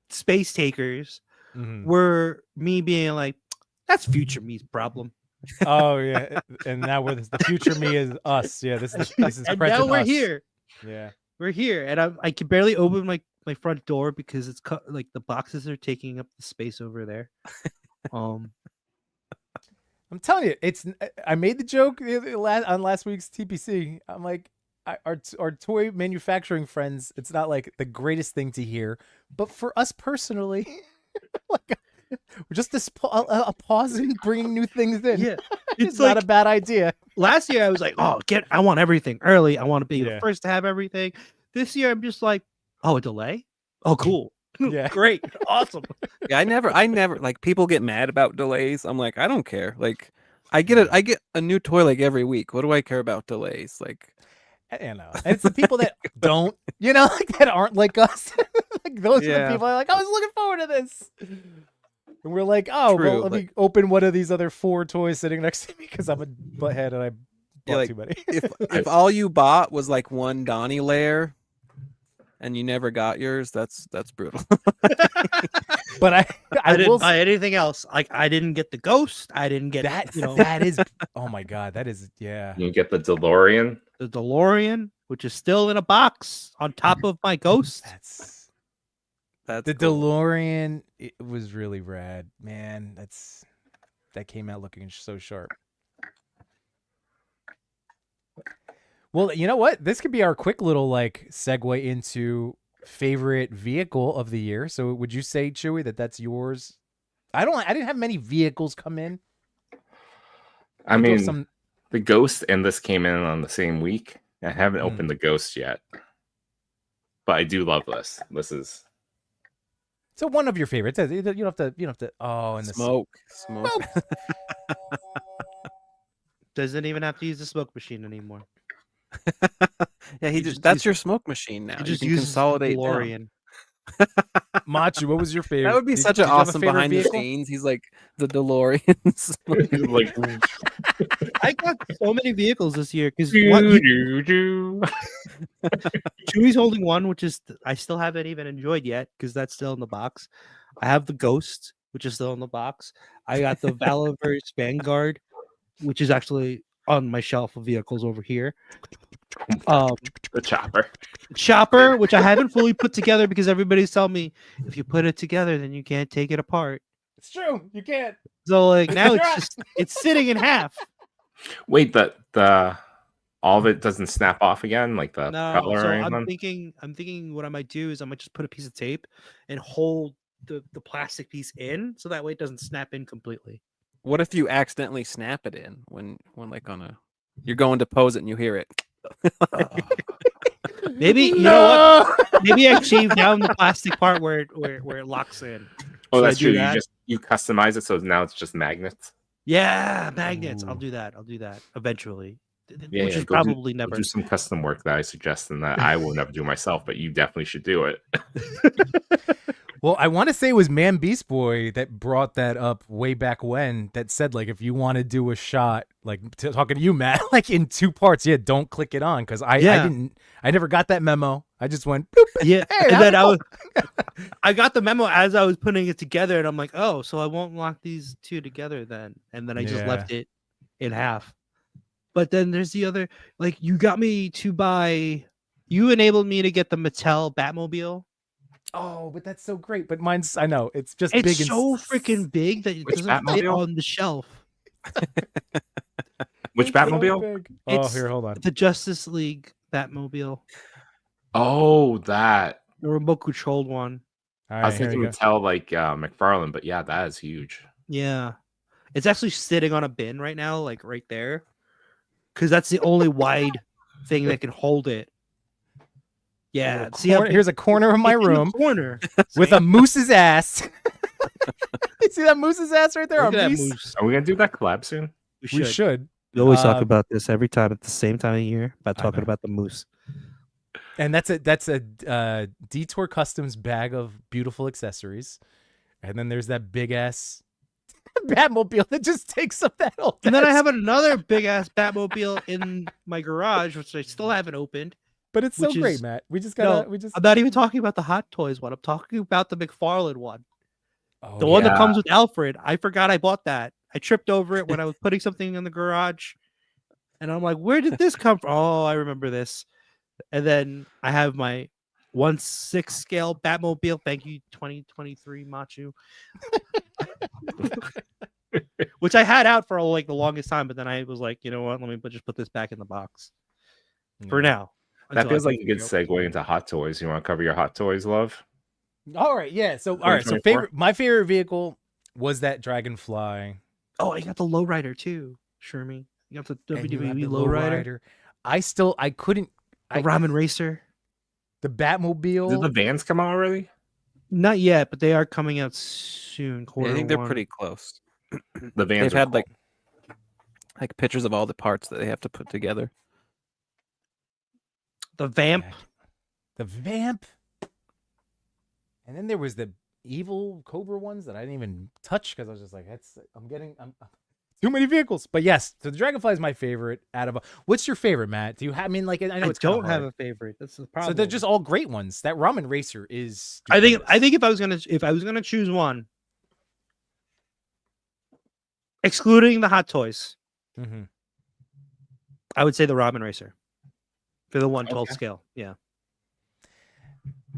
space takers Mhm. were me being like, that's future me's problem. Oh yeah, and now the future me is us. Yeah, this is And Fred now and we're us. here. Yeah. We're here, and I can barely open my front door because it's like the boxes are taking up the space over there. I'm telling you, I made the joke on last week's TPC. I'm like, our toy manufacturing friends, it's not like the greatest thing to hear, but for us personally, like, just a pause in bringing new things in. Yeah, it's not a bad idea. Last year I was like, oh, I want everything early. I want to be Yeah. the first to have everything. This year I'm just like, oh, a delay? Oh, cool. Yeah. Great. Awesome. Yeah, I never like people get mad about delays. I'm like, I don't care. Like I get a new toy like every week. What do I care about delays? Like You know, and it's the people that don't, like that aren't like us. Like those are the people are like, I was looking forward to this. And we're like, oh, True, well, let me open one of these other 4 toys sitting next to me because I'm a butthead and I bought like, too many. if all you bought was like one Donnie lair and you never got yours, that's brutal. I But I didn't will buy anything else. Like I didn't get the ghost. I didn't get that. that. That is, oh my god, that is, yeah. You get the DeLorean. The DeLorean, which is still in a box on top of my ghost. That's The cool. DeLorean. It was really rad, man. That came out looking so sharp. Well, you know what? This could be our quick little like segue into favorite vehicle of the year. So, would you say, Chewy, that's yours? I didn't have many vehicles come in. I mean, the Ghost and this came in on the same week. I haven't opened the Ghost yet, but I do love this. This is so one of your favorites. You don't have to. Oh, and the smoke. Doesn't even have to use the smoke machine anymore. Yeah, just that's your smoke machine now. It You just can uses consolidate the down. DeLorean. Machu, what was your favorite? That would be such an did you have a awesome favorite behind vehicle? the scenes. He's like the DeLorean. like I got so many vehicles this year because Chewy's Chewy's holding one, which is I still haven't even enjoyed yet because that's still in the box. I have the Ghost, which is still in the box. I got the Valaverse Vanguard, which is actually on my shelf of vehicles over here. the Chopper, which I haven't fully put together because everybody's telling me if you put it together, then you can't take it apart. It's true. You can't. So like now it's sitting in half. Wait, the all of it doesn't snap off again, like the No, propeller so or I'm anything? thinking what I might do is I might just put a piece of tape and hold the plastic piece in so that way it doesn't snap in completely. What if you accidentally snap it in when like on a you're going to pose it and you hear it? Maybe you know what? Maybe I shaved down the plastic part where it locks in. Oh, Should I that's do true. that? You customize it so now it's just magnets. Yeah, magnets. Ooh. I'll do that eventually. Yeah, Which is go probably never. do some custom work that I suggest and that I will never do myself, but you definitely should do it. Well, I want to say it was Man Beast Boy that brought that up way back when, that said, like, if you want to do a shot, like talking to you, Matt, like in 2 parts, don't click it on, because I never got that memo. I just went, boop, Yeah, hey, and then I got the memo as I was putting it together, and I'm like, oh, so I won't lock these 2 together then, and then I just left it in half. But then there's the other, like, you enabled me to get the Mattel Batmobile. Oh, but that's so great. But mine's, I know, it's just It's big. so freaking big that it Which doesn't fit Batmobile? on the shelf. Which Batmobile? Oh, here, hold on. The Justice League Batmobile, Oh, that. the remote controlled one. All I right, was here thinking we go. Mattel like McFarlane, but yeah, that is huge. Yeah, it's actually sitting on a bin right now, like right there, because that's the only wide thing that can hold it. Yeah, see how Here's a corner of my it's in the room corner with a moose's ass. You see that moose's ass right there? Look A at that moose? moose. Are we gonna do that collab soon? We should. We always talk Um, about this every time at the same time of year about I talking know. about the moose. And that's a Detour Customs bag of beautiful accessories. And then there's that big ass Batmobile that just takes up that whole And then I desk. have another big ass Batmobile in my garage, which I still haven't opened. But it's so which great, is- Matt. We just No, gotta I'm not even talking about the Hot Toys one. I'm talking about the McFarlane one. Oh, The one that yeah. comes with Alfred. I forgot I bought that. I tripped over it when I was putting something in the garage. And I'm like, where did this come from? Oh, I remember this. And then I have my 1/6 scale Batmobile. Thank you, 2023 Machu. Which I had out for like the longest time, but then I was like, you know what? Let me just put this back in the box for now. That until I feels can like a good figure out- segue into Hot Toys. You want to cover your Hot Toys, love? All right, yeah. So all right, so 2024? my favorite vehicle was that Dragonfly. Oh, I got the lowrider too, Shermie. You got the And you have WWE the lowrider, I couldn't. the Ramen Racer. The Batmobile. Did the vans come out already? Not yet, but they are coming out soon. Yeah, I think they're Q1. pretty close. The vans They've are had cool. like pictures of all the parts that they have to put together. The Vamp. The Vamp. And then there was the evil Cobra ones that I didn't even touch because I was just like, I'm too many vehicles. But yes, so the Dragonfly is my favorite out of. What's your favorite, Matt? Do you have? I mean, like, I know I it's kinda don't have hard. a favorite. That's the So problem. they're just all great ones. That Ramen Racer is. I think stupendous. if I was gonna choose one, excluding the Hot Toys, Mhm. I would say the Ramen Racer for the 1/12 Okay. scale. Yeah.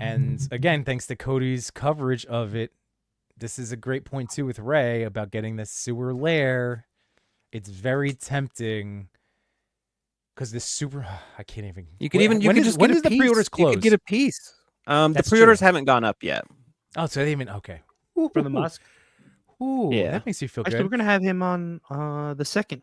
And again, thanks to Cody's coverage of it, this is a great point too with Ray about getting this sewer lair. It's very tempting because the super. I can't even. You could even you could just when get does a the piece. pre-orders You close? could get a piece. The That's pre-orders true. haven't gone up yet. Oh, so they even okay. For the Musk. Ooh, Yeah. that makes you feel Actually, we're good. gonna have him on the second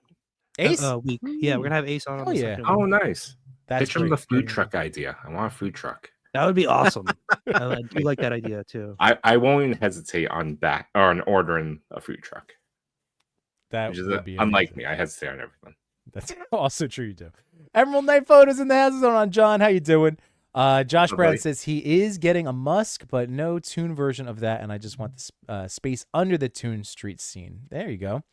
Ace, week. Yeah, we're gonna have Ace on Hell the yeah. second Oh, week. nice. that's Pitch him the great. food truck idea. I want a food truck. That would be awesome. I do like that idea too. I won't even hesitate on ordering a food truck. That Which is would be unlike amazing. me. I hesitate on everything. That's also true. You do. Emerald Knight Photos in the house is on. John, how you doing? Josh Hello, Brown buddy. says he is getting a Musk, but no Tune version of that, and I just want the space under the Tune Street scene. There you go.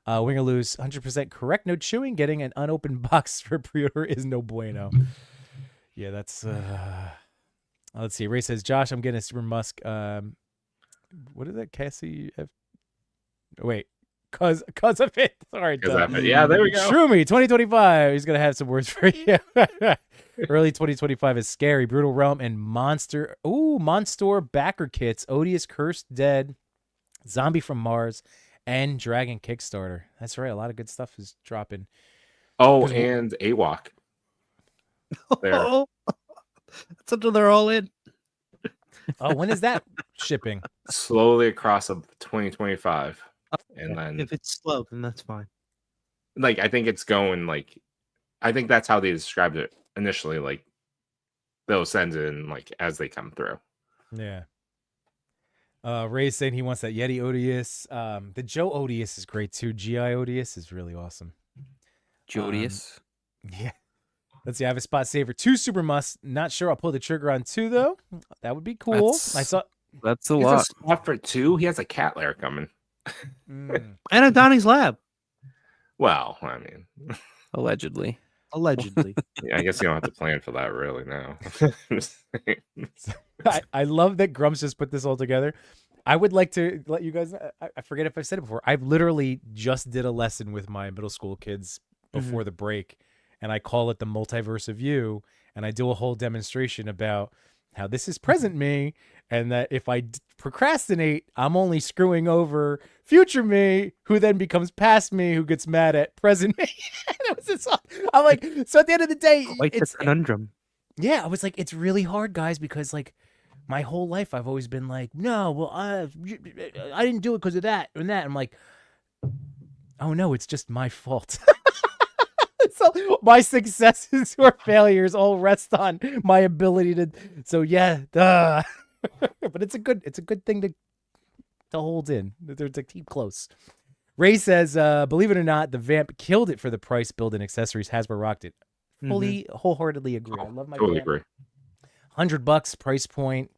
We're gonna lose 100% correct. No chewing. Getting an unopened box for pre-order is no bueno. Yeah, that's. Let's see. Ray says, Josh, I'm getting a Super Musk. What is that, Cassie? Wait, cause of it. Sorry, Yeah, there we go. Shroomy 2025. He's gonna have some words for you. Early 2025 is Scary, Brutal Realm, and Monster. Ooh, Monster backer kits. Odious, Cursed, Dead, Zombie from Mars, and Dragon Kickstarter. That's right. A lot of good stuff is dropping. Oh, and AWOC. There. Oh, that's until they're all in. Oh, when is that shipping? Slowly across of 2025. And then if it's slow, then that's fine. Like, I think it's going like, I think that's how they described it initially. Like, they'll send it in like as they come through. Yeah. Ray's saying he wants that Yeti Odious. The Joe Odious is great too. GI Odious is really awesome. Jodius. Yeah. Let's see. I have a spot saver. 2 super musts. Not sure I'll pull the trigger on 2 though. That would be cool. That's a He's lot. a spot for 2. He has a cat lair coming. And a Donnie's Lab. Well, I mean, Allegedly. yeah, I guess you don't have to plan for that really now. I love that Grumps just put this all together. I would like to let you guys, I forget if I've said it before. I've literally just did a lesson with my middle school kids before the break, and I call it the multiverse of you. And I do a whole demonstration about how this is present me, and that if I procrastinate, I'm only screwing over future me, who then becomes past me, who gets mad at present me. I'm like, so at the end of the day, It's a conundrum. Yeah, I was like, it's really hard, guys, because like my whole life I've always been like, no, well, I didn't do it because of that and that. I'm like, oh no, it's just my fault. So my successes or failures all rest on my ability to. So yeah, duh. But it's a good thing to hold in, to keep close. Ray says, believe it or not, the Vamp killed it for the price, build, and accessories. Hasbro rocked it. Fully, wholeheartedly agree. I love my totally Vamp. agree. $100 price point.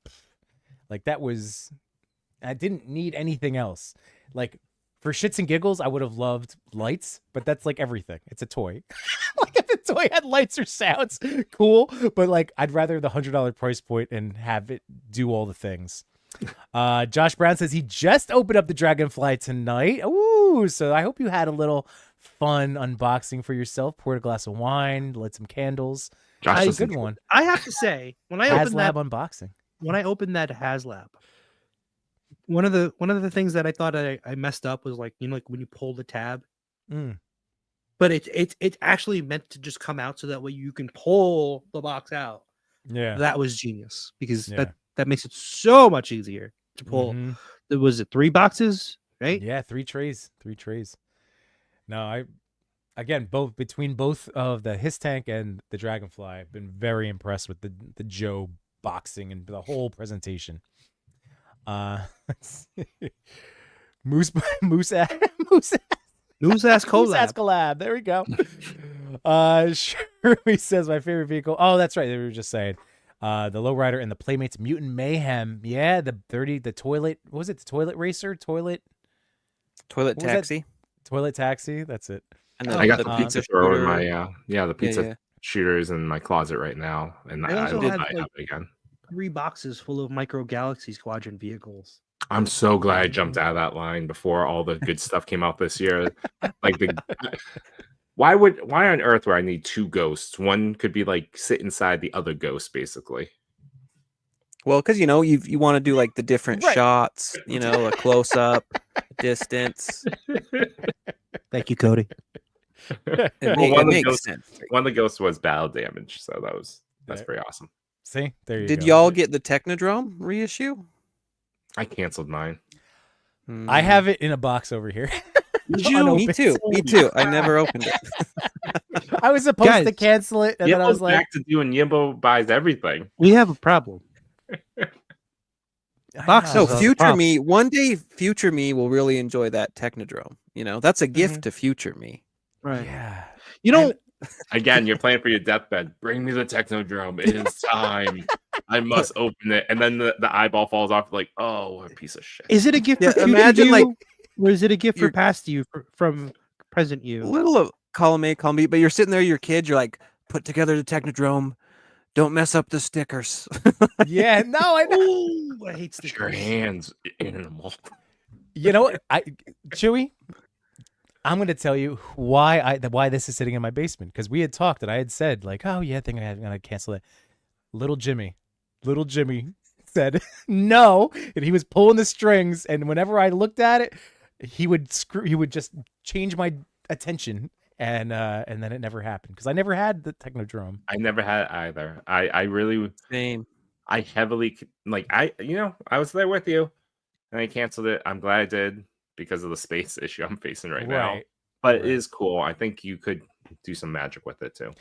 Like that was, I didn't need anything else. Like for shits and giggles, I would have loved lights, but that's like everything. It's a toy. Like if the toy had lights or sounds, cool. But like, I'd rather the $100 price point and have it do all the things. Josh Brown says he just opened up the Dragonfly tonight. Ooh, so I hope you had a little fun unboxing for yourself. Poured a glass of wine, lit some candles. Josh, A good one. I have to say, when I opened that unboxing, HasLab, one of the things that I thought I messed up was like, like when you pull the tab, but it's actually meant to just come out so that way you can pull the box out. Yeah, that was genius because that makes it so much easier to pull. Was it 3 boxes, right? Yeah, 3 trays. No, between both of the His Tank and the Dragonfly, I've been very impressed with the Joe boxing and the whole presentation. Moose Ass collab. There we go. Shirley says my favorite vehicle. Oh, that's right. They were just saying. The Lowrider and the Playmates Mutant Mayhem. Yeah, the toilet. What was it? The toilet racer? Toilet taxi. Toilet taxi. That's it. And I got the pizza thrower in my the pizza shooters in my closet right now, and I have it again. 3 boxes full of Micro Galaxy Squadron vehicles. I'm so glad I jumped out of that line before all the good stuff came out this year. Like why on earth would I need 2 ghosts? One could be like sit inside the other ghost, basically. Well, because you want to do like the different shots, a close up, distance. Thank you, Cody. It makes sense. One of the ghosts was battle damage, so that's pretty awesome. See, there you go. Did y'all get the Technodrome reissue? I canceled mine. I have it in a box over here. Me too. I never opened it. I was supposed to cancel it, and then I was like, back to doing Yimbo buys everything. We have a problem. So future me, one day future me will really enjoy that Technodrome. That's a gift to future me. Right. Yeah. Again, you're playing for your deathbed. Bring me the Technodrome. It is time. I must open it. And then the eyeball falls off like, oh, what a piece of shit. Is it a gift for future you? Or is it a gift for past you from present you? A little of column A, column B, but you're sitting there, your kid, you're like, put together the Technodrome. Don't mess up the stickers. Yeah, no, I know. I hate stickers. Your hands, animal. You know what? Chewy, I'm going to tell you why this is sitting in my basement, because we had talked and I had said like, oh yeah, I think I'm going to cancel it. Little Jimmy said no, and he was pulling the strings, and whenever I looked at it, he would just change my attention, and then it never happened because I never had the Technodrome. I never had it either. I really same. I heavily I was there with you, and I canceled it. I'm glad I did. because of the space issue I'm facing right now. But it is cool. I think you could do some magic with it too.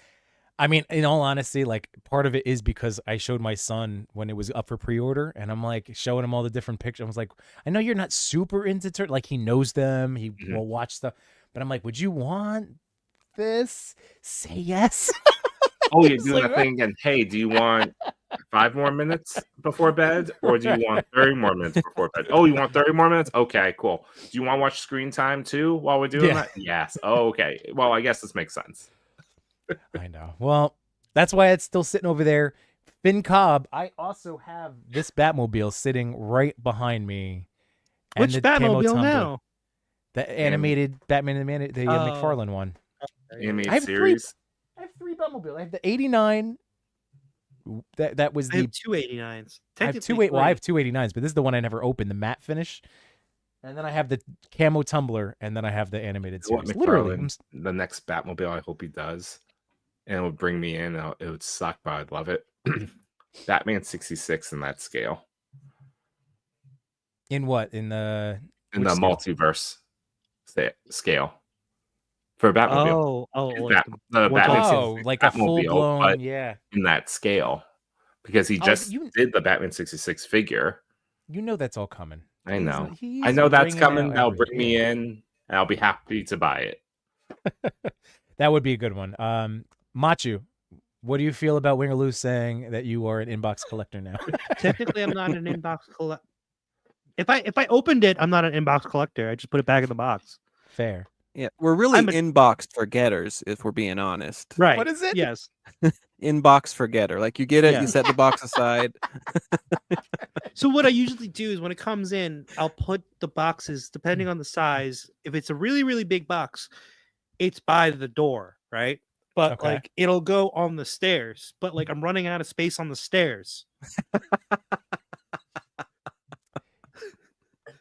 I mean, in all honesty, like part of it is because I showed my son when it was up for pre-order, and I'm like showing him all the different pictures. I was like, I know you're not super into like he knows them, he will watch stuff, but I'm like, would you want this? Say yes. Oh, you're doing a thing again. Hey, do you want 5 more minutes before bed, or do you want 30 more minutes before bed? Oh, you want 30 more minutes? Okay, cool. Do you want to watch screen time too while we're doing that? Yes. Oh, okay. Well, I guess this makes sense. I know. Well, that's why it's still sitting over there. Finn Cobb, I also have this Batmobile sitting right behind me. Which Batmobile now? The animated Batman and the McFarlane one. Animated series. I have 3 Batmobiles. I have the 89. That was I have 2 89s. I have 2 89s, but this is the one I never opened, the matte finish. And then I have the camo tumbler, and then I have the animated series. Literally, the next Batmobile, I hope he does. And it would bring me in. It would suck, but I'd love it. Batman 66 in that scale. In what? In the multiverse scale. For a Batmobile. Like a full blown, in that scale. Because he just did the Batman 66 figure. You know that's all coming. I know. I know that's coming. That'll bring me in, and I'll be happy to buy it. That would be a good one. Machu, what do you feel about Wingerloo saying that you are an inbox collector now? Technically, I'm not an inbox collector. If I opened it, I'm not an inbox collector. I just put it back in the box. Fair. Yeah, we're really inbox forgetters, if we're being honest. Right. What is it? Yes. Inbox forgetter. Like you get it, you set the box aside. So what I usually do is when it comes in, I'll put the boxes, depending on the size. If it's a really, really big box, it's by the door, right? But like it'll go on the stairs. But like I'm running out of space on the stairs.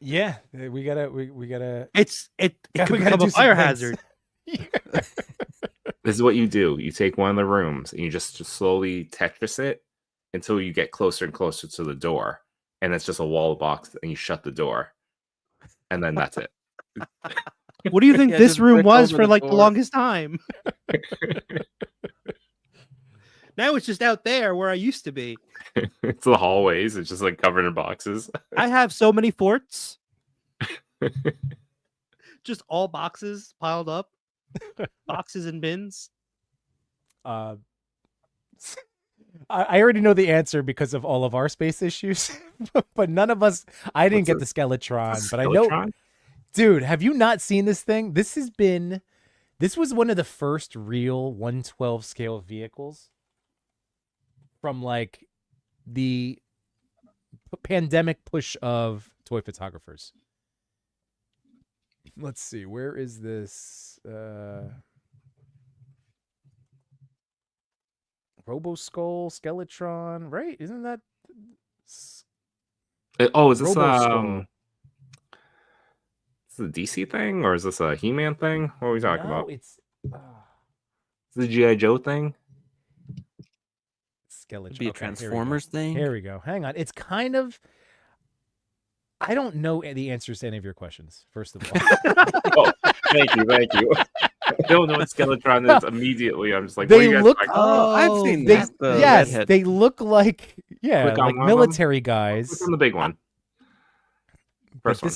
Yeah, we gotta. It could become a fire hazard. This is what you do. You take one of the rooms and you just slowly Tetris it until you get closer and closer to the door, and it's just a wall box, and you shut the door, and then that's it. What do you think this room was for like the longest time? Now it's just out there where I used to be. It's the hallways. It's just like covered in boxes. I have so many forts. Just all boxes piled up. Boxes and bins. I already know the answer because of all of our space issues, but none of us. I didn't get the Skeletron, but I know. Dude, have you not seen this thing? This was one of the first real 1/12 scale vehicles from like the pandemic push of toy photographers. Let's see, where is this? Robo Skull, Skeletron, right? Isn't that? Is this Is this a DC thing or is this a He-Man thing? What are we talking about? It's the G.I. Joe thing. Skeleton. Be a Transformers thing. Here we go. Hang on. It's kind of. I don't know the answers to any of your questions. First of all. Oh, thank you. I don't know what Skeletron is immediately. I'm just like, they look. I've seen that. Yes, they look like like military guys. Click on the big one. First one.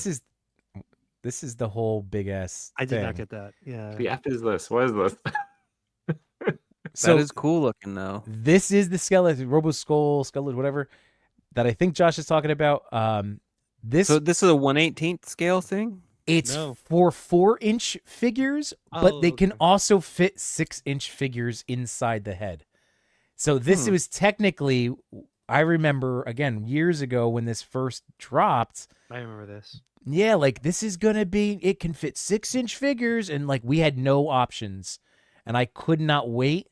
This is the whole big ass. I did not get that. Yeah. The F is this. What is this? So that is cool looking though. This is the skeleton, Robo Skull, skeleton, whatever that I think Josh is talking about. So this is a 1/18 scale thing. It's for 4-inch figures, but they can also fit 6-inch figures inside the head. So this was technically, I remember again years ago when this first dropped. I remember this. Yeah, like this is gonna be. It can fit 6-inch figures, and like we had no options, and I could not wait.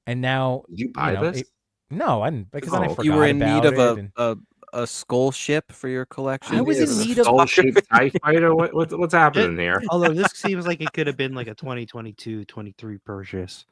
And now, did you buy this? No, I didn't, because I forgot you were in about need of a skull ship for your collection. I was in need of skull shaped TIE fighter. What's happening here? Although this seems like it could have been like a 2022-23 purchase.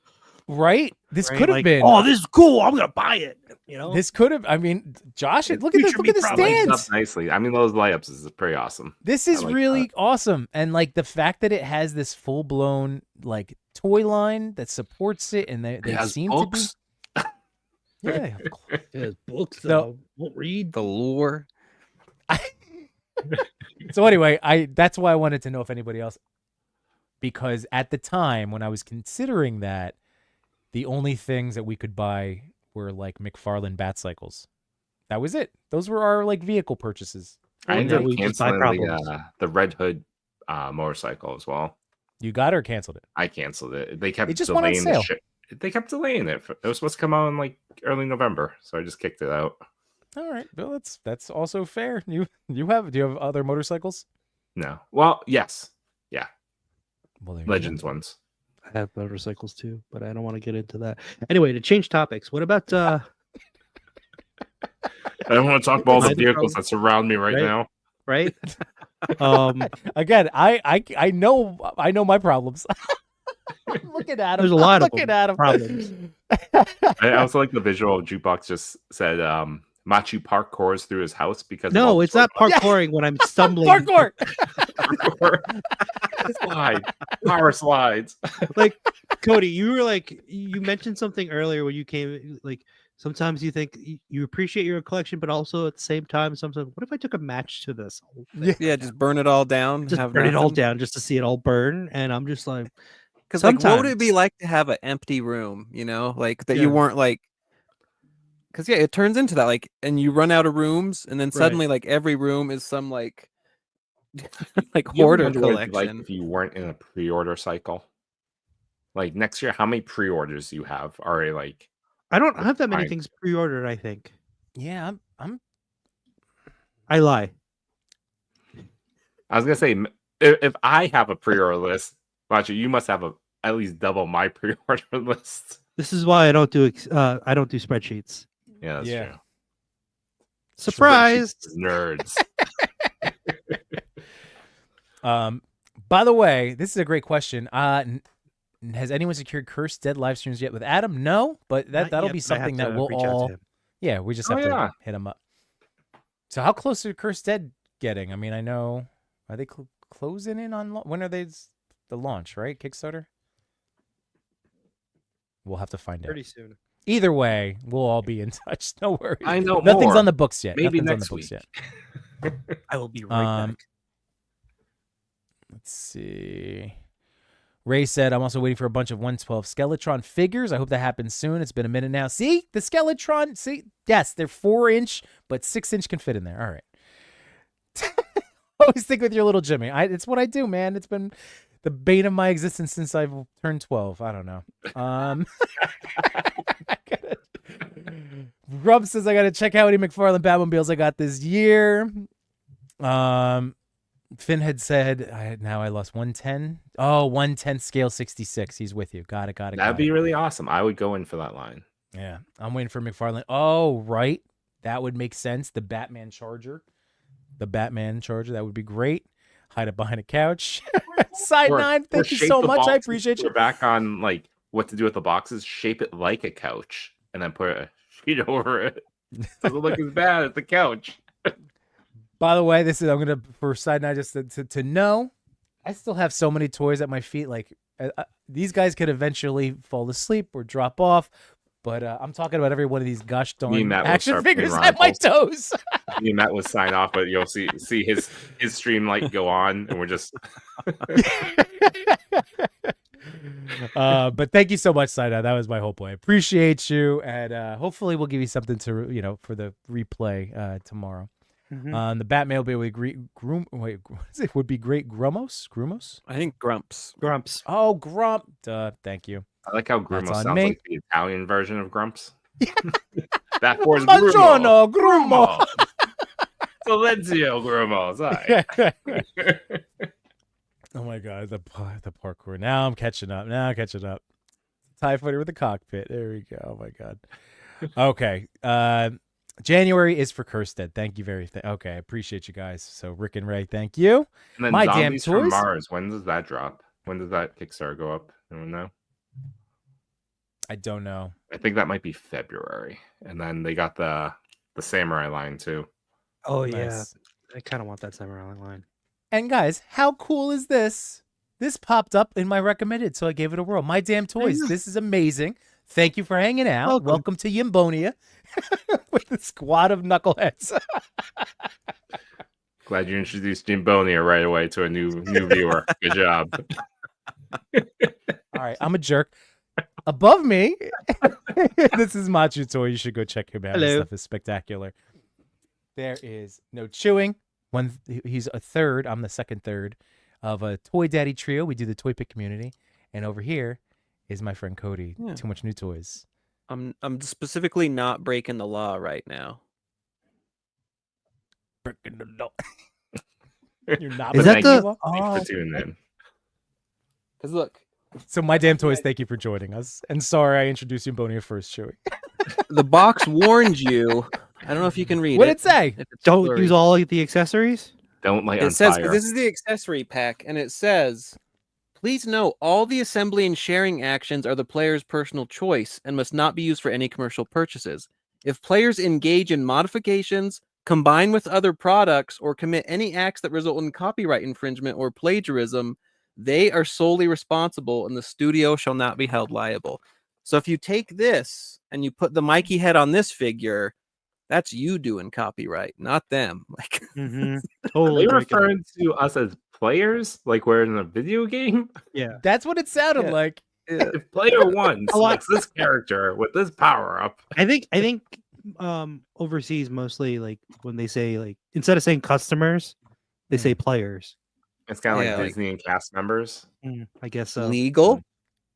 Right? This right? could have Like, been. oh, this is cool. I'm gonna buy it. You know, This could have. I mean, Josh, It's look at this. future Look me at the product. Lights up stands. nicely. I mean, those layups is pretty awesome. This I is like really that. awesome, and like the fact that it has this full blown like toy line that supports it, and they It has seem books. to be. Yeah. Of course. There's books. So- won't read. The lure. So anyway, that's why I wanted to know if anybody else, because at the time when I was considering that, the only things that we could buy were like McFarlane bat cycles. That was it. Those were our like vehicle purchases. I Or ended up we just buy canceling problems. the Red Hood motorcycle as well. You got it or canceled it? I canceled it. They kept It just went on delaying the sale. ship. They kept delaying it. It was supposed to come out in like early November, so I just kicked it out. All right, Bill. That's do you have other motorcycles? No. Well, yes. Yeah. Well, there you go. Legends ones. I have motorcycles too, but I don't want to get into that. Anyway, to change topics, what about I don't want to talk about all the Neither vehicles problem. that surround me right Right. now. right? Again, I know my problems. I'm looking at him. There's a lot I'm of looking them. at him. Problems. I also like the visual of Jukebox just said Machu parkours through his house because of all No, the it's not short parkouring when I'm stumbling. Parkour. parkour. Slide. Power slides. Like Cody, you mentioned something earlier when you came. Like sometimes you think you appreciate your collection, but also at the same time, sometimes what if I took a match to this? whole thing? Yeah, just burn it all down. Just have burn it all nothing. down just to see it all burn, and I'm just like, Because like, what would it sometimes- be like to have an empty room? You know, like that Yeah. you weren't like. Because yeah, it turns into that. Like, and you run out of rooms, and then Right. suddenly, like every room is some like, like You ever hoarder wonder what it'd be collection. like if you weren't in a pre-order cycle. Like next year, how many pre-orders you have are like I don't have that many Fine. things pre-ordered. I think Yeah, I'm I lie. I was gonna say if I have a pre-order list, Roger, you must have at least double my pre-order list. This is why I don't do spreadsheets. Yeah, that's Yeah. true. Surprise! Nerds. By the way, this is a great question. Has anyone secured Cursed Dead live streams yet with Adam? No, but Not that'll yet, be but I have something that to we'll reach out to all. him. Yeah, we just Oh, have yeah. to hit him up. So how close are Cursed Dead getting? I mean, I know, are they closing in on when are they the launch, right? Kickstarter. We'll have to find out. Pretty soon. Either way, we'll all be in touch. No worries. I know Nothing's more. on the books yet. Maybe Nothing's next on the books week. yet. I will be right back. Let's see. Ray said, I'm also waiting for a bunch of 112 Skeletron figures. I hope that happens soon. It's been a minute now. See? The Skeletron, see? Yes, they're 4-inch, but 6-inch can fit in there. All right. Always stick with your little Jimmy. It's what I do, man. It's been the bane of my existence since I've turned 12. I don't know. Grub says I got to check out how many McFarlane Batmobiles I got this year. Finn had said, now I lost 110. Oh, 110 scale 66. He's with you. Got it. That'd be really awesome. I would go in for that line. Yeah, I'm waiting for McFarlane. Oh, right. That would make sense. The Batman Charger. That would be great. Hide it behind a couch. Side Or- 9, or thank you shape so the much. I boxes. appreciate you. We're back on like what to do with the boxes. Shape it like a couch, and then put a sheet over it. Doesn't look as bad as the couch. By the way, I'm gonna for side 9 just to know. I still have so many toys at my feet. Like these guys could eventually fall asleep or drop off. But I'm talking about every one of these gosh Me darn and Matt will action start playing figures at my rivals. toes. Me and Matt will sign off, but you'll see his stream light go on, and we're just. But thank you so much, Side. That was my whole point. Appreciate you, and hopefully we'll give you something to for the replay tomorrow. Mhm. The Batman will be with would be great Grumos. I think Grumps. Grumps. Oh, Grump. Thank you. I like how That's Grumos on sounds me. like the Italian version of Grumps. That was Buongiorno, Grumo. Grumo. Silenzio Grumos. Hi. Oh my god, the parkour. Now I'm catching up. TIE fighter with the cockpit. There we go. Oh my god. Okay. January is for Cursed Dead. Thank you okay, I appreciate you guys. So Rick and Ray, thank you. And then My damn Zombies from toys. Mars. When does that drop? When does that Kickstarter go up? Anyone know? I don't know. I think that might be February. And then they got the samurai line too. Oh Nice. yeah, I kind of want that samurai line. And guys, how cool is this? This popped up in my recommended, so I gave it a whirl. My Damn Toys. This is amazing. Thank you for hanging out. Welcome to Yimbonia with the squad of knuckleheads. Glad you introduced Jimbonia right away to a new viewer. Good job. All right, I'm a jerk. Above me, this is Machu Toy. You should go check him out. His stuff is spectacular. There is no chewing. He's a third. I'm the second third of a Toy Daddy trio. We do the toy pick community, and over here is my friend Cody. Yeah. Too much new toys. I'm specifically not breaking the law right now. Breaking the law. You're not. Is that the? Thanks for tuning in. Because look. So My Damn Toys, thank you for joining us. And sorry I introduced you Bonia first, Chewy. The box warned you. I don't know if you can read what did it say? Don't use all the accessories? Don't light on fire. It says, this is the accessory pack, and it says, please note, all the assembly and sharing actions are the player's personal choice and must not be used for any commercial purchases. If players engage in modifications, combine with other products, or commit any acts that result in copyright infringement or plagiarism, they are solely responsible and the studio shall not be held liable. So if you take this and you put the Mikey head on this figure, that's you doing copyright, not them. Like, totally. Are they referring to us as players, like we're in a video game? Yeah, that's what it sounded like. If player one selects this character with this power up, I think overseas mostly, like when they say, like, instead of saying customers, they say players. It's kind of like Disney and cast members. I guess so. Legal,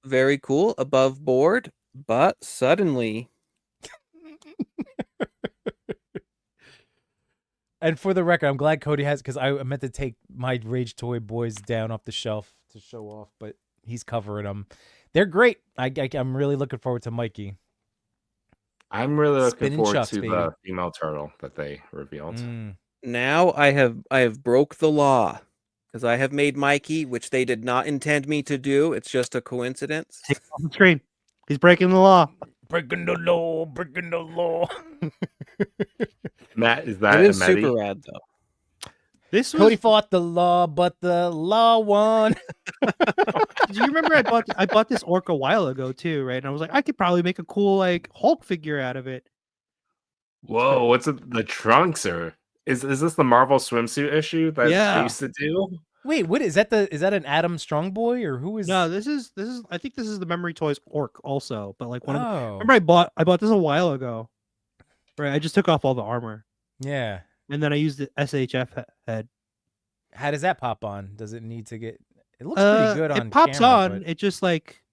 very cool, above board, but suddenly. And for the record, I'm glad Cody has, because I meant to take my Rage Toy Boys down off the shelf to show off, but he's covering them. They're great. I'm really looking forward to Mikey. I'm really looking forward to the female turtle that they revealed. Now I have broke the law. Because I have made Mikey, which they did not intend me to do. It's just a coincidence. Take it off the screen. He's breaking the law. Breaking the law. Breaking the law. Matt, is that it is super rad, though. Cody fought the law, but the law won. Do you remember I bought this orc a while ago too, right? And I was like, I could probably make a cool like Hulk figure out of it. Whoa, what's it? The trunks are. Is this the Marvel swimsuit issue that they used to do? Wait, what is that? Is that an Adam Strong boy or who is? No, this is. I think this is the Memory Toys orc also. But like remember I bought this a while ago. Right, I just took off all the armor. Yeah, and then I used the SHF head. How does that pop on? Does it need to get? It looks pretty good on. It pops camera, on. But... It's just like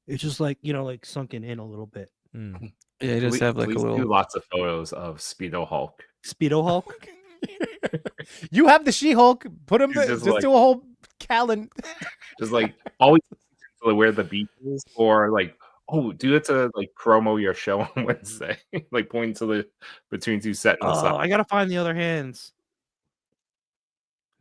like sunken in a little bit. Yeah, you just have like a little. Do lots of photos of Speedo Hulk. Speedo Hulk. You have the She-Hulk. Put him. Just do a whole Callan. Just like always where the beat is, or like do it to like promo your show on Wednesday. Like point to the between two set. I gotta find the other hands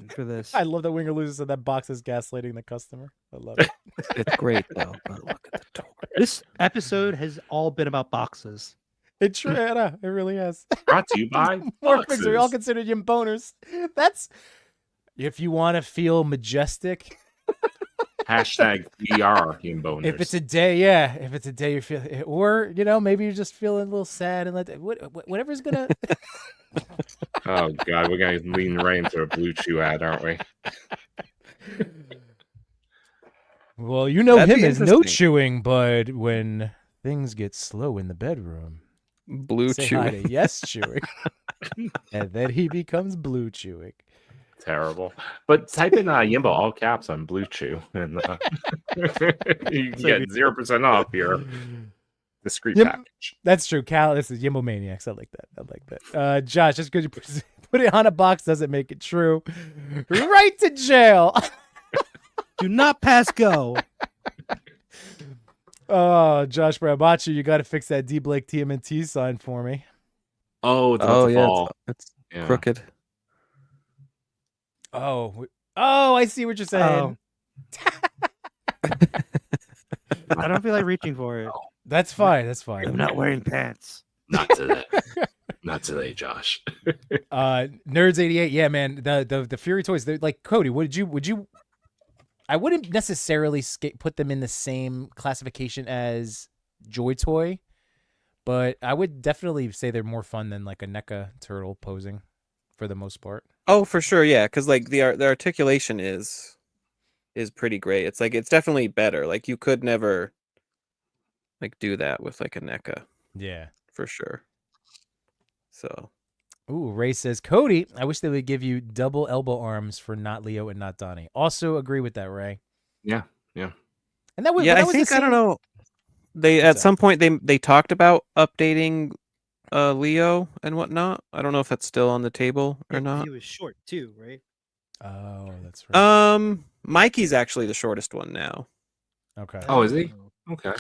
for this. I love that Winger loses and that box is gaslighting the customer. I love it. It's great though. But look at the door. This episode has all been about boxes. It's true, Anna. It really has. Brought to you by Morphics. We all consider you boners. That's if you want to feel majestic. Hashtag VR boners. If it's a day, yeah. If it's a day you're feeling, or maybe you're just feeling a little sad and whatever's gonna. Oh God, we're gonna lean right into a Blue Chew ad, aren't we? Well, him as no chewing, but when things get slow in the bedroom, Blue Chew. Hi to yes chewing, and then he becomes Blue Chewing. Terrible. But type in Yimbo all caps on Blue Chew, and you can get 0% off your discrete package. That's true. This is Yimbo Maniacs. I like that. Josh, just because you put it on a box doesn't make it true. Right to jail. Do not pass go. Oh, Josh Brabachi, you got to fix that D Blake TMNT sign for me. Oh, yeah, it's crooked. Oh, I see what you're saying. I don't feel like reaching for it. That's fine. That's fine. I'm not wearing pants. Not today. Not today, Josh. Nerds 88. Yeah, man. The Fury toys. They're like, Cody, would you? I wouldn't necessarily put them in the same classification as Joy Toy, but I would definitely say they're more fun than like a NECA turtle posing, for the most part. Oh, for sure, yeah, because like the articulation is pretty great. It's like it's definitely better. Like you could never like do that with like a NECA. Yeah, for sure. So, ooh, Ray says, Cody, I wish they would give you double elbow arms for not Leo and not Donnie. Also agree with that, Ray. Yeah. And that was I think I don't know. They at some point they talked about updating Leo and whatnot. I don't know if that's still on the table or not. He was short too, right? Oh, that's right. Mikey's actually the shortest one now. Okay. Oh, is he? Okay.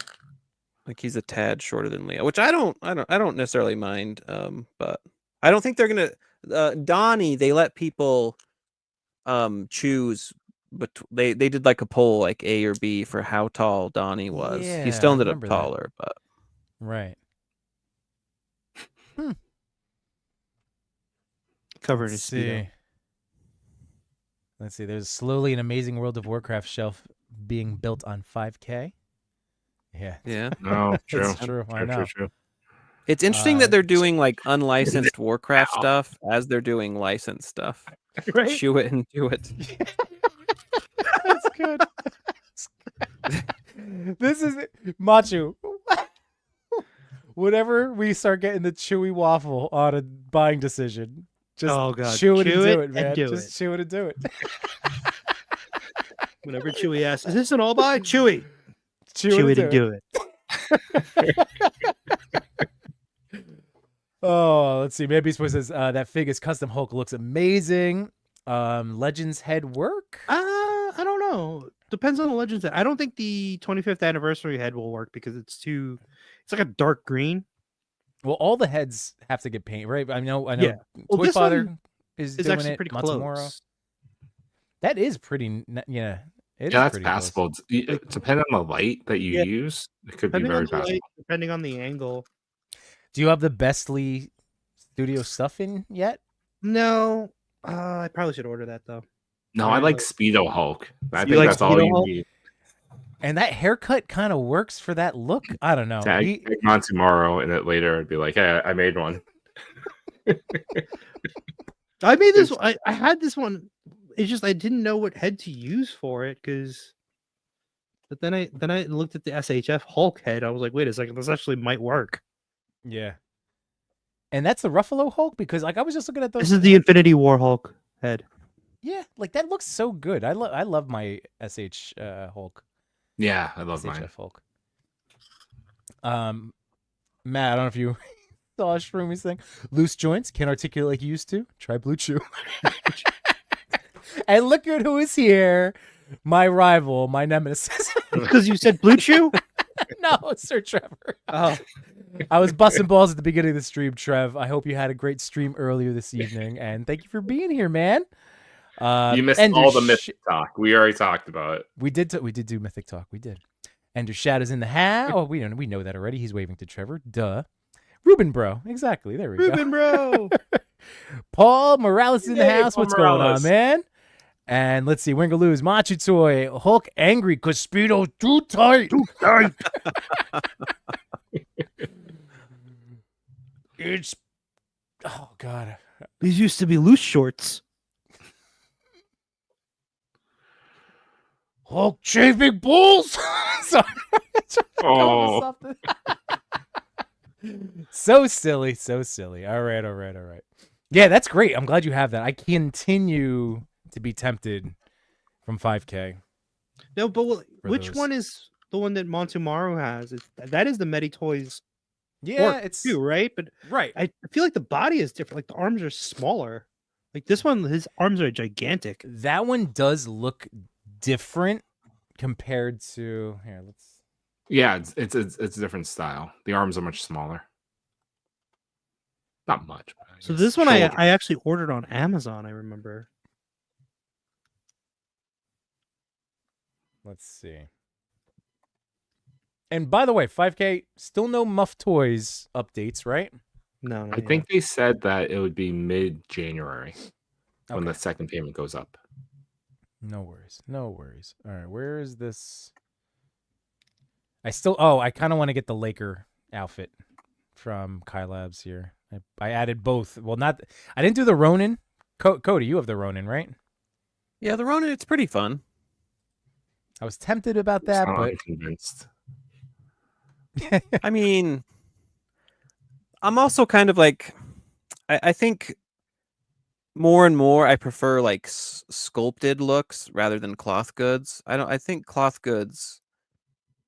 Like he's a tad shorter than Leo, which I don't necessarily mind. But I don't think they're gonna Donnie, they let people choose, but they did like a poll like A or B for how tall Donnie was. Yeah, he still ended I up remember that. taller, but Right. Covered in Let's speedo. see. Let's see. There's slowly an amazing World of Warcraft shelf being built on 5K. Yeah. yeah. No, true. That's true. I know. True. It's interesting that they're doing like unlicensed Warcraft stuff as they're doing licensed stuff. Right? Chew it and do it. That's good. This is Machu. Whenever we start getting the chewy waffle on a buying decision, just chew it and do it, man. Just chew it and do it. Whenever Chewy asks, "Is this an all buy?" Chewy, chew it and do it. Oh, let's see. Maybe Swiss says that Fig's custom Hulk looks amazing. Legends head work? I don't know. Depends on the Legends head. I don't think the 25th anniversary head will work because it's like a dark green. Well, all the heads have to get painted, right? I know. Yeah. Well, Toy Father is doing actually it. pretty Matsumoro. close. That is pretty. Yeah. That's passable. Depending on the light that you use, it could be very passable. Depending on the angle. Do you have the Bestly Studio stuff in yet? No. I probably should order that though. No, I like Speedo Hulk. I think that's all you need. And that haircut kind of works for that look. I don't know. Tag on tomorrow, and then later I'd be like, "Hey, I made one." I made this. I had this one. It's just I didn't know what head to use for it but then I looked at the SHF Hulk head. I was like, wait a second, this actually might work. Yeah. And that's the Ruffalo Hulk because like I was just looking at those. This is the Infinity War Hulk head. Yeah, like that looks so good. I love my SH Hulk. Yeah, I love SHF mine. Hulk. Matt, I don't know if you saw Shroomi's thing. Loose joints, can't articulate like you used to. Try Blue Chew. And look at who is here. My rival, my nemesis. Because you said Blue Chew? No, it's Sir Trevor. Oh. I was busting balls at the beginning of the stream, Trev. I hope you had a great stream earlier this evening, and thank you for being here, man. You missed all the Mythic talk. We already talked about it. We did do Mythic talk. We did. Ender Shadow's in the house. Oh, we know that already. He's waving to Trevor. Duh. Ruben bro. Exactly. There we go. Ruben bro. Paul Morales is in the house. What's Morales. going on, man? And let's see, Wingaloo's Machu Toy, Hulk angry because Speedo too tight. It's oh god. These used to be loose shorts. Hulk shaving bulls. Sorry. Oh. So silly. All right. Yeah, that's great. I'm glad you have that. I continue to be tempted from 5K. No, but which one is the one that Montumaru has? That is the Medi Toys. Yeah, it's too, right? But right. I feel like the body is different. Like the arms are smaller. Like this one, his arms are gigantic. That one does look different compared to here. Let's. Yeah, it's a different style. The arms are much smaller. Not much. But so this one I actually ordered on Amazon. I remember. Let's see. And by the way, 5K, still no Muff Toys updates, right? No, I think they said that it would be mid-January when the second payment goes up. No worries. No worries. All right, where is this? I kind of want to get the Laker outfit from Kai Labs here. I added both. Well, I didn't do the Ronin. Cody, you have the Ronin, right? Yeah, the Ronin, it's pretty fun. I was tempted about that, but I'm convinced. I mean, I'm also kind of like, I think more and more I prefer like sculpted looks rather than cloth goods. I think cloth goods,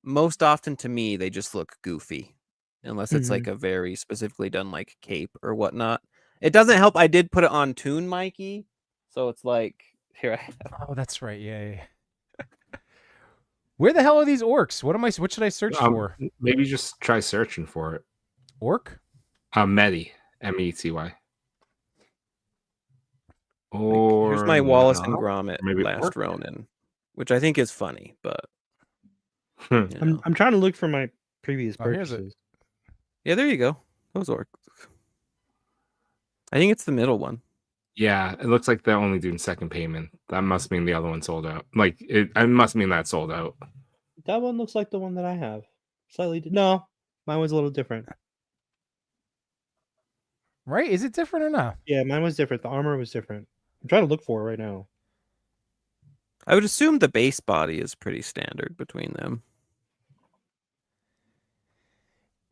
most often to me, they just look goofy unless it's like a very specifically done like cape or whatnot. It doesn't help. I did put it on Toon Mikey, so it's like here I have. Oh, that's right. Yeah. Where the hell are these orcs? What should I search for? Maybe just try searching for it. Orc? Meti, M-E-T-Y. Or here's my Wallace and Gromit maybe last Ronin, which I think is funny, but I'm trying to look for my previous Here's purchases. Yeah, there you go. Those orcs. I think it's the middle one. Yeah, it looks like they're only doing second payment. That must mean the other one sold out. Like it must mean that sold out. That one looks like the one that I have. No, mine was a little different. Right? Is it different or not? Yeah, mine was different. The armor was different. I'm trying to look for it right now. I would assume the base body is pretty standard between them.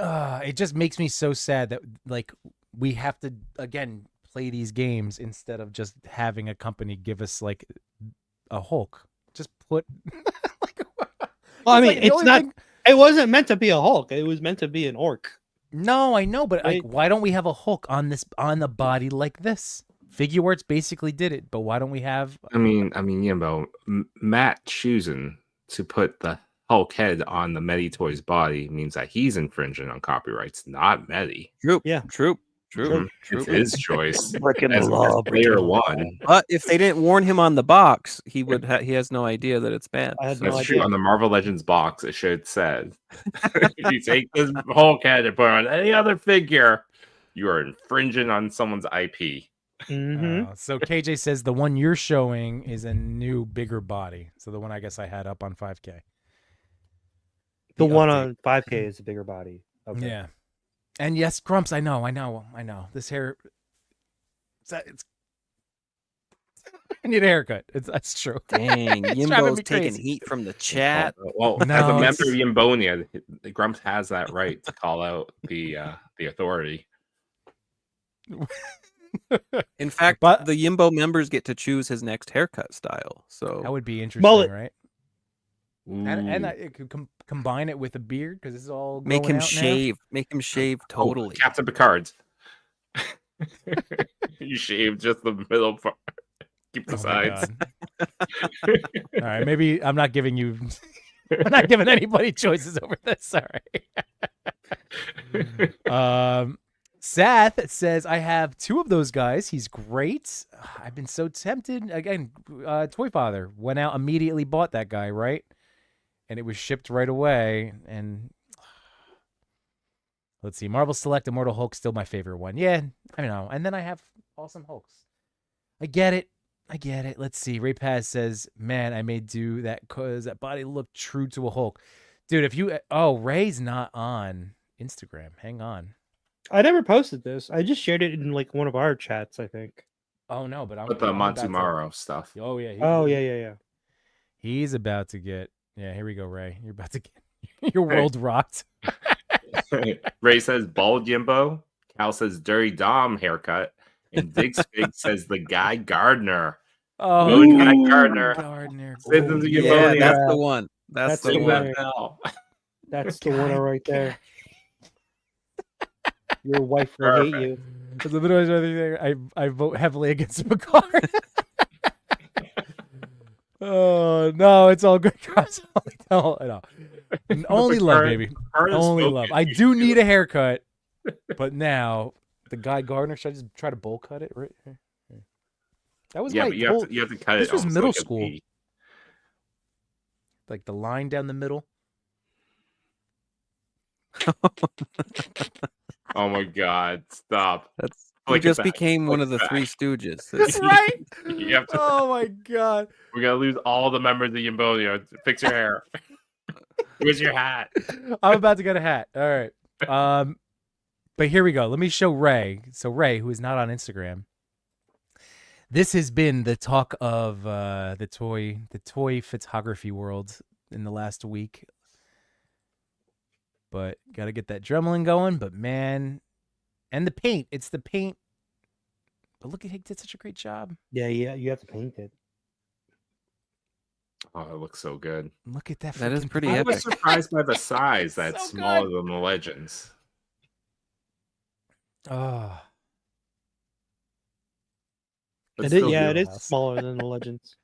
It just makes me so sad that like we have to again play these games instead of just having a company give us like a Hulk. Just put well, I mean, it's not. It wasn't meant to be a Hulk. It was meant to be an orc. No, I know, but like, why don't we have a Hulk on the body like this? Figure Arts basically did it, but why don't we have? I mean, Matt choosing to put the Hulk head on the Medi Toys body means that he's infringing on copyrights, not Medi. True. Yeah. True. It's his choice. As player one. But if they didn't warn him on the box, he would. He has no idea that it's bad. That's true. On the Marvel Legends box, it should have said, "If you take this Hulk head and put it on any other figure, you are infringing on someone's IP." So KJ says the one you're showing is a new, bigger body. So the one I guess I had up on 5K. The one on 5K is a bigger body. Okay. Yeah. And yes, Grumps, I know. This hair, it's I need a haircut. That's true. Dang, Yimbo's taking heat from the chat. Well, as a member of Yimbonia, Grumps has that right to call out the authority. In fact, the Yimbo members get to choose his next haircut style. So that would be interesting, right? And I could combine it with a beard because this is all make him out shave. Now. Make him shave totally. Captain Picard. You shave just the middle part. Keep the sides. All right, maybe I'm not giving you. I'm not giving anybody choices over this. Sorry. Seth says I have two of those guys. He's great. I've been so tempted. Again, Toy Father went out immediately, bought that guy, right? And it was shipped right away. And let's see, Marvel Select Immortal Hulk still my favorite one. Yeah, I know. And then I have Awesome Hulks. I get it. Let's see. Ray Paz says, "Man, I may do that because that body looked true to a Hulk." Dude, if you Ray's not on Instagram. Hang on. I never posted this. I just shared it in like one of our chats, I think. Oh no, but I'm with the Matsumaro stuff. Oh yeah. Yeah. He's about to get. Yeah, here we go, Ray. You're about to get your world rocked. Ray says bald Yimbo. Cal says Dirty Dom haircut. And Digspig says the Guy Gardner. Oh, Guy Gardner. Yeah, that's the one. That's the one. That's the one right there. Your wife will hate you. As a little I vote heavily against Picard. Oh no, it's all good, guys. Only love, baby. Only love. I do need a haircut, but now the Guy Gardner. Should I just try to bowl cut it? Right. That was but you have to cut it. This was middle like school. Like the line down the middle. Oh my god! Stop. That's you Flick it just back, became one flick of the it Three back. Stooges. That's- Right? You have to. Oh my god. We're gonna lose all the members of Yambonia. Fix your hair. Where's your hat? I'm about to get a hat. All right. But here we go. Let me show Ray. So Ray, who is not on Instagram, this has been the talk of the toy photography world in the last week. But gotta get that Dremel going. But man, and the paint. It's the paint. But look at he did such a great job. Yeah, you have to paint it. Oh, it looks so good. Look at that. That is freaking pretty I paint. was epic. surprised by the size. That's So smaller good. than the Legends. Oh. But It still is, yeah, it beautiful. is smaller than the Legends.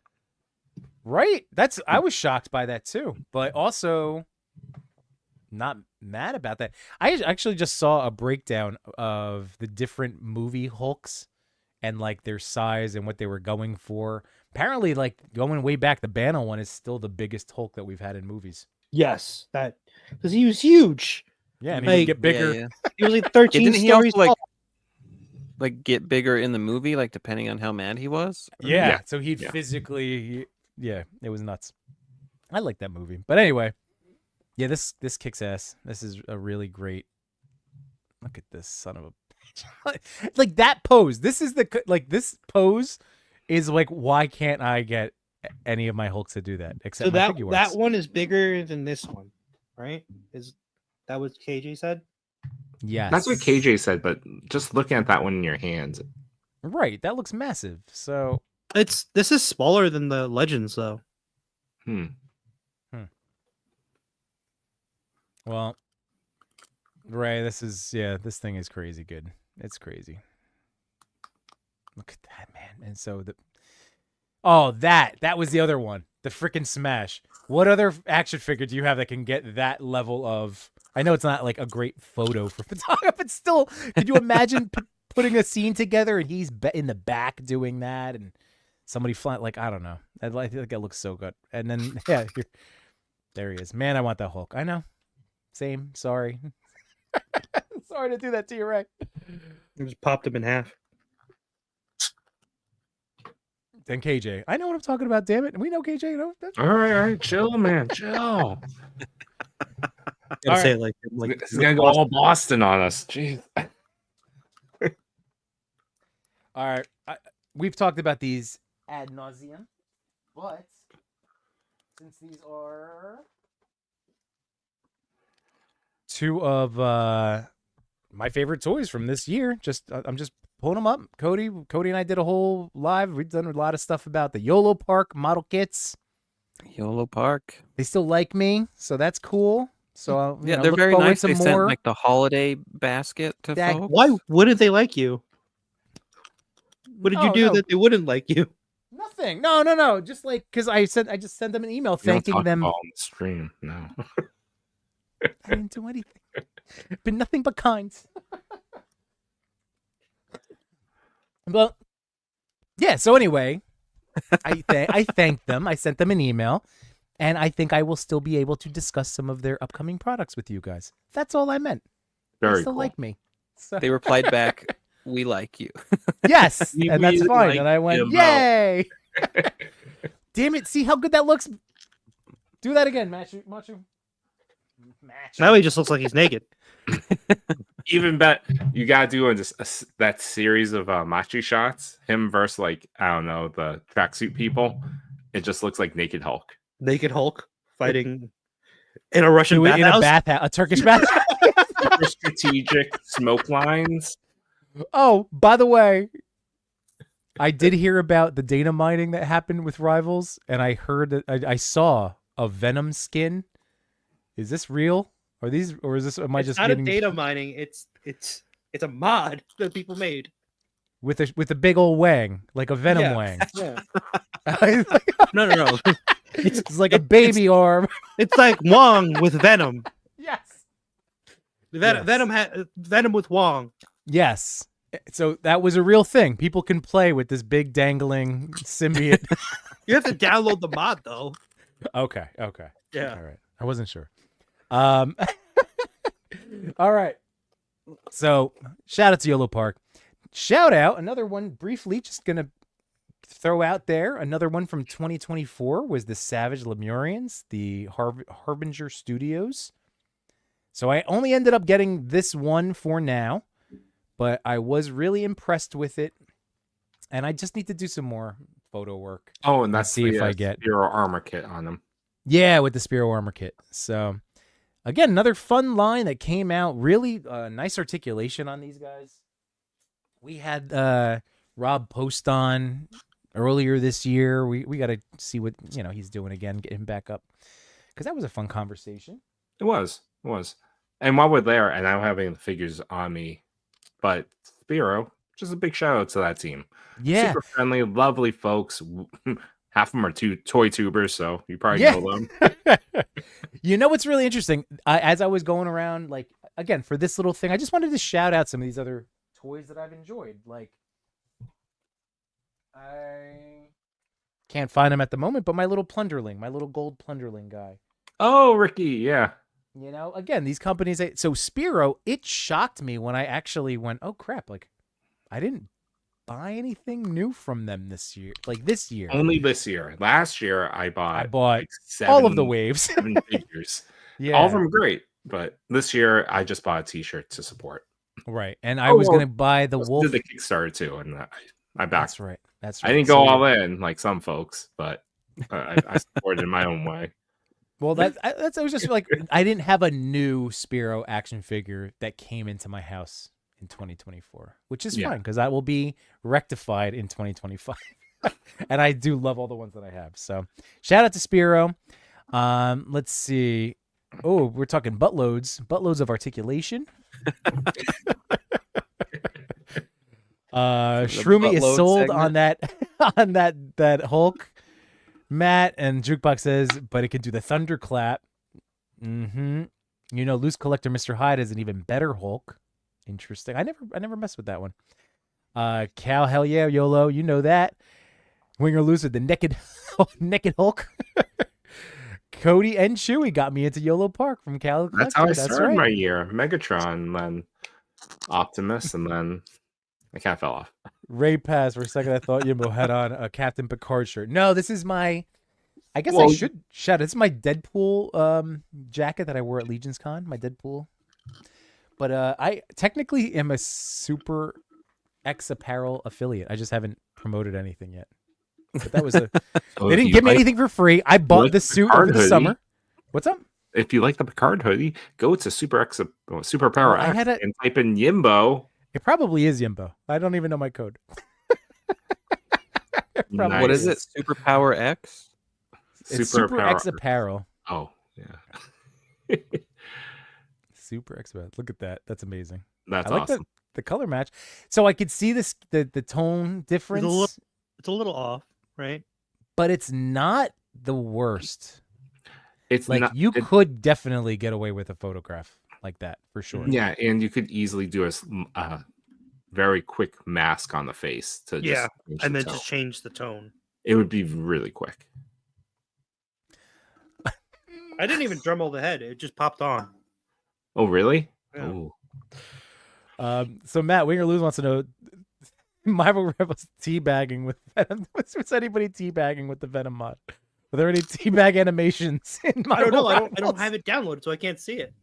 Right. I was shocked by that too, but also not mad about that. I actually just saw a breakdown of the different movie Hulks and like their size and what they were going for. Apparently, like going way back, the Banner one is still the biggest Hulk that we've had in movies. Yes, that because he was huge. Yeah, and Like- he would get bigger. Yeah. He was like 13 Didn't he also stories tall. like get bigger in the movie, like depending on how mad he was? Yeah, Yeah. so he'd Yeah. physically, yeah, it was nuts. I like that movie, but anyway, yeah, this kicks ass. This is a really great. Look at this son of a, like that pose. This is this pose is like why can't I get any of my Hulks to do that except So my that figure that arts. one is bigger than this one, right? Is that what KJ said? Yes, That's what KJ said, but just looking at that one in your hands, Right, that looks massive. So This is smaller than the Legends though. well, Ray, this thing is crazy good. It's crazy. Look at that, man. And so that was the other one. The freaking Smash. What other action figure do you have that can get that level of? I know it's not like a great photo for photography, but still, could you imagine putting a scene together and he's in the back doing that and somebody flying? Like, I don't know. I think it looks so good. And then yeah, there he is. Man, I want that Hulk. I know. Same. Sorry. Sorry to do that to you, Ray. I just popped him in half. Then KJ. I know what I'm talking about, damn it. We know KJ, you know. all right, chill, man, chill. Gotta All say it like This is gonna go all Boston on us. Jeez. All right. We've talked about these ad nauseum, but since these are two of my favorite toys from this year, I'm just pulling them up. Cody and I did a whole live. We've done a lot of stuff about the YOLO Park model kits. YOLO Park. They still like me, so that's cool. So Yeah, know, they're look very forward nice. to They more. sent like the holiday basket to That- folks. why wouldn't they like you? What did you No, do no. that they wouldn't like you? Nothing. No. Just like because I just sent them an email We don't thanking talk them. about on the stream. No. I didn't do anything. Been nothing but kind. Well, yeah. So anyway, I thanked them. I sent them an email, and I think I will still be able to discuss some of their upcoming products with you guys. That's all I meant. They Very still cool. like me. So They replied back, "We like you." yes, We and that's really fine. like And I went, him, yay! Damn it! See how good that looks. Do that again, Machu. Now he just looks like he's naked. Even bet you gotta do that series of Machi shots. Him versus like I don't know the tracksuit people. It just looks like Naked Hulk. Naked Hulk fighting in a Russian Do it in a bathhouse. a Turkish bath. Super strategic smoke lines. Oh, by the way, I did hear about the data mining that happened with Rivals, and I heard that I saw a Venom skin. Is this real? Or is this? Am I It's just not getting a data mining. It's a mod that people made. with a big old wang, like a Venom Yeah. wang? Yeah. No. It's like a baby arm. It's like Wong with Venom. Yes. Venom Venom with Wong. Yes. So that was a real thing. People can play with this big dangling symbiote. You have to download the mod though. Okay. Yeah. All right. I wasn't sure. All right. So shout out to YOLO Park. Shout out another one briefly. Just gonna throw out there another one from 2024 was the Savage Lemurians, the Harbinger Studios. So I only ended up getting this one for now, but I was really impressed with it, and I just need to do some more photo work. Oh, and that's see if I get Spiro armor kit on them. Yeah, with the Spiro armor kit. So again, another fun line that came out. Really nice articulation on these guys. We had Rob Post on earlier this year. We got to see what he's doing again, get him back up, because that was a fun conversation. It was. And while we're there, and I don't have any figures on me, but Spiro, just a big shout out to that team. Yeah, super friendly, lovely folks. Half of them are toy tubers, so you probably know them. You know what's really interesting? As I was going around, like, again, for this little thing, I just wanted to shout out some of these other toys that I've enjoyed. Like, I can't find them at the moment, but my little Plunderling, my little gold Plunderling guy. Oh, Ricky, yeah. Again, these companies. So Spiro, it shocked me when I actually went, oh crap! Like, I didn't buy anything new from them this year. Like this year, only this year. Last year, I bought like all of the waves, 7 figures. Yeah, all of them great. But this year, I just bought a T-shirt to support. Right, and I was going to buy the Wolf. Did the Kickstarter too, and I backed. That's right. I didn't go all in like some folks, but I supported in my own way. Well, that's I was just like, I didn't have a new Spiro action figure that came into my house in 2024, which is fine because that will be rectified in 2025. And I do love all the ones that I have. So shout out to Spiro. Let's see. Oh, we're talking buttloads of articulation. Shroomy is sold segment on that Hulk. Matt and Jukebox says, but it can do the thunderclap. Loose collector Mr. Hyde is an even better Hulk. Interesting. I never messed with that one. Cal, hell yeah, YOLO, you know that. Winger Loose with the naked Hulk. Cody and Chewy got me into YOLO Park from Cal. That's how I started my year. Megatron, then Optimus, and then I kind of fell off. Ray Pass, for a second I thought Yimbo had on a Captain Picard shirt. No, this is my, I guess I should shout. It's my Deadpool jacket that I wore at Legion's Con, my Deadpool. But I technically am a SuperXapparel affiliate. I just haven't promoted anything yet. But that was they didn't give me anything for free. I bought the suit over the summer. What's up? If you like the Picard hoodie, go to SuperXapparel and type in Yimbo. It probably is Yimbo. I don't even know my code. Nice. What is it? Superpower X? It's SuperXapparel. Oh, yeah. SuperXapparel. Look at that. That's amazing. That's I like awesome. The color match. So I could see this the tone difference. It's a little off, right? But it's not the worst. It's like not, you could definitely get away with a photograph like that for sure. Yeah, and you could easily do a very quick mask on the face to and then just change the tone. It would be really quick. I didn't even Dremel the head; it just popped on. Oh, really? Yeah. Oh. So Matt Winger Lose wants to know: Marvel Rebels teabagging with Venom. Was anybody teabagging with the Venom mod? Are there any teabag animations in Marvel? I don't have it downloaded, so I can't see it.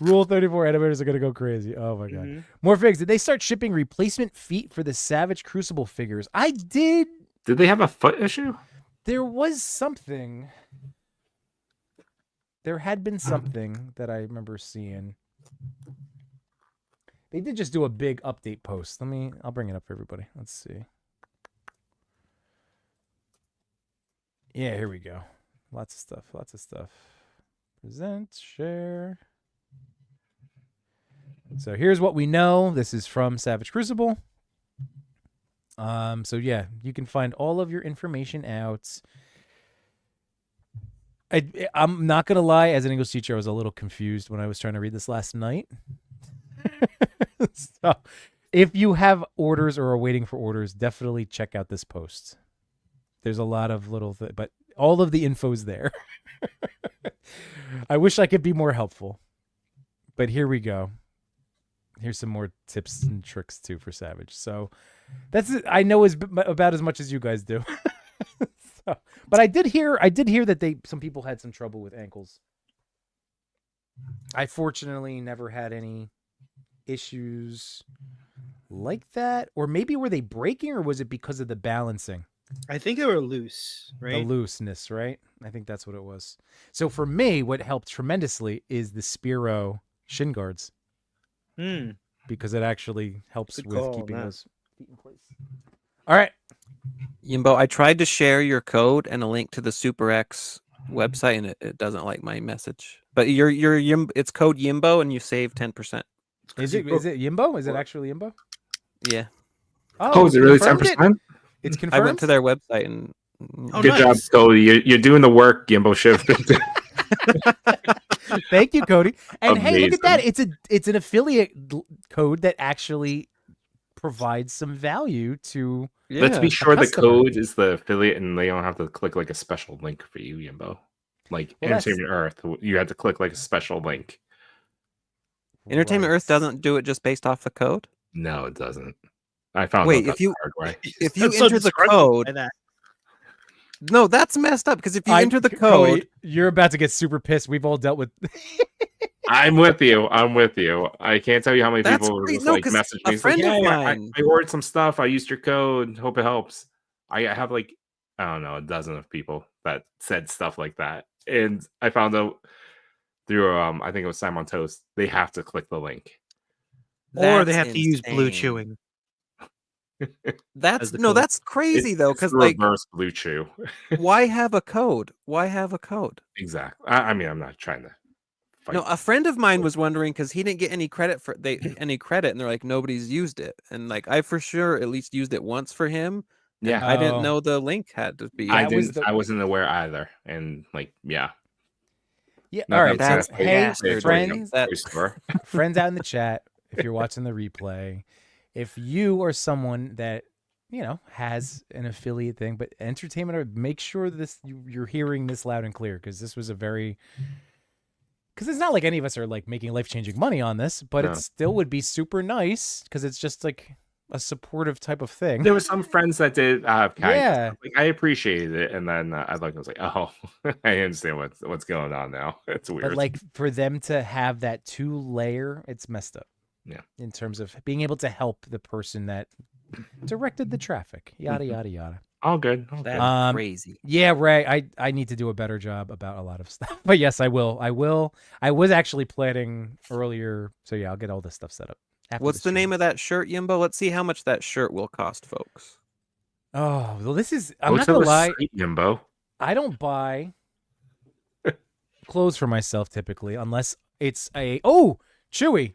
Rule 34 animators are gonna go crazy. Oh my god. More figs. Did they start shipping replacement feet for the Savage Crucible figures? I did. Did they have a foot issue? There was something. There had been something that I remember seeing. They did just do a big update post. I'll bring it up for everybody. Let's see. Yeah, here we go. Lots of stuff. Present, share. So here's what we know. This is from Savage Crucible. So yeah, you can find all of your information out. I'm not gonna lie, as an English teacher, I was a little confused when I was trying to read this last night. So if you have orders or are waiting for orders, definitely check out this post. There's a lot of little but all of the info's there. I wish I could be more helpful. But here we go. Here's some more tips and tricks too for Savage. So that's it. I know about as much as you guys do. But I did hear that some people had some trouble with ankles. I fortunately never had any issues like that. Or maybe were they breaking, or was it because of the balancing? I think they were loose, right? The looseness, right? I think that's what it was. So for me, what helped tremendously is the Spiro shin guards. Because it actually helps with keeping those feet in place. All right. Yimbo, I tried to share your code and a link to the SuperX website, and it doesn't like my message. But it's code Yimbo, and you save 10%. Is it Yimbo? Is it actually Yimbo? Yeah. Oh, is it really 10%? It's confirmed. I went to their website and. Good job, Cody. You're doing the work, Yimbo Shift. Thank you, Cody. And Amazing. Hey, look at that! It's an affiliate code that actually provides some value to. Yeah, let's be sure the code is the affiliate, and they don't have to click like a special link for you, Yimbo. Like Entertainment Earth, you had to click like a special link. Entertainment Earth doesn't do it just based off the code. No, it doesn't. I found Wait, out the hard way. If you enter the code. No, that's messed up because if you enter the code, Cody, you're about to get super pissed. We've all dealt with. I'm with you. I can't tell you how many people message me. A friend of mine. I ordered some stuff. I used your code. Hope it helps. I have like, I don't know, a dozen of people that said stuff like that, and I found out through I think it was Simon Toast. They have to click the link, or they have to use blue chewing. That's crazy though, because like reverse blue chew. Why have a code? Exactly. I mean, I'm not trying to fight. No, a friend of mine was wondering because he didn't get any credit and they're like, nobody's used it, and like I for sure at least used it once for him. Yeah, I didn't know the link had to be. I wasn't aware either, and like yeah. All right. So, hey, friends out in the chat, if you're watching the replay. If you are someone that, has an affiliate thing, but Entertainment, make sure you're hearing this loud and clear, because this was because it's not like any of us are like making life-changing money on this, but it still would be super nice because it's just like a supportive type of thing. There were some friends that did I appreciated it, and then I was like, oh, I understand what's going on now. It's weird. But like for them to have that 2-layer, it's messed up. Yeah. In terms of being able to help the person that directed the traffic, yada yada yada. All good. That's crazy. Yeah, Ray. I need to do a better job about a lot of stuff. But yes, I will. I was actually planning earlier, so yeah, I'll get all this stuff set up. What's the name of that shirt, Yimbo? Let's see how much that shirt will cost, folks. Oh, well, this is. I'm not gonna lie, Yimbo. I don't buy clothes for myself typically unless it's Chewy.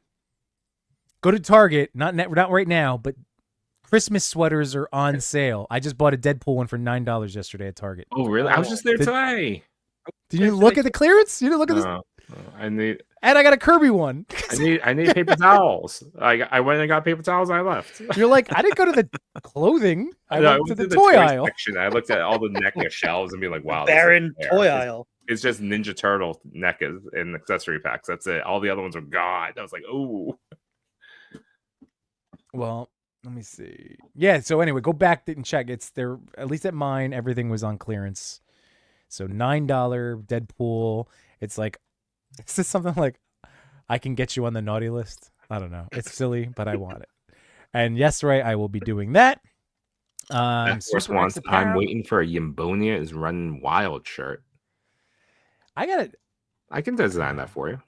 Go to Target, not right now, but Christmas sweaters are on sale. I just bought a Deadpool one for $9 yesterday at Target. Oh, really? I was just there today. Did you look at the clearance? You didn't look at this? And I got a Kirby one. I need paper towels. I went and got paper towels and I left. You're like, I didn't go to the clothing. I went to the toy aisle. Section. I looked at all the NECA shelves and be like, wow. Barren toy aisle. It's just Ninja Turtle NECAs and accessory packs. That's it. All the other ones are gone. I was like, oh. Well, let me see. Yeah, so anyway, go back and check. It's there, at least at mine, everything was on clearance. So $9 Deadpool. It's just something like, I can get you on the naughty list. I don't know. It's silly, but I want it. And yes, Ray, I will be doing that. I'm waiting for a Yimbonia is running wild shirt. I can design that for you.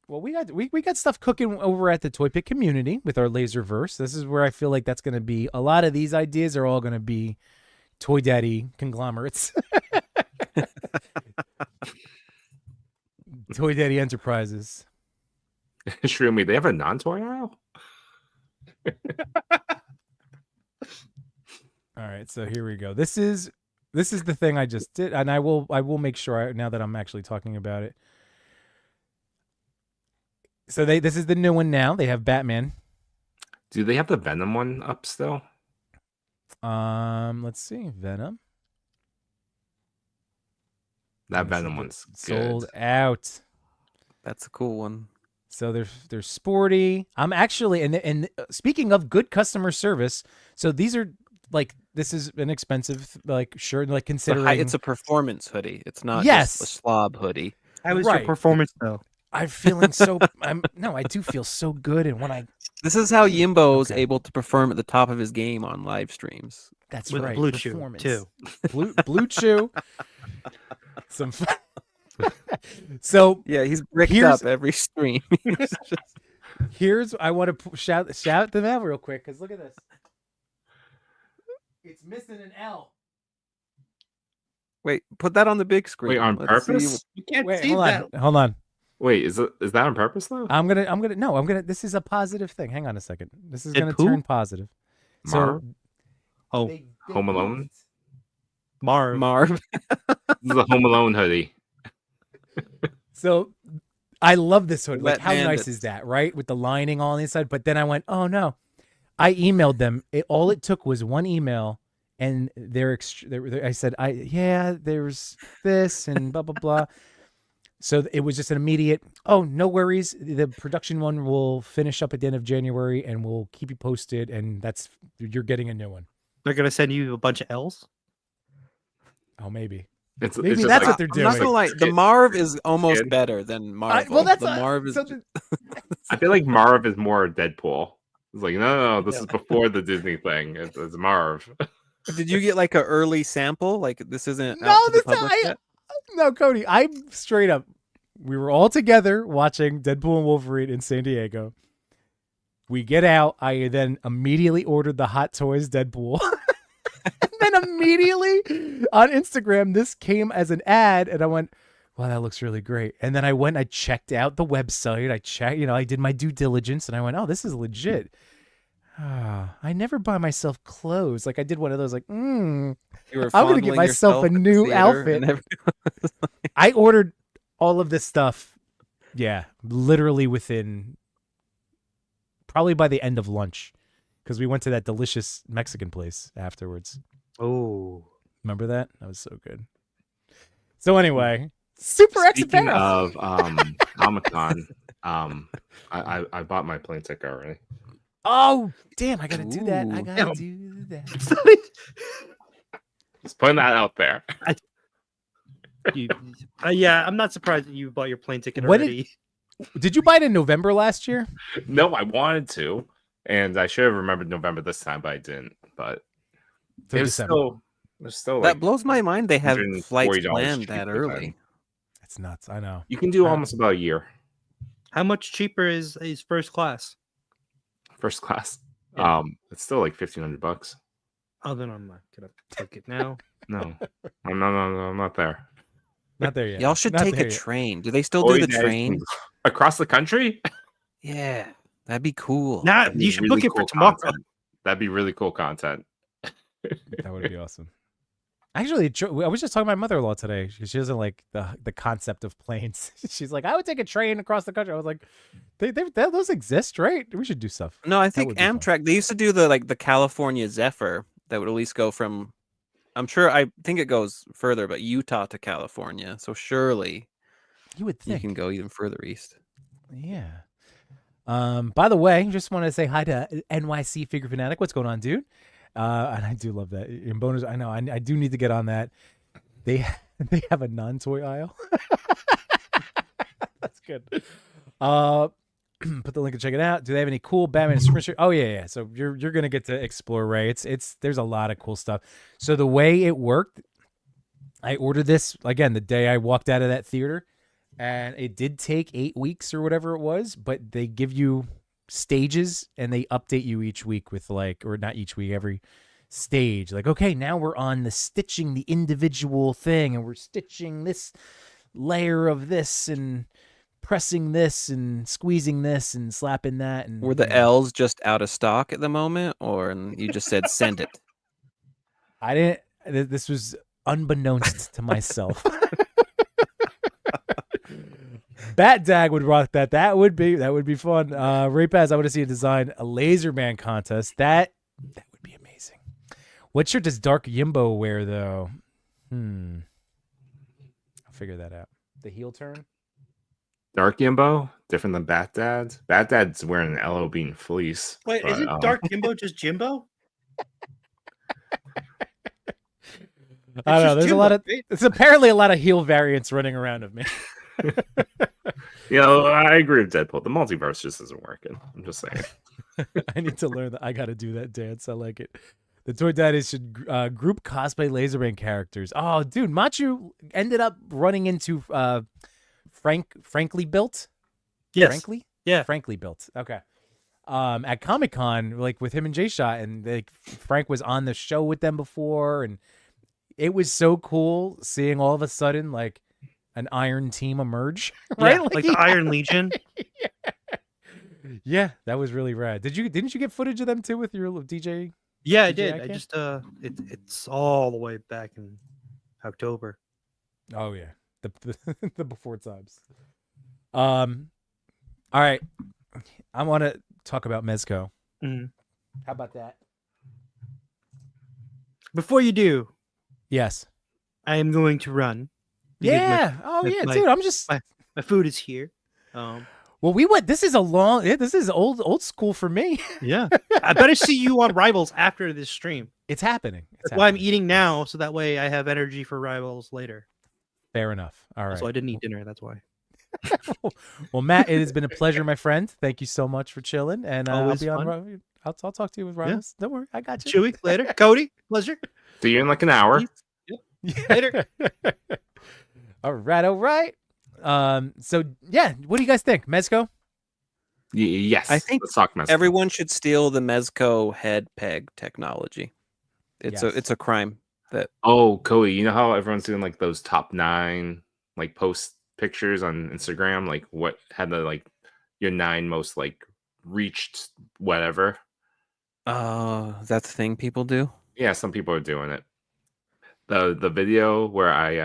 Well, we got stuff cooking over at the Toy Pick community with our Laserverse. This is where I feel like that's going to be a lot of these ideas are all going to be Toy Daddy conglomerates. Toy Daddy Enterprises. Shroomy, they have a non-toy aisle? All right, so here we go. This is the thing I just did, and I will make sure now that I'm actually talking about it. So this is the new one now. They have Batman. Do they have the Venom one up still? Let's see. Venom. That Venom one's sold good. out. That's a cool one. So they're sporty. I'm actually and speaking of good customer service, so these are like this is an expensive like shirt like considering it's a performance hoodie. It's not Yes. just a slob hoodie. How was your Right. performance though? I'm feeling so I do feel so good and when I This is how Yimbo's Okay. able to perform at the top of his game on live streams. that's With right. Blue Chew performance. too. Blue Chew. Some fun. So Yeah, he's bricked Here's- up every stream. here's I want to shout them out real quick because look at this. It's missing an L. Wait, put that on the big screen. Wait, on Let's see purpose? You can't Wait, see hold that. on. Hold on. Wait, is that on purpose though? I'm gonna this is a positive thing. Hang on a second. This is gonna Deadpool? turn positive. Marv? Oh, they Home Alone? moved. Marv. Marv. This is a Home Alone hoodie. So I love this hoodie. Like Wet how nice bandits. is that, right? With the lining all on the inside. But then I went, oh no. I emailed them. All it took was one email and I said, there's this and blah blah blah. So it was just an immediate, oh, no worries. The production one will finish up at the end of January and we'll keep you posted. And you're getting a new one. They're gonna send you a bunch of L's. Oh, maybe. It's Maybe just that's like- what they're I'm doing. not gonna lie. The Kid. Marv is almost Kid. better than Marvel. Well, that's the Marv is. I feel like Marv is more Deadpool. It's like, no, this is before the Disney thing. It's Marv. Did you get like an early sample? Like this isn't No, out to the this public yet? No, Cody, I'm straight up. We were all together watching Deadpool and Wolverine in San Diego. We get out. I then immediately ordered the Hot Toys Deadpool. And then immediately on Instagram, this came as an ad. And I went, wow, that looks really great. And then I checked out the website. I did my due diligence and I went, oh, this is legit. I never buy myself clothes. Like I did one of those like, You were I'm going to get fondling myself yourself a at the new theater outfit. and I ordered all of this stuff. Yeah, literally within probably by the end of lunch because we went to that delicious Mexican place afterwards. Oh, Remember that? That was so good. So anyway, SuperXapparel. Speaking of Comic-Con, I bought my plane ticket already. Oh, damn, I got to do that. I Ooh. got Damn. to do that. Just putting that out there. yeah. I'm not surprised that you bought your plane ticket What did- already. Did you buy it in November last year? No, I wanted to, and I should have remembered November this time, but I didn't. But So it was December. still that like blows my mind. They have $140 flights planned cheaper that than- early. It's nuts. I know. you can do almost about a year How much cheaper is first class? first class. Yeah. It's still like $1,500. Oh, then I'm not gonna take it now. No, I'm not there. Not there yet. Y'all should Not take there a yet. train. Do they still do the Boy, train? across the country? Yeah, that'd be cool. Nah, That'd be you should really book it for cool tomorrow. content. That'd be really cool content. That would be awesome. Actually, I was just talking to my mother-in-law today. She doesn't like the concept of planes. She's like, I would take a train across the country. I was like, those exist, right? We should do stuff. No, I would think be fun. Amtrak. They used to do the California Zephyr that would at least go from. I think it goes further, but Utah to California. So surely You would you think. can go even further east. Yeah. By the way, just want to say hi to NYC Figure Fanatic. What's going on, dude? And I do love that. In bonus, I know I do need to get on that. They have a non-toy aisle. That's good. Put the link and check it out. Do they have any cool Batman and Superman shirts? Oh yeah. So you're gonna get to explore, Ray. It's there's a lot of cool stuff. So the way it worked, I ordered this again the day I walked out of that theater. And it did take 8 weeks or whatever it was, but they give you stages and they update you each week with or not each week, every stage. Like, okay, now we're on the stitching the individual thing and we're stitching this layer of this and pressing this and squeezing this and slapping that. And Were the L's just out of stock at the moment, or you just said send it? I didn't, this was unbeknownst to myself. Bat Dag would rock that. That would be fun. Ray Paz, I want to see a design a Laser Man contest. That would be amazing. What shirt does Dark Yimbo wear though? I'll figure that out. The heel turn. Dark Yimbo, different than Bat Dad. Bat Dad's wearing an LO Bean fleece. Wait, but, isn't Dark Jimbo just Jimbo? I don't know. just There's a Jimbo, lot of. right? It's apparently a lot of heel variants running around of me. You know, I agree with Deadpool. The multiverse just isn't working. I'm just saying. I need to learn that. I got to do that dance. I like it. The Toy Daddies should group cosplay Laserband characters. Oh, dude, Machu ended up running into Frankly Built. Yes. Frankly? Yeah. Frankly Built. Okay. At Comic-Con, like with him and J-Shot, and like Frank was on the show with them before, and it was so cool seeing all of a sudden like an Iron Team emerge, right? Yeah, like the Iron Legion. Yeah, that was really rad. Didn't you get footage of them too with your DJ? Yeah, I DJ did. I Icon? just it's all the way back in October. Oh yeah, the before times. All right, I want to talk about Mezco. Mhm. How about that? Before you do, Yes. I am going to run. because Yeah. my- Dude. I'm just. My food is here. Well, we went. This is this is old school for me. Yeah. I better see you on Rivals after this stream. It's happening. That's why I'm eating now, so that way I have energy for Rivals later. Fair enough. All right. So I didn't eat dinner. That's why. Well, Matt, it has been a pleasure, my friend. Thank you so much for chilling, and I'll Always be on. fun. I'll talk to you with Rivals. Don't worry, I got you. Chewy, later. Cody, pleasure. See you in like an hour. Later. All right. So yeah, what do you guys think, Mezco? Yes. I think let's talk Mezco. Everyone should steal the Mezco head peg technology. Yes. It's a crime. Oh, Cody, you know how everyone's doing like those top 9 like post pictures on Instagram, like what had the like your 9 most like reached whatever. That's the thing people do. Yeah, some people are doing it. The video where I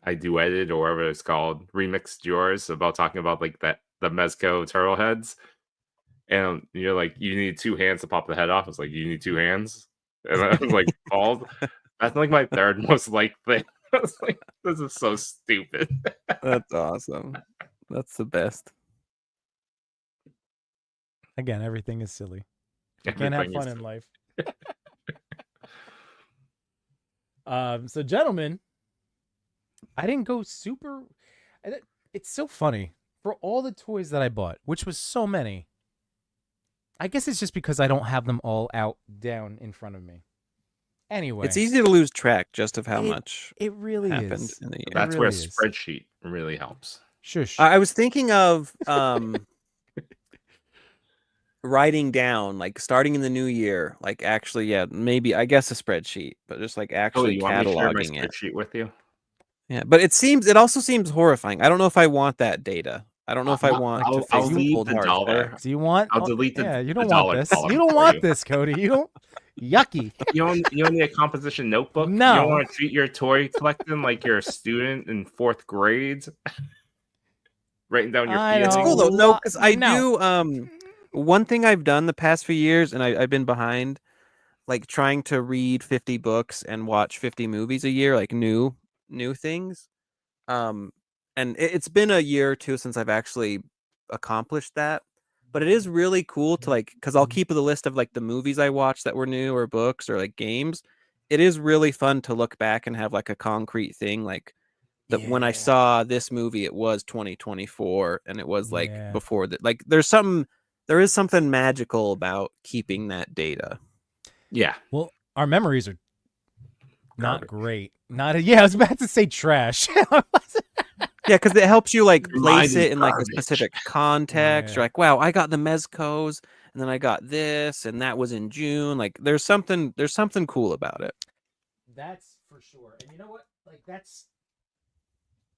duetted or whatever it's called, remixed yours about talking about like the Mezco turtle heads, and you're like, you need 2 hands to pop the head off. It's like, you need 2 hands, and I was like, balls. That's like my 3rd most liked thing. I was like, this is so stupid. That's awesome. That's the best. Again, everything is silly. You can't have fun in life. So gentlemen, I didn't go super. It's so funny for all the toys that I bought, which was so many. I guess it's just because I don't have them all out down in front of me. Anyway, It's easy to lose track just of how much it really happened is. in the year. That's really where a is. spreadsheet really helps. Shush. I was thinking of writing down, like starting in the new year, like actually, yeah, maybe I guess a spreadsheet, but just like actually You want me to share my cataloging it. spreadsheet with you? Yeah, but it also seems horrifying. I don't know if I want that data. I don't know if I want to I'll face leave cold the hard dollar. facts. Do you want? I'll delete the Yeah, you the don't dollar want this. column You don't for want you. this, Cody. You don't. Yucky. You don't need a composition notebook. No. You don't want to treat your toy collecting like you're a student in 4th grade, writing down your I feelings. know. Cool though, no, because I No. do. One thing I've done the past few years, and I've been behind, like trying to read 50 books and watch 50 movies a year, like new things. And it's been a year or two since I've actually accomplished that. But it is really cool to like, because I'll keep the list of like the movies I watched that were new or books or like games. It is really fun to look back and have like a concrete thing like that. When I Yeah. saw this movie, it was 2024 and it was like Yeah. before that. Like there is something magical about keeping that data. Yeah. Well, our memories are not Garbage. great. I was about to say trash. Yeah, because it helps you like Your place mind is it in like a garbage. specific context. Yeah. You're like, wow, I got the Mezcos, and then I got this, and that was in June. Like, there's something cool about it. That's for sure. And you know what? Like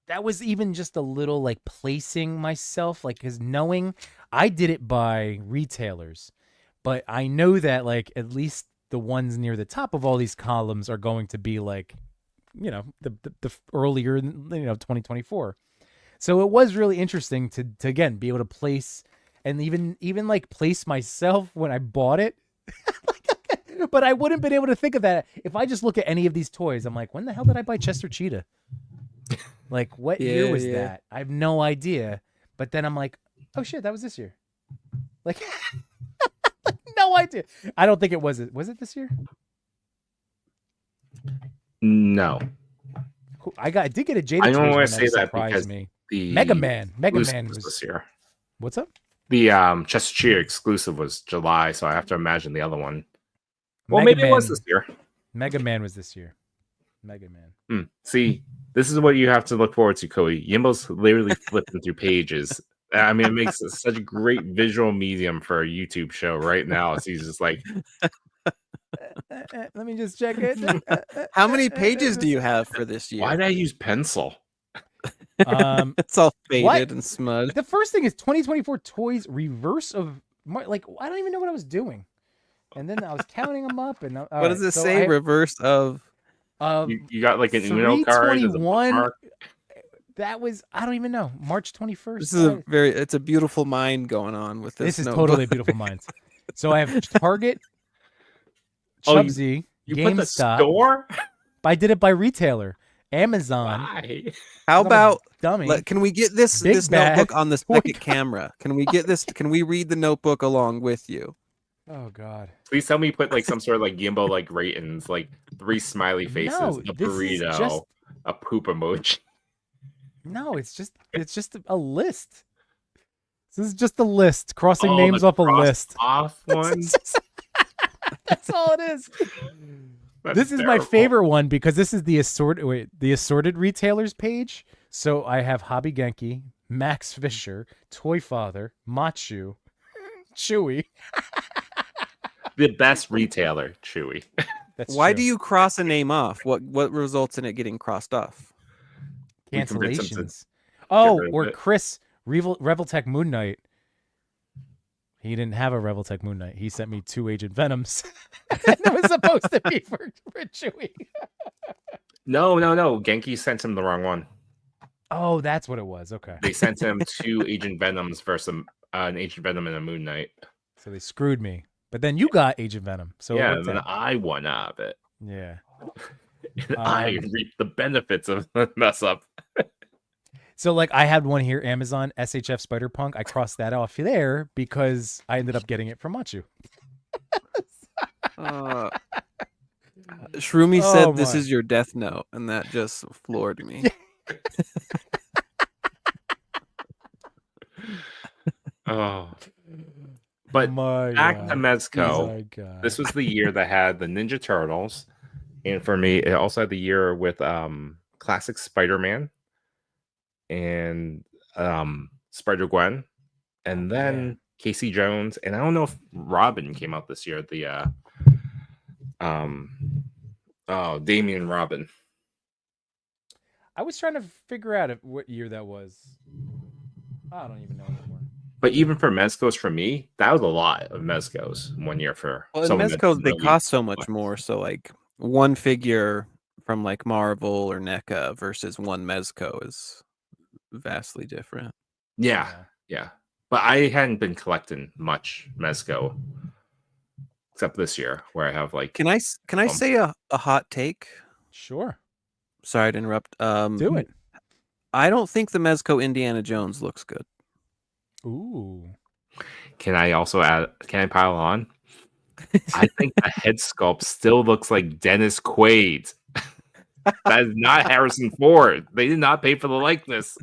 that was even just a little like placing myself, like because knowing I did it by retailers, but I know that like at least the ones near the top of all these columns are going to be like, you know, the earlier, 2024. So it was really interesting to again be able to place and even like place myself when I bought it. But I wouldn't been able to think of that if I just look at any of these toys. I'm like, when the hell did I buy Chester Cheetah? Like, what year was Yeah. that? I have no idea. But then I'm like, oh shit, that was this year. Like, no idea. I don't think it was. Was it this year? No. I did get a Jada. I don't want want to to say that surprised because me. the Mega Man was this year. What's up? The Chesterfield exclusive was July, so I have to imagine the other one. Well, Mega maybe Man, it was this year. Mega Man was this year. Mega Man. See, this is what you have to look forward to, Cody. Yimbo's literally flipping through pages. I mean, it makes such a great visual medium for a YouTube show right now. So he's just like, let me just check it. How many pages do you have for this year? why did I use pencil? It's all faded and smudged. The first thing is 2024 toys reverse of like I don't even know what I was doing, and then I was counting them up. And what does it say? Reverse of. You got like an Uno card. 321. That was I don't even know. March 21st. This is it's a beautiful mind going on with this. This is notebook. totally a beautiful mind. So I have Target, Chubsy, you GameStop. put the store? I did it by retailer. Amazon. Why? How about dummy? Can we get this bag. notebook on the second camera? Can we get this? Can we read the notebook along with you? Oh God! Please tell me you put like some sort of like Yimbo like ratings, like 3 smiley faces, No, a this is burrito, just- a poop emoji. No, it's just a list. This is just a list, crossing Oh, names the off a cross list. Off one. That's all it is. That's This is my terrible. favorite one because this is the assorted retailers page. So I have Hobby Genki, Max Fisher, Toy Father, Machu, Chewy. The best retailer, Chewy. That's Why true. do you cross a name off? What results in it getting crossed off? We convinced him to Cancellations? Oh, rid of or it. Chris Reveltech Moon Knight. He didn't have a Reveltech Moon Knight. He sent me 2 Agent Venoms. It was supposed to be for Chewy. No. Genki sent him the wrong one. Oh, that's what it was. Okay. They sent him 2 Agent Venoms versus an Agent Venom and a Moon Knight. So they screwed me. But then you got Agent Venom. So it yeah, worked and then out. I won out of it. Yeah. And I reaped the benefits of the mess up. So like I had one here, Amazon SHF Spider Punk. I crossed that off there because I ended up getting it from Machu. Shroomy said Oh, this my. is your death note, and that just floored me. Oh. But back to Mezco. This was the year that had the Ninja Turtles. And for me, it also had the year with classic Spider-Man and Spider-Gwen. And then Casey Jones. And I don't know if Robin came out this year. The Damian Robin. I was trying to figure out what year that was. I don't even know anymore. But even for Mezcos, for me, that was a lot of Mezcos 1 year for. Well, in Mezcos, they cost so much more. So like one figure from like Marvel or NECA versus one Mezco is vastly different. Yeah. But I hadn't been collecting much Mezco except this year, where I have like. Can I say a hot take? Sure. Sorry to interrupt. Do it. I don't think the Mezco Indiana Jones looks good. Ooh. Can I also add? Can I pile on? I think the head sculpt still looks like Dennis Quaid. That is not Harrison Ford. They did not pay for the likeness.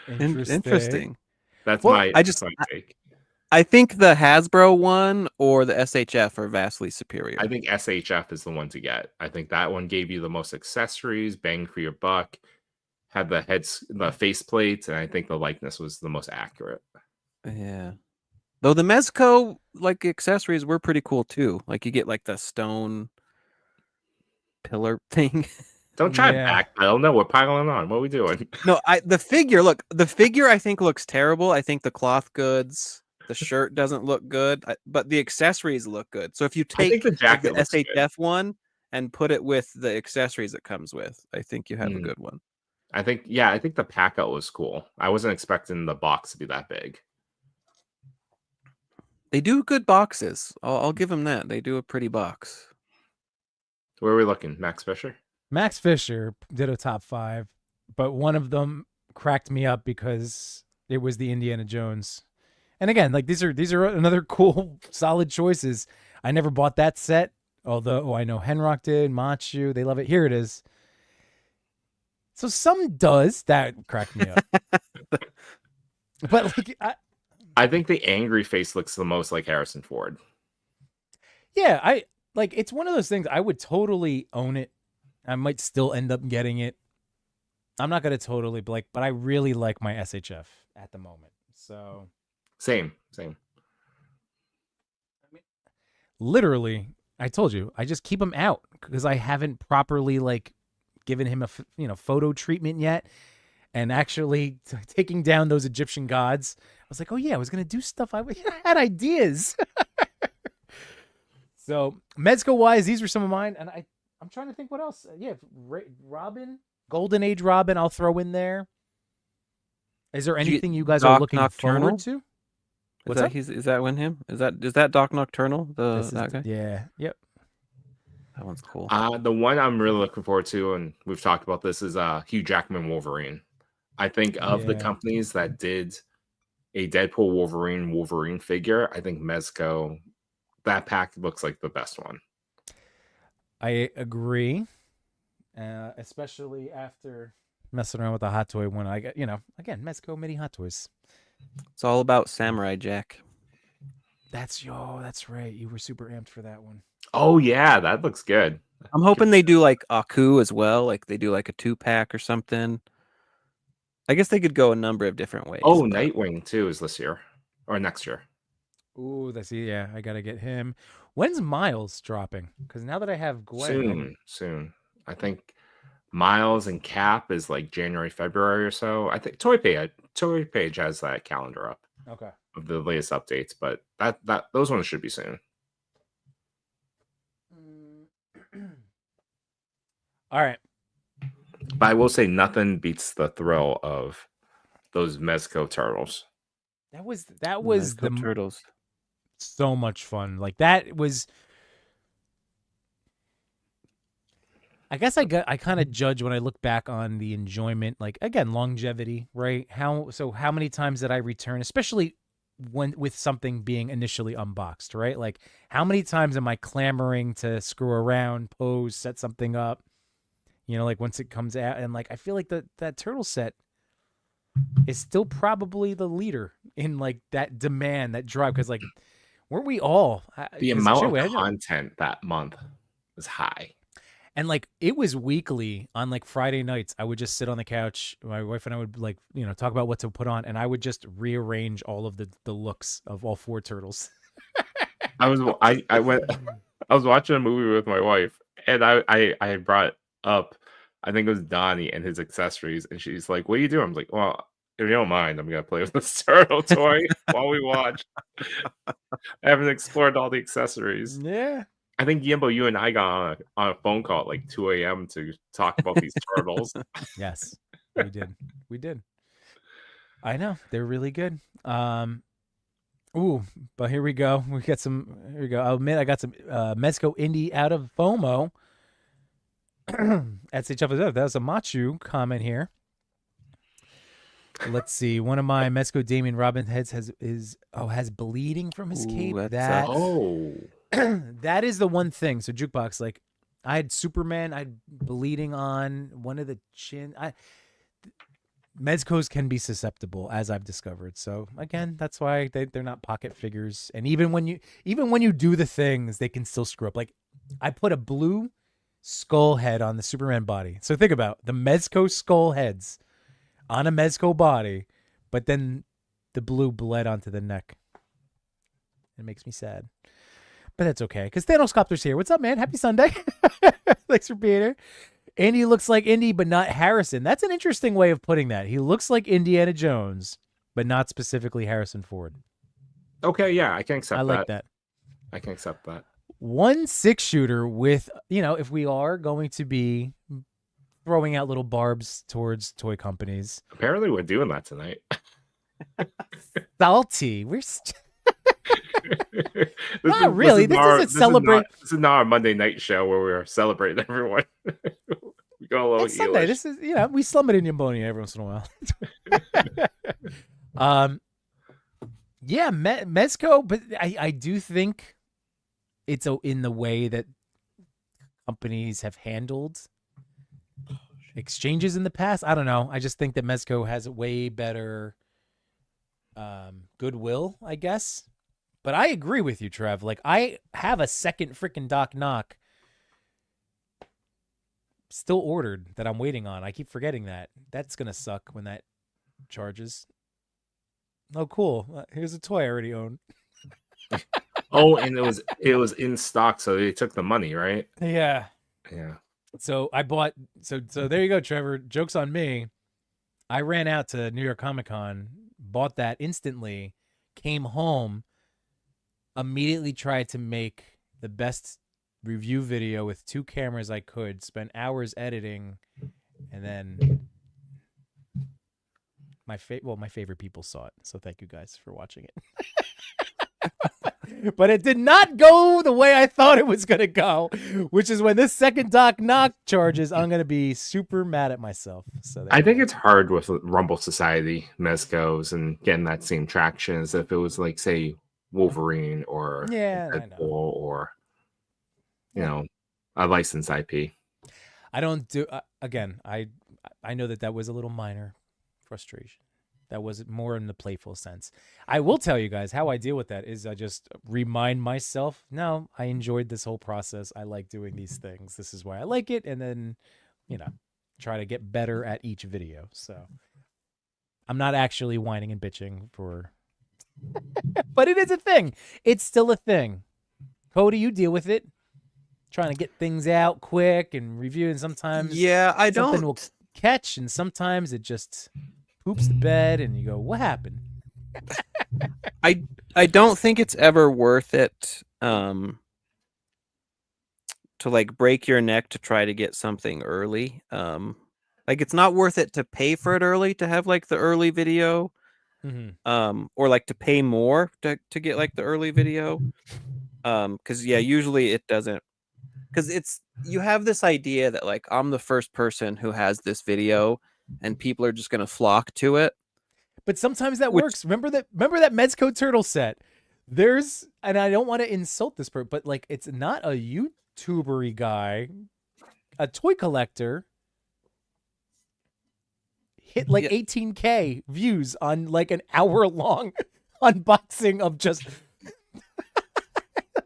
Interesting. That's Well, my take. I think the Hasbro one or the SHF are vastly superior. I think SHF is the one to get. I think that one gave you the most accessories, bang for your buck, had the face plates, and I think the likeness was the most accurate. Yeah. Though the Mezco like accessories were pretty cool too. Like you get like the stone pillar thing. Don't try to backpedal. No, we're piling on. What are we doing? No, the figure I think looks terrible. I think the cloth goods, the shirt doesn't look good, but the accessories look good. So if you take the jacket like, the SHF one and put it with the accessories it comes with, I think you have a good one. I think the pack out was cool. I wasn't expecting the box to be that big. They do good boxes. I'll give them that. They do a pretty box. Where are we looking? Max Fisher? Max Fisher did a top 5, but one of them cracked me up because it was the Indiana Jones. And again, like these are another cool, solid choices. I never bought that set, although I know Henrock did, Machu, they love it. Here it is. So some does that cracked me up. But like I think the angry face looks the most like Harrison Ford. Yeah, I like it's one of those things I would totally own it. I might still end up getting it. I'm not gonna totally like, but I really like my SHF at the moment. So same. I mean, literally, I told you, I just keep him out because I haven't properly like given him a photo treatment yet. And actually taking down those Egyptian gods, I was like, oh yeah, I was gonna do stuff. I had ideas. So Mezco wise, these were some of mine, and I'm trying to think what else. Yeah, Robin, Golden Age Robin, I'll throw in there. Is there anything you guys are looking forward to? What's that? Is that one him? Is that Doc Nocturnal? That guy? Yeah. Yep. That one's cool. The one I'm really looking forward to, and we've talked about this, is Hugh Jackman Wolverine. I think of the companies that did a Deadpool Wolverine figure, I think Mezco, that pack looks like the best one. I agree, especially after messing around with the Hot Toy one. I got, again, Mezco mini Hot Toys. It's all about Samurai Jack. That's right. You were super amped for that one. Oh yeah, that looks good. I'm hoping they do like Aku as well. Like they do like a 2-pack or something. I guess they could go a number of different ways. Oh, Nightwing too is this year or next year. Ooh, yeah. I gotta get him. When's Miles dropping? Because now that I have Gwen, soon. I think Miles and Cap is like January, February or so. I think Toy Page has that calendar up. Okay. Of the latest updates, but that those ones should be soon. All right. But I will say nothing beats the thrill of those Mezco turtles. That was the turtles. So much fun. Like that was. I guess I kind of judge when I look back on the enjoyment, like again, longevity, right? How many times did I return, especially when with something being initially unboxed, right? Like how many times am I clamoring to screw around, pose, set something up? Like once it comes out, and like I feel like that turtle set is still probably the leader in like that demand, that drive, because like weren't we all the amount of content that month was high. And like it was weekly on like Friday nights, I would just sit on the couch. My wife and I would like, talk about what to put on, and I would just rearrange all of the looks of all 4 turtles. I was watching a movie with my wife, and I brought up, I think it was Donnie and his accessories, and she's like, "What are you doing?" I'm like, "Well, if you don't mind, I'm gonna play with this turtle toy while we watch." I haven't explored all the accessories. Yeah. I think Yimbo, you and I got on a phone call at like 2 a.m. to talk about these turtles. Yes, we did. I know they're really good. Ooh, but here we go. Here we go. I'll admit I got some Mezco Indie out of FOMO. At that was a Machu comment here. Let's see. One of my Mezco Damien Robin heads has bleeding from his cape. That is the one thing. So Jukebox, like I had Superman, I had bleeding on one of the chin. Mezcos can be susceptible, as I've discovered. So again, that's why they're not pocket figures. And even when you do the things, they can still screw up. Like I put a blue skull head on the Superman body. So think about the Mezco skull heads on a Mezco body, but then the blue bled onto the neck. It makes me sad. But that's okay, because Thanos Copter's here. What's up, man? Happy Sunday. Thanks for being here. Andy looks like Indy, but not Harrison. That's an interesting way of putting that. He looks like Indiana Jones, but not specifically Harrison Ford. Okay, yeah, I can accept that. I like that. I can accept that. 1 6-shooter with, if we are going to be throwing out little barbs towards toy companies. Apparently we're doing that tonight. Salty. We're... Not really. This is a celebration. This is not our Monday night show where we are celebrating everyone. Go low. It's Sunday. This is we slum it in Yambonia every once in a while. Yeah, Mezco, but I do think it's in the way that companies have handled exchanges in the past. I don't know. I just think that Mezco has a way better goodwill, I guess. But I agree with you, Trev. Like, I have a second freaking Doc Knock still ordered that I'm waiting on. I keep forgetting that. That's going to suck when that charges. Oh, cool. Here's a toy I already own. Oh, and it was in stock, so they took the money, right? Yeah. Yeah. So I bought. So there you go, Trevor. Joke's on me. I ran out to New York Comic Con, bought that instantly, came home, immediately tried to make the best review video with 2 cameras I could, spent hours editing, and then my favorite people saw it. So thank you guys for watching it. But it did not go the way I thought it was going to go, which is when this second Doc Knock charges, I'm going to be super mad at myself. So I think it's hard with Rumble Society, Mezcos, and getting that same traction as if it was like, say, Wolverine or Deadpool or, you know, a licensed IP. I don't do, again, I know that was a little minor frustration. That was more in the playful sense. I will tell you guys how I deal with that is I just remind myself, no, I enjoyed this whole process. I like doing these things. This is why I like it. And then, try to get better at each video. So I'm not actually whining and bitching for, but it is a thing. It's still a thing. Cody, you deal with it. Trying to get things out quick and review. And sometimes something will catch and sometimes it just poops the bed and you go, what happened? I don't think it's ever worth it to like break your neck to try to get something early. Like it's not worth it to pay for it early to have like the early video. Or like to pay more to get like the early video. Because usually it doesn't, because you have this idea that like I'm the first person who has this video and people are just going to flock to it. But sometimes that works. Remember that Mezco turtle set? And I don't want to insult this person, but like it's not a YouTuber-y guy, a toy collector hit like 18K views on like an hour-long unboxing of just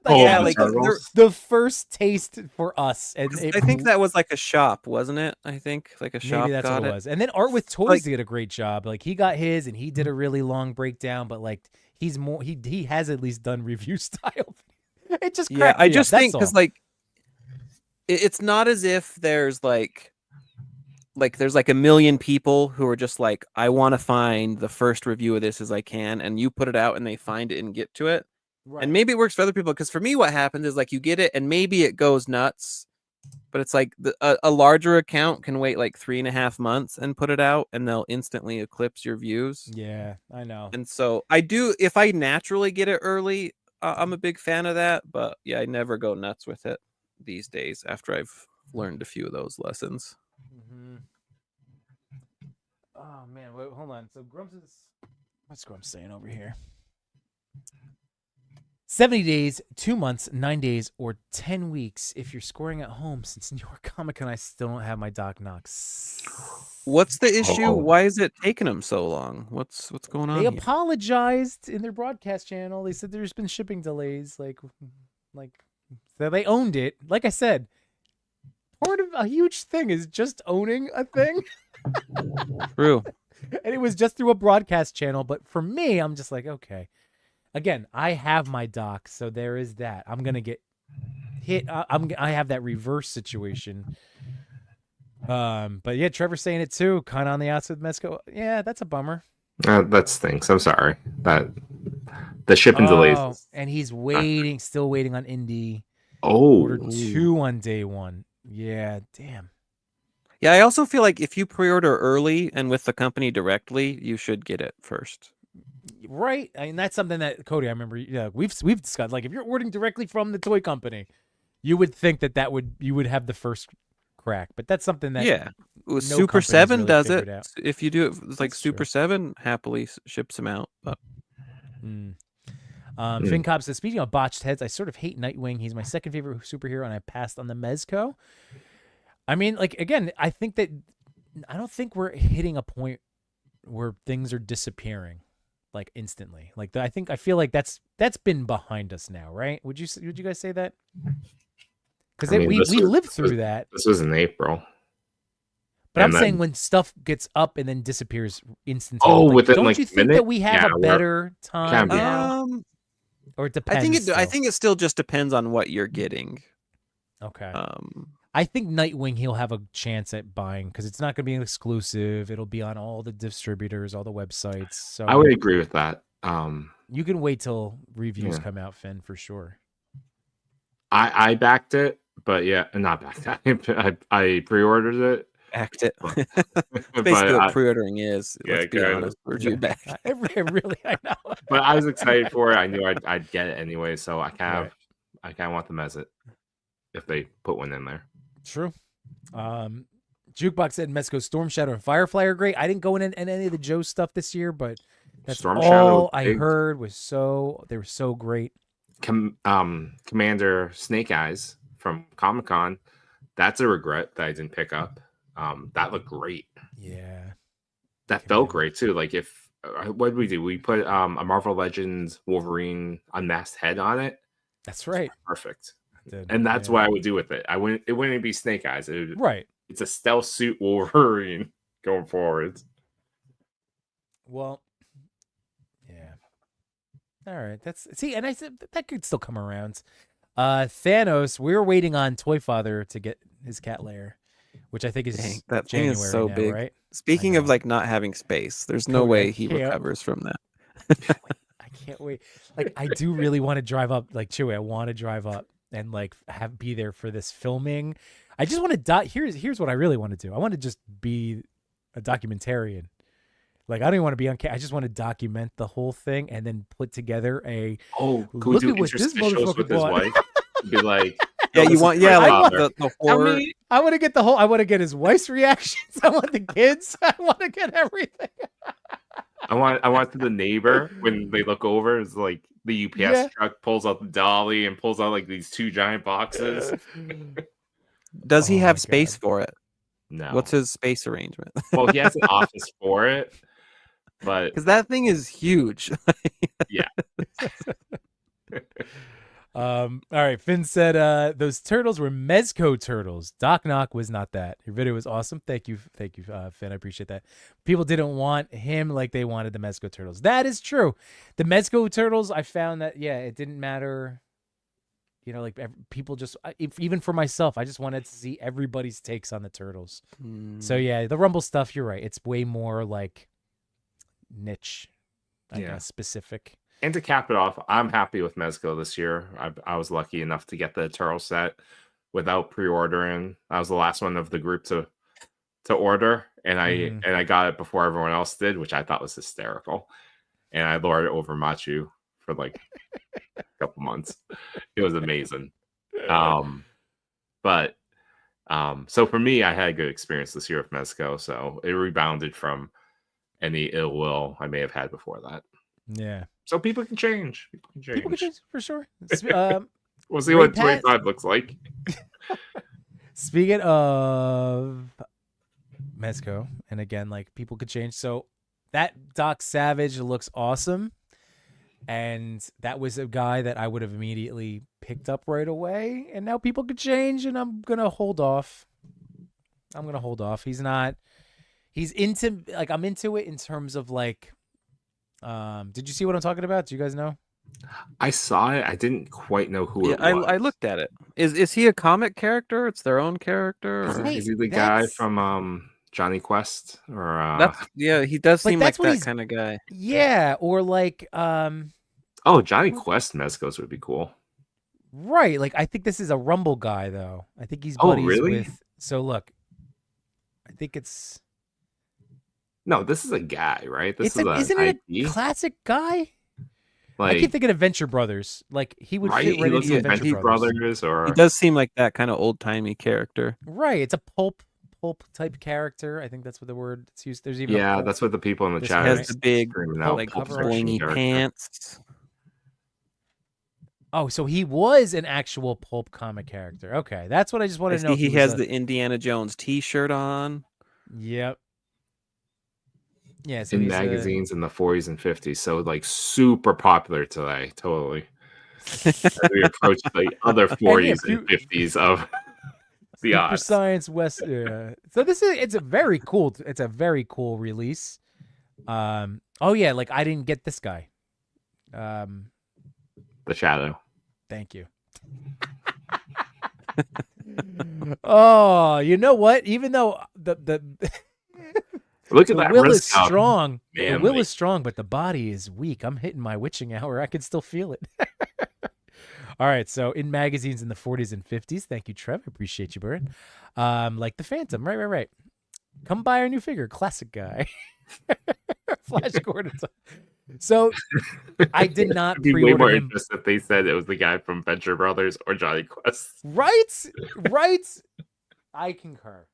the first taste for us. And I think that was like a shop, wasn't it? I think like a shop. Maybe that's what it was. And then Art with Toys did a great job. Like he got his and he did a really long breakdown, but like he's more he has at least done review style. It just I just think because like it's not as if there's like there's like a million people who are just like, I want to find the first review of this as I can, and you put it out and they find it and get to it. Right. And maybe it works for other people, because for me what happens is like you get it and maybe it goes nuts, but it's like a larger account can wait like 3.5 months and put it out and they'll instantly eclipse your views. Yeah, I know. And so I do, if I naturally get it early, I'm a big fan of that, but I never go nuts with it these days after I've learned a few of those lessons. Oh man, wait, hold on. So Grumps is, what's Grumps saying over here? 70 days, 2 months, 9 days, or 10 weeks if you're scoring at home. Since New York Comic Con, I still don't have my Doc Knocks. What's the issue? Why is it taking them so long? What's going on? They apologized in their broadcast channel. They said there's been shipping delays. Like they owned it. Like I said, part of a huge thing is just owning a thing. True. And it was just through a broadcast channel. But for me, I'm just like, okay. Again, I have my doc, so there is that. I'm gonna get hit. I have that reverse situation. But yeah, Trevor's saying it too. Kind of on the outside with Mezco. Yeah, that's a bummer. That stinks. I'm sorry. That the shipping delays. And he's waiting, still waiting on Indy. Ordered 2 on day 1. Yeah, damn. Yeah, I also feel like if you pre-order early and with the company directly, you should get it first. Right. I mean, that's something that Cody, I remember, we've discussed. Like, if you're ordering directly from the toy company, you would think that you would have the first crack. But that's something that Yeah. no Super company's 7 really does figured it. out. If you do it like That's Super true. 7, happily ships them out. But Finn Cobb says, speaking of botched heads, I sort of hate Nightwing. He's my second favorite superhero, and I passed on the Mezco. I mean, like, again, I don't think we're hitting a point where things are disappearing like instantly. Like, I feel like that's been behind us now, right? Would you guys say that? Because we lived through that. This was in April. But I'm saying when stuff gets up and then disappears instantaneously. within don't like you think that we have a better time Can be. now? Or it depends. I think it still just depends on what you're getting. Okay. I think Nightwing he'll have a chance at buying because it's not going to be an exclusive. It'll be on all the distributors, all the websites. So I would agree with that. You can wait till reviews come out, Finn, for sure. I backed it, but not backed it. I pre-ordered it. Backed it. Basically what pre-ordering is. Let's be honest. I know. But I was excited for it. I knew I'd get it anyway, so I kind of want them as it if they put one in there. True. Jukebox said Mezco, Storm Shadow, and Firefly are great. I didn't go in any of the Joe stuff this year, but that's Storm all Shadow I heard they were so great. Commander Snake Eyes from Comic-Con, that's a regret that I didn't pick up. That looked great. Yeah. That felt great too. Like what did we do? We put a Marvel Legends Wolverine unmasked head on it. That's right. Perfect. And that's what I would do with it. It wouldn't be Snake Eyes. Right. It's a stealth suit Wolverine going forward. Well, yeah. All right. And I said that could still come around. Thanos, we're waiting on Toy Father to get his cat lair, which I think is that January thing is so now, big. Right? Speaking of like not having space, there's no way he recovers from that. I can't wait. Like, I do really want to drive up, like Chewy. I want to drive up and like be there for this filming. I just want to here's what I really want to do. I want to just be a documentarian. Like, I don't even want to be on camera. I just want to document the whole thing and then put together look at what this motherfucker with his wife. Be like, you want like the horror. I want to get I want to get his wife's reactions. I want the kids. I want to get everything. I want the neighbor when they look over. It's like the UPS truck pulls out the dolly and pulls out like these 2 giant boxes. Does he have space for it? No. What's his space arrangement? Well, he has an office for it, but because that thing is huge. Yeah. All right. Finn said those turtles were Mezco turtles. Doc Knock was not that. Your video was awesome. Thank you, Finn. I appreciate that. People didn't want him like they wanted the Mezco turtles. That is true. The Mezco turtles, I found that it didn't matter. You know, like people just even for myself, I just wanted to see everybody's takes on the turtles. So the Rumble stuff, you're right. It's way more like niche, I guess, specific. And to cap it off, I'm happy with Mezco this year. I was lucky enough to get the turtle set without pre-ordering. I was the last one of the group to order, and I got it before everyone else did, which I thought was hysterical. And I lured it over Machu for like a couple months. It was amazing. So for me, I had a good experience this year with Mezco, so it rebounded from any ill will I may have had before that. Yeah. So people can change. People can change for sure. We'll see what 25 looks like. Speaking of Mezco, and again, like people could change. So that Doc Savage looks awesome. And that was a guy that I would have immediately picked up right away. And now people could change, and I'm going to hold off. He's into, like, I'm into it in terms of like, did you see what I'm talking about? Do you guys know? I saw it. I didn't quite know who it was. I looked at it. Is he a comic character? It's their own character? Is he the guy from Johnny Quest? Or he does seem like that kind of guy. Yeah, or like Johnny Quest Mezcos would be cool. Right. Like, I think this is a Rumble guy though. I think he's buddies with. So look, I think it's. No, this is a guy, right? Isn't it a classic guy? Like, I keep thinking of Venture Brothers. Like he would fit right into Venture Brothers. or He does seem like that kind of old timey character. Right. It's a pulp type character. I think that's what the word it's used. There's even a pulp. that's what the people in the This chat guy Has the big like cover pointy pants. Oh, so he was an actual pulp comic character. Okay, that's what I just wanted to know. He has the Indiana Jones T-shirt on. Yep. Yeah, so in magazines in the 40s and 50s, so like super popular today. Totally. As we approach the other 40s and 50s of the Super odds. Science West. So it's a very cool release. Oh yeah, like I didn't get this guy. The Shadow. Thank you. Oh, you know what? Even though the look at the that will wrist is cuff. strong. Man, the will is strong, but the body is weak. I'm hitting my witching hour. I can still feel it. All right, so in magazines in the 40s and 50s. Thank you, Trev. I appreciate you, Bird. Like the Phantom. Right. Come buy our new figure, classic guy. Flash Gordon. So I did not I'd be way pre-order more him. interested if they said it was the guy from Venture Brothers or Johnny Quest. Right. I concur.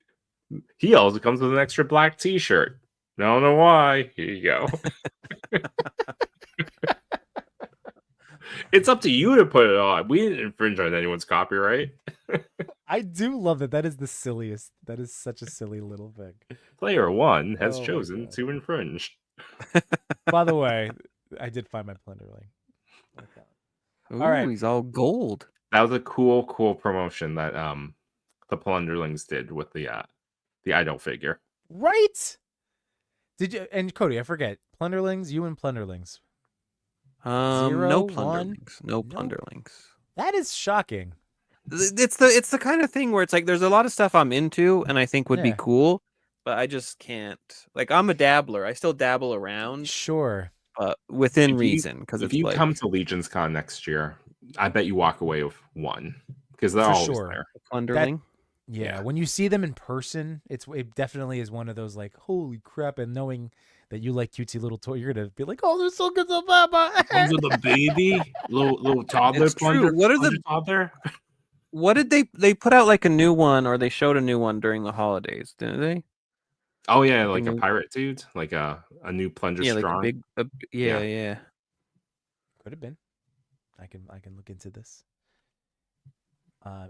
He also comes with an extra black T-shirt. Don't know why. Here you go. It's up to you to put it on. We didn't infringe on anyone's copyright. I do love that. That is the silliest. That is such a silly little thing. Player 1 has Oh my chosen God. to infringe. By the way, I did find my Plunderling. Ooh, All right. He's all gold. That was a cool promotion that the Plunderlings did with the idol figure. Right? Did you? And Cody, I forget. Plunderlings, you and Plunderlings. 0, No 1? plunderlings. No Nope. plunderlings. That is shocking. It's the kind of thing where it's like there's a lot of stuff I'm into and I think would be Yeah. cool, but I just can't. Like I'm a dabbler. I still dabble around, Sure. but within If you- reason. Because If it's you like come to Legion's Con next year, I bet you walk away with one because they're For always sure. there. plunderling. Yeah, Yeah. when you see them in person, it definitely is one of those like, holy crap! And knowing that you like cutesy little toy, you're gonna be like, oh, they're so good, so bad. Comes with a baby, little toddler It's true. plunger. What are the toddler? What did they put out like a new one or they showed a new one during the holidays, didn't they? Oh yeah, like a new- pirate dude, like a new plunger Yeah, like strong. a big yeah. Could have been. I can look into this.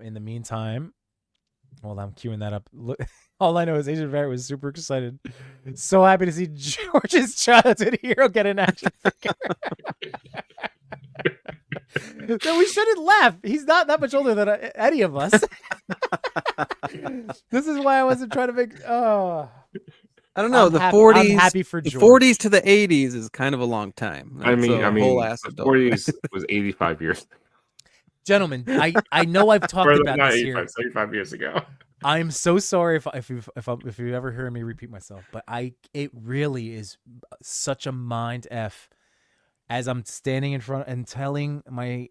In the meantime, while I'm queuing that up, look, all I know is Asian Barrett was super excited, so happy to see George's childhood hero get an action figure. No, we shouldn't laugh. He's not that much older than any of us. This is why I wasn't trying to make. Oh, I don't know. I'm The happy- 40s, I'm happy for the George. 40s to the 80s is kind of a long time. I mean, That's a whole the acid 40s was 85 years. Gentlemen, I know I've talked Or about not this 85, here. 75 years ago. I'm so sorry if you ever hear me repeat myself, but it really is such a mind f as I'm standing in front and telling my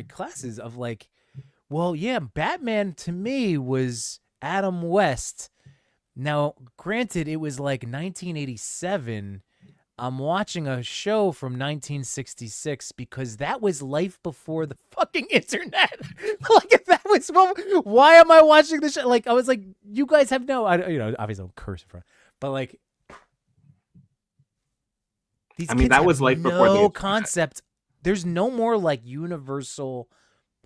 classes of like, well, yeah, Batman to me was Adam West. Now, granted, it was like 1987. I'm watching a show from 1966 because that was life before the fucking internet. Like, if that was, well, why am I watching this show? Like, I was like, you guys have no, obviously don't curse in front, but like, these kids that have was life before the no internet. concept. There's no more like universal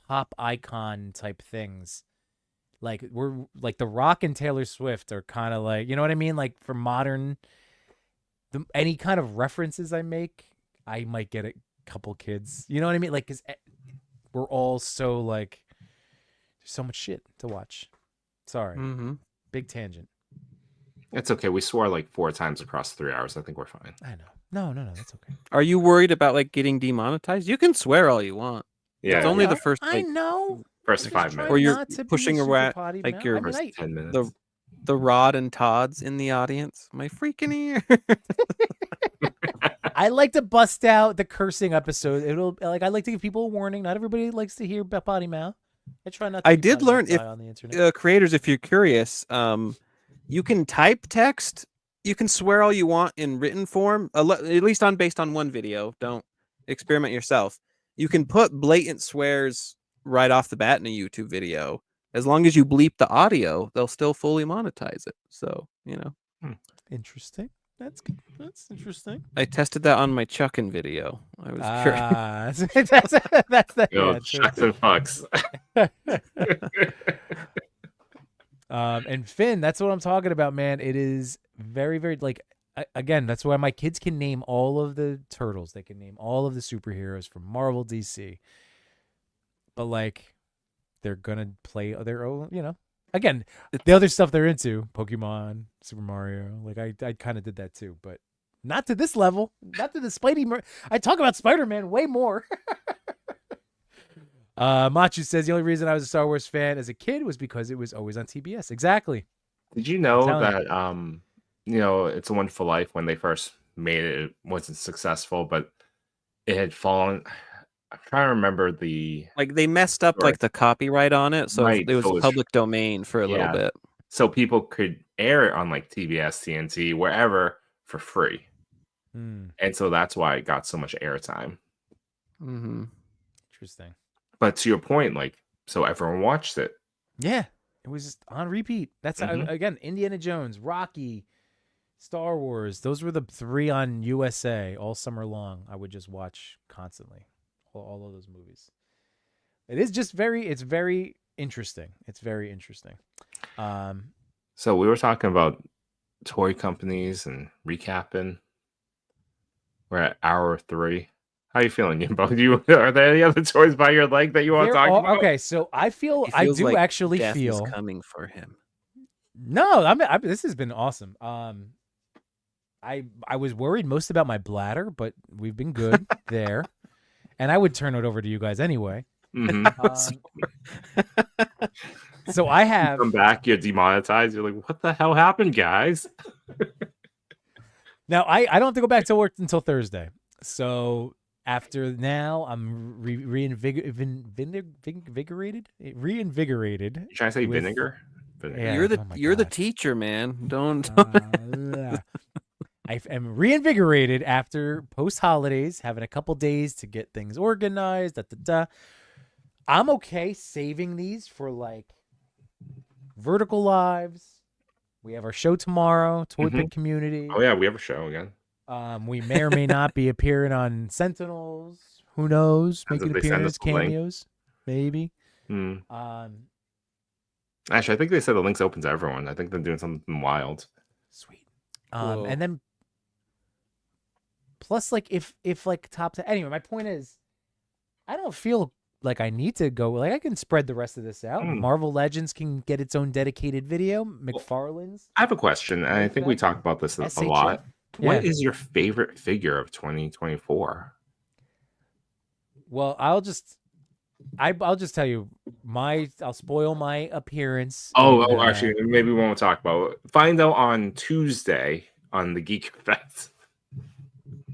pop icon type things. Like we're like The Rock and Taylor Swift are kind of like, you know what I mean? Like for modern, any kind of references I make, I might get a couple kids. You know what I mean? Like, cause we're all so like, there's so much shit to watch. Sorry, big tangent. It's okay. We swore like 4 times across 3 hours. I think we're fine. I know. No, that's okay. Are you worried about like getting demonetized? You can swear all you want. Yeah, It's only Yeah, the first I like, know. first I'm 5 just trying minutes. Or you're not to be pushing super around, potty like mouth. your- I mean, First 10 minutes. the Rod and Todd's in the audience. My freaking ear. I like to bust out the cursing episode. I like to give people a warning. Not everybody likes to hear potty mouth. I try not to. I be did potty learn mouth if guy on the internet. creators, if you're curious, you can type text. You can swear all you want in written form, at least based on one video. Don't experiment yourself. You can put blatant swears right off the bat in a YouTube video. As long as you bleep the audio, they'll still fully monetize it. So, Interesting. That's good. That's interesting. I tested that on my Chuckin' video. I was curious. That's the Shucks and fucks. And Finn, that's what I'm talking about, man. It is very, very like again, that's why my kids can name all of the turtles. They can name all of the superheroes from Marvel, DC. But like they're gonna play their own, Again, the other stuff they're into, Pokemon, Super Mario, like I kind of did that too, but not to this level, not to the Spidey. I talk about Spider-Man way more. Machu says the only reason I was a Star Wars fan as a kid was because it was always on TBS. Exactly. Did you know that It's a Wonderful Life, when they first made it, it wasn't successful, but it had fallen. I'm trying to remember they messed up like the copyright on it, so it was public domain for a little bit. So people could air it on like TBS, TNT, wherever for free. And so that's why it got so much airtime. Mm-hmm. Interesting. But to your point, so everyone watched it. Yeah, it was just on repeat. That's again, Indiana Jones, Rocky, Star Wars. Those were the 3 on USA all summer long. I would just watch constantly. All of those movies. It's very interesting. It's very interesting. So we were talking about toy companies and recapping. We're at hour 3. How you feeling, Yimbo? Are there any other toys by your leg that you want to talk about? Okay, so I do like actually death feel is coming for him. No, this has been awesome. I was worried most about my bladder, but we've been good there. And I would turn it over to you guys anyway. So I have come back, you're demonetized. You're like, what the hell happened, guys? Now I don't have to go back to work until Thursday. So after now, I'm reinvigorated. Reinvigorated. You trying to say vinegar? Yeah, you're the teacher, man. Don't. I am reinvigorated after post-holidays, having a couple days to get things organized. I'm okay saving these for like Vertical Lives. We have our show tomorrow, Toy Pit Community. Oh yeah, we have a show again. We may or may not be appearing on Sentinels. Who knows? Making appearances, cameos, maybe. Actually, I think they said the link's open to everyone. I think they're doing something wild. Sweet. And then plus, like, if like top 10. Anyway, my point is, I don't feel like I need to go. Like, I can spread the rest of this out. Marvel Legends can get its own dedicated video. McFarlane's. I have a question, and I think we talked about this a lot. What is your favorite figure of 2024? Well, I'll just tell you I'll spoil my appearance. Actually, maybe we won't talk about it. Find out on Tuesday on the Geek Effect.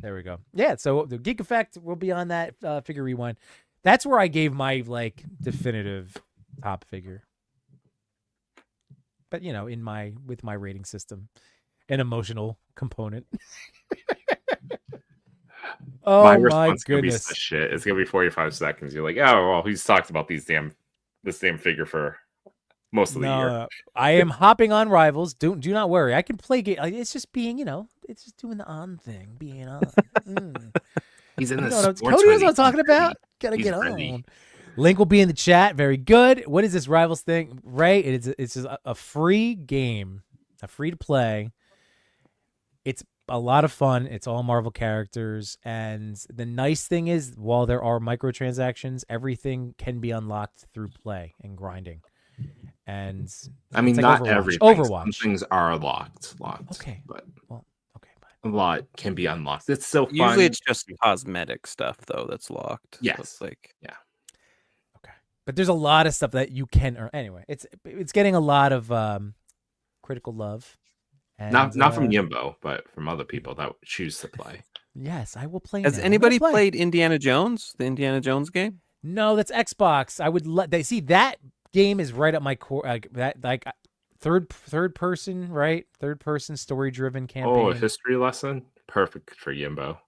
There we go. Yeah, so the Geek Effect will be on that Figure Rewind. That's where I gave my like definitive top figure. But with my rating system, an emotional component. Oh my response goodness! Shit, it's gonna be 45 seconds. You're like, oh well, he's talked about this damn figure for most of the year. I am hopping on Rivals. Do not worry. I can play game. It's just being, it's just doing the on thing, being on. He's in the sports. Cody knows what I'm talking about. Gotta get on. Link will be in the chat. Very good. What is this Rivals thing? Right? It's just a free game, a free to play. It's a lot of fun. It's all Marvel characters. And the nice thing is, while there are microtransactions, everything can be unlocked through play and grinding. And I mean, like not everything. Overwatch. Some things are locked. Okay. But okay, a lot can be unlocked. It's so fun. Usually it's just cosmetic stuff, though, that's locked. Yes. So it's yeah. Okay. But there's a lot of stuff that you can earn. Anyway, it's getting a lot of critical love. And, not from Yimbo, but from other people that choose to play. Yes, I will play. Has anybody played Indiana Jones? The Indiana Jones game? No, that's Xbox. I would let they see that game is right up my core. Third person, right? Third person story driven campaign. Oh, a history lesson, perfect for Yimbo.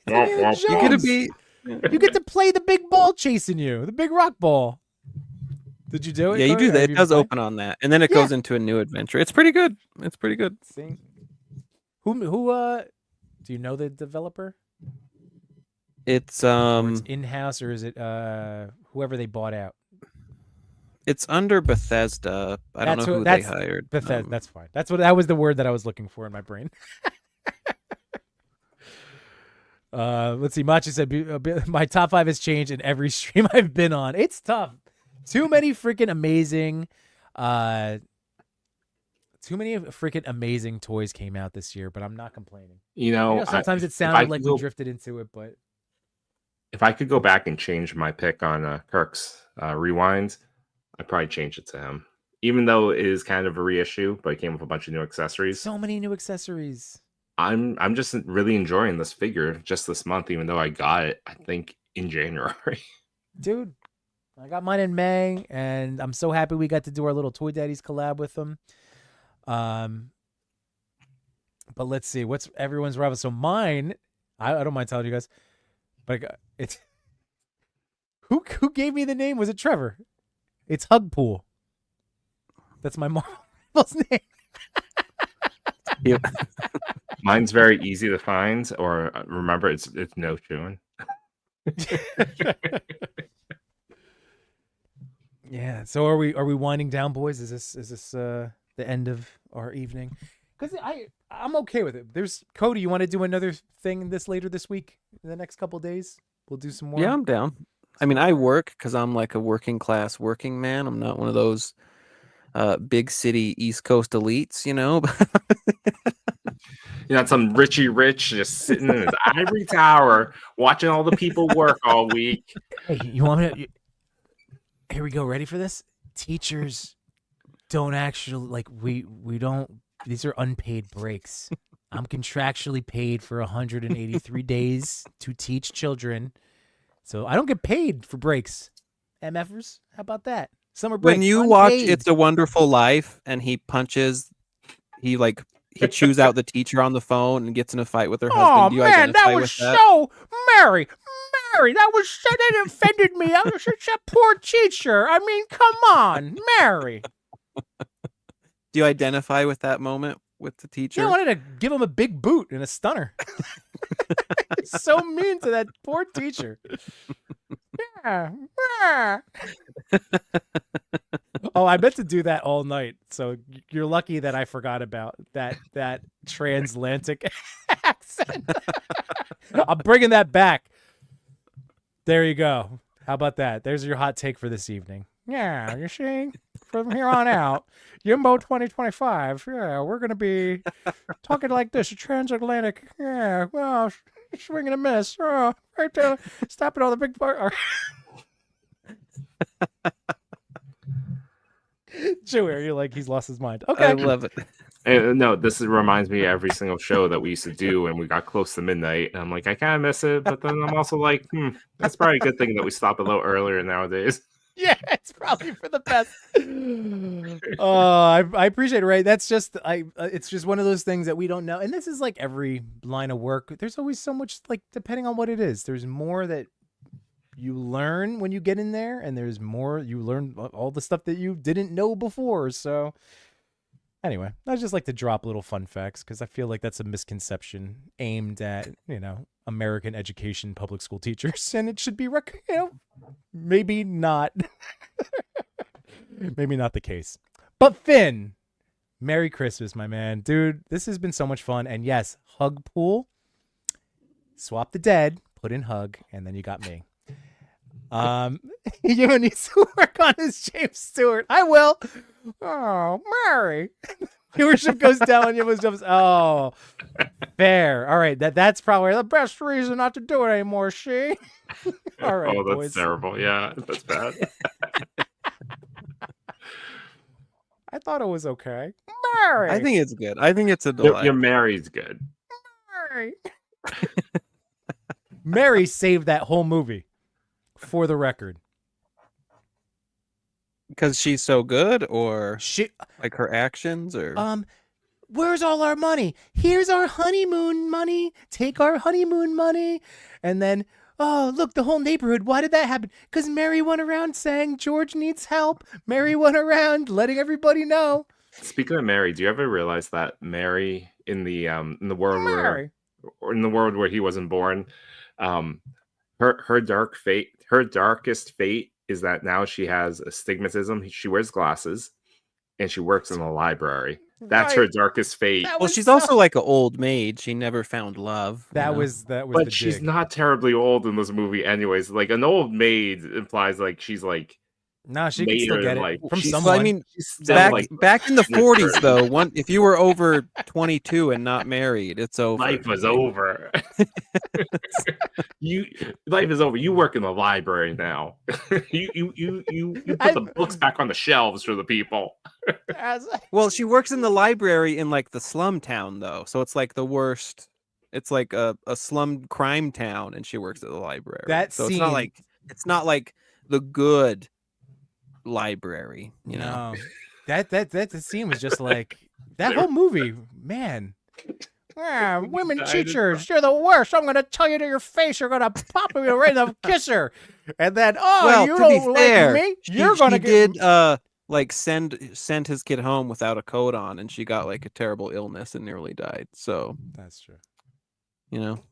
Indiana You get to Jones. be. You get to play the big ball chasing you, the big rock ball. Did you do it? Yeah, you Cody? do that. Have It you does played? open on that, and then it Yeah. goes into a new adventure. It's pretty good. It's pretty good. See? Who do you know the developer? It's Or it's in-house, or is it whoever they bought out? it's under Bethesda. I don't know who they hired. Bethesda. That's fine. That was the word that I was looking for in my brain. Let's see. Machi said my top 5 has changed in every stream I've been on. It's tough. Too many freaking amazing toys came out this year, but I'm not complaining. You know, sometimes it sounded like we drifted into it, but if I could go back and change my pick on Kirk's Rewind, I'd probably change it to him. Even though it is kind of a reissue, but it came with a bunch of new accessories. So many new accessories. I'm just really enjoying this figure just this month, even though I got it, I think, in January. Dude, I got mine in May, and I'm so happy we got to do our little Toy Daddies collab with them. But let's see, what's everyone's rival? So mine, I don't mind telling you guys, but it's who gave me the name? Was it Trevor? It's Hugpool. That's my mom's name. Yep. Mine's very easy to find, or remember, it's no chewing. Yeah. So are we winding down, boys? Is this the end of our evening? Because I'm okay with it. There's Cody. You want to do another thing later this week? In the next couple of days, we'll do some more. Yeah, I'm down. I mean, I work because I'm like a working class working man. I'm not one of those big city East Coast elites, you know. You're not some Richie Rich just sitting in his ivory tower watching all the people work all week. Hey, you want me to? Here we go. Ready for this? Teachers don't actually we don't. These are unpaid breaks. I'm contractually paid for 183 days to teach children, so I don't get paid for breaks. MFers, how about that? Summer break. When you unpaid. watch It's a Wonderful Life and he chews out the teacher on the phone and gets in a fight with her husband. Do you identify that was with that? so Mary, that offended me. I was such a poor teacher. I mean, come on, Mary. Do you identify with that moment with the teacher? Yeah, I wanted to give him a big boot and a stunner. It's so mean to that poor teacher. Oh, I meant to do that all night. So you're lucky that I forgot about that transatlantic accent. I'm bringing that back. There you go. How about that? There's your hot take for this evening. Yeah, you see, from here on out, Yumbo 2025. Yeah, we're gonna be talking like this, a transatlantic. Yeah, well, swing and a miss. Oh, right there, stopping all the big part. Joey, you're like he's lost his mind. Okay, I love it. No, reminds me of every single show that we used to do, and we got close to midnight. And I'm like, I kind of miss it, but then I'm also like, that's probably a good thing that we stop a little earlier nowadays. Yeah, it's probably for the best. I appreciate it, right? That's just it's just one of those things that we don't know. And this is like every line of work. There's always so much, like, depending on what it is. There's more that you learn when you get in there, and there's more you learn all the stuff that you didn't know before. So anyway, I just like to drop little fun facts because I feel like that's a misconception aimed at, American education, public school teachers, and it should be, maybe not, maybe not the case. But Finn, Merry Christmas, my man, dude. This has been so much fun, and yes, hug pool. Swap the dead, put in hug, and then you got me. You needs to work on his James Stewart. I will. Oh, Mary. Viewership goes down when you jumps. Oh, fair. All right, that's probably the best reason not to do it anymore. She. All right, oh, that's boys. terrible. Yeah, that's bad. I thought it was okay. Mary. I think it's good. I think it's a delight. Your Mary's good. Mary. Mary saved that whole movie, for the record. Because she's so good, or like her actions, or where's all our money? Here's our honeymoon money. Take our honeymoon money. And then, oh, look, the whole neighborhood. Why did that happen? Because Mary went around saying George needs help. Mary went around letting everybody know. Speaking of Mary, do you ever realize that Mary in the world where he wasn't born, her darkest fate is that now she has astigmatism. She wears glasses, and she works in a library. That's her darkest fate. Well, she's also like an old maid. She never found love. That was. But she's not terribly old in this movie, anyways. Like an old maid implies like she's like. No, she can still get it from someone. Well, I mean, back in the 40s, though, if you were over 22 and not married, it's over. Life was over. Life is over. You work in the library now. you put the books back on the shelves for the people. Well, she works in the library in like the slum town, though, so it's like the worst. It's like a slum crime town, and she works at the library. It's not like the good library, you know. That scene was just like that whole movie, man. Women teachers, you're the worst. I'm gonna tell you to your face. You're gonna pop me right in the kisser, and then you don't like me. You're gonna like send his kid home without a coat on, and she got like a terrible illness and nearly died. So that's true. You know.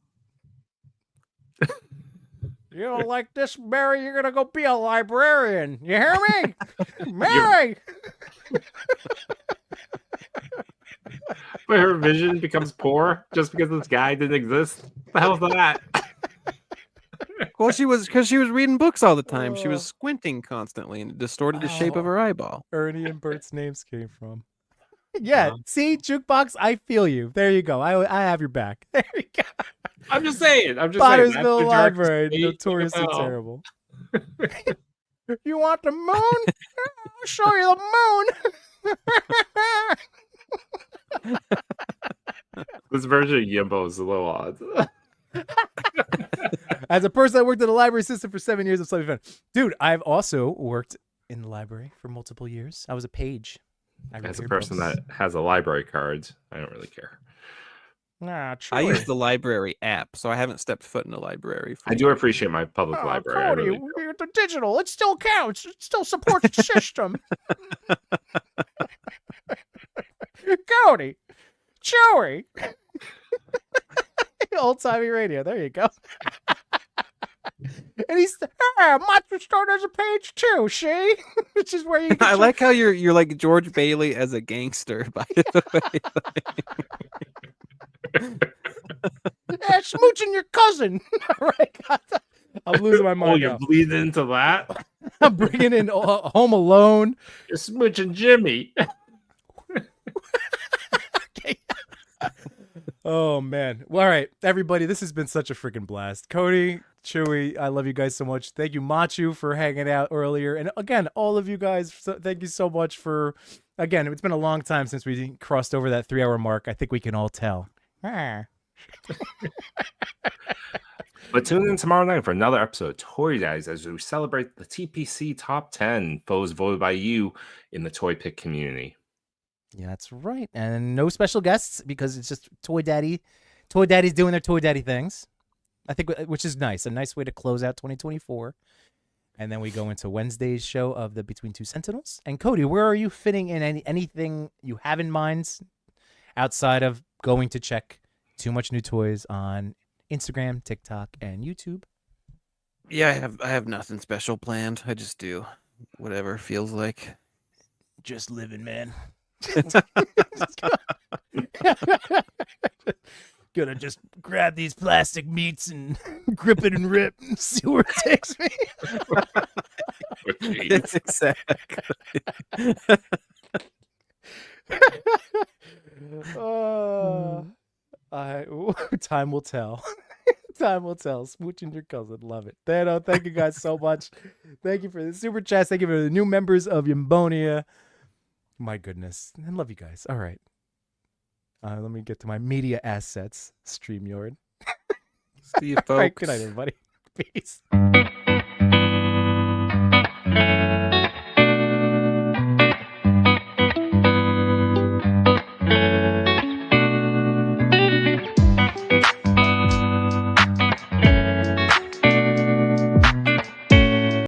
You don't like this, Mary? You're gonna go be a librarian. You hear me, Mary? But her vision becomes poor just because this guy didn't exist. What the hell's that? Well, she was reading books all the time. She was squinting constantly and it distorted the shape of her eyeball. Ernie and Bert's names came from. Yeah, see, Jukebox, I feel you. There you go. I have your back. There you go. I'm just saying. Pottersville Library, notoriously terrible. You want the moon? I'll show you the moon. This version of Yimbo is a little odd. As a person that worked in the library system for 7 years, I'm so fun. Dude, I've also worked in the library for multiple years. I was a page. As a person that has a library card, I don't really care. Nah, I use the library app, so I haven't stepped foot in a library. I do appreciate my public library. Cody, really the digital, it still counts. It still supports the system. Cody, Joey, old-timey radio. There you go. And he's Matsu started as a page too, see? Which is where you I like how you're like George Bailey as a gangster, by the way. Yeah, smooching your cousin. Right? I'm losing my mind. Oh, you're bleeding into that? I'm bringing in Home Alone. You're smooching Jimmy. Okay. Oh man. Well, all right, everybody, this has been such a freaking blast. Cody, Chewy, I love you guys so much. Thank you, Machu, for hanging out earlier. And again, all of you guys, thank you so much for, again, it's been a long time since we crossed over that 3-hour mark. I think we can all tell. But tune in tomorrow night for another episode of Toy Daddies as we celebrate the TPC Top 10 photos voted by you in the Toy Pick community. Yeah, that's right. And no special guests because it's just Toy Daddy. Toy Daddy's doing their Toy Daddy things. I think, which is nice. A nice way to close out 2024. And then we go into Wednesday's show of the Between Two Sentinels. And Cody, where are you fitting in anything you have in mind outside of going to check Too Much New Toys on Instagram, TikTok, and YouTube? Yeah, I have nothing special planned. I just do whatever feels like. Just living, man. Gonna just grab these plastic meats and grip it and rip and see where it takes me. Yes, exactly. Time will tell. Time will tell. Smooching your cousin. Love it. Thano, thank you guys so much. Thank you for the super chats. Thank you for the new members of Yambonia. My goodness. I love you guys. All right. Let me get to my media assets. StreamYard. See you, folks. All right, good night, everybody. Peace.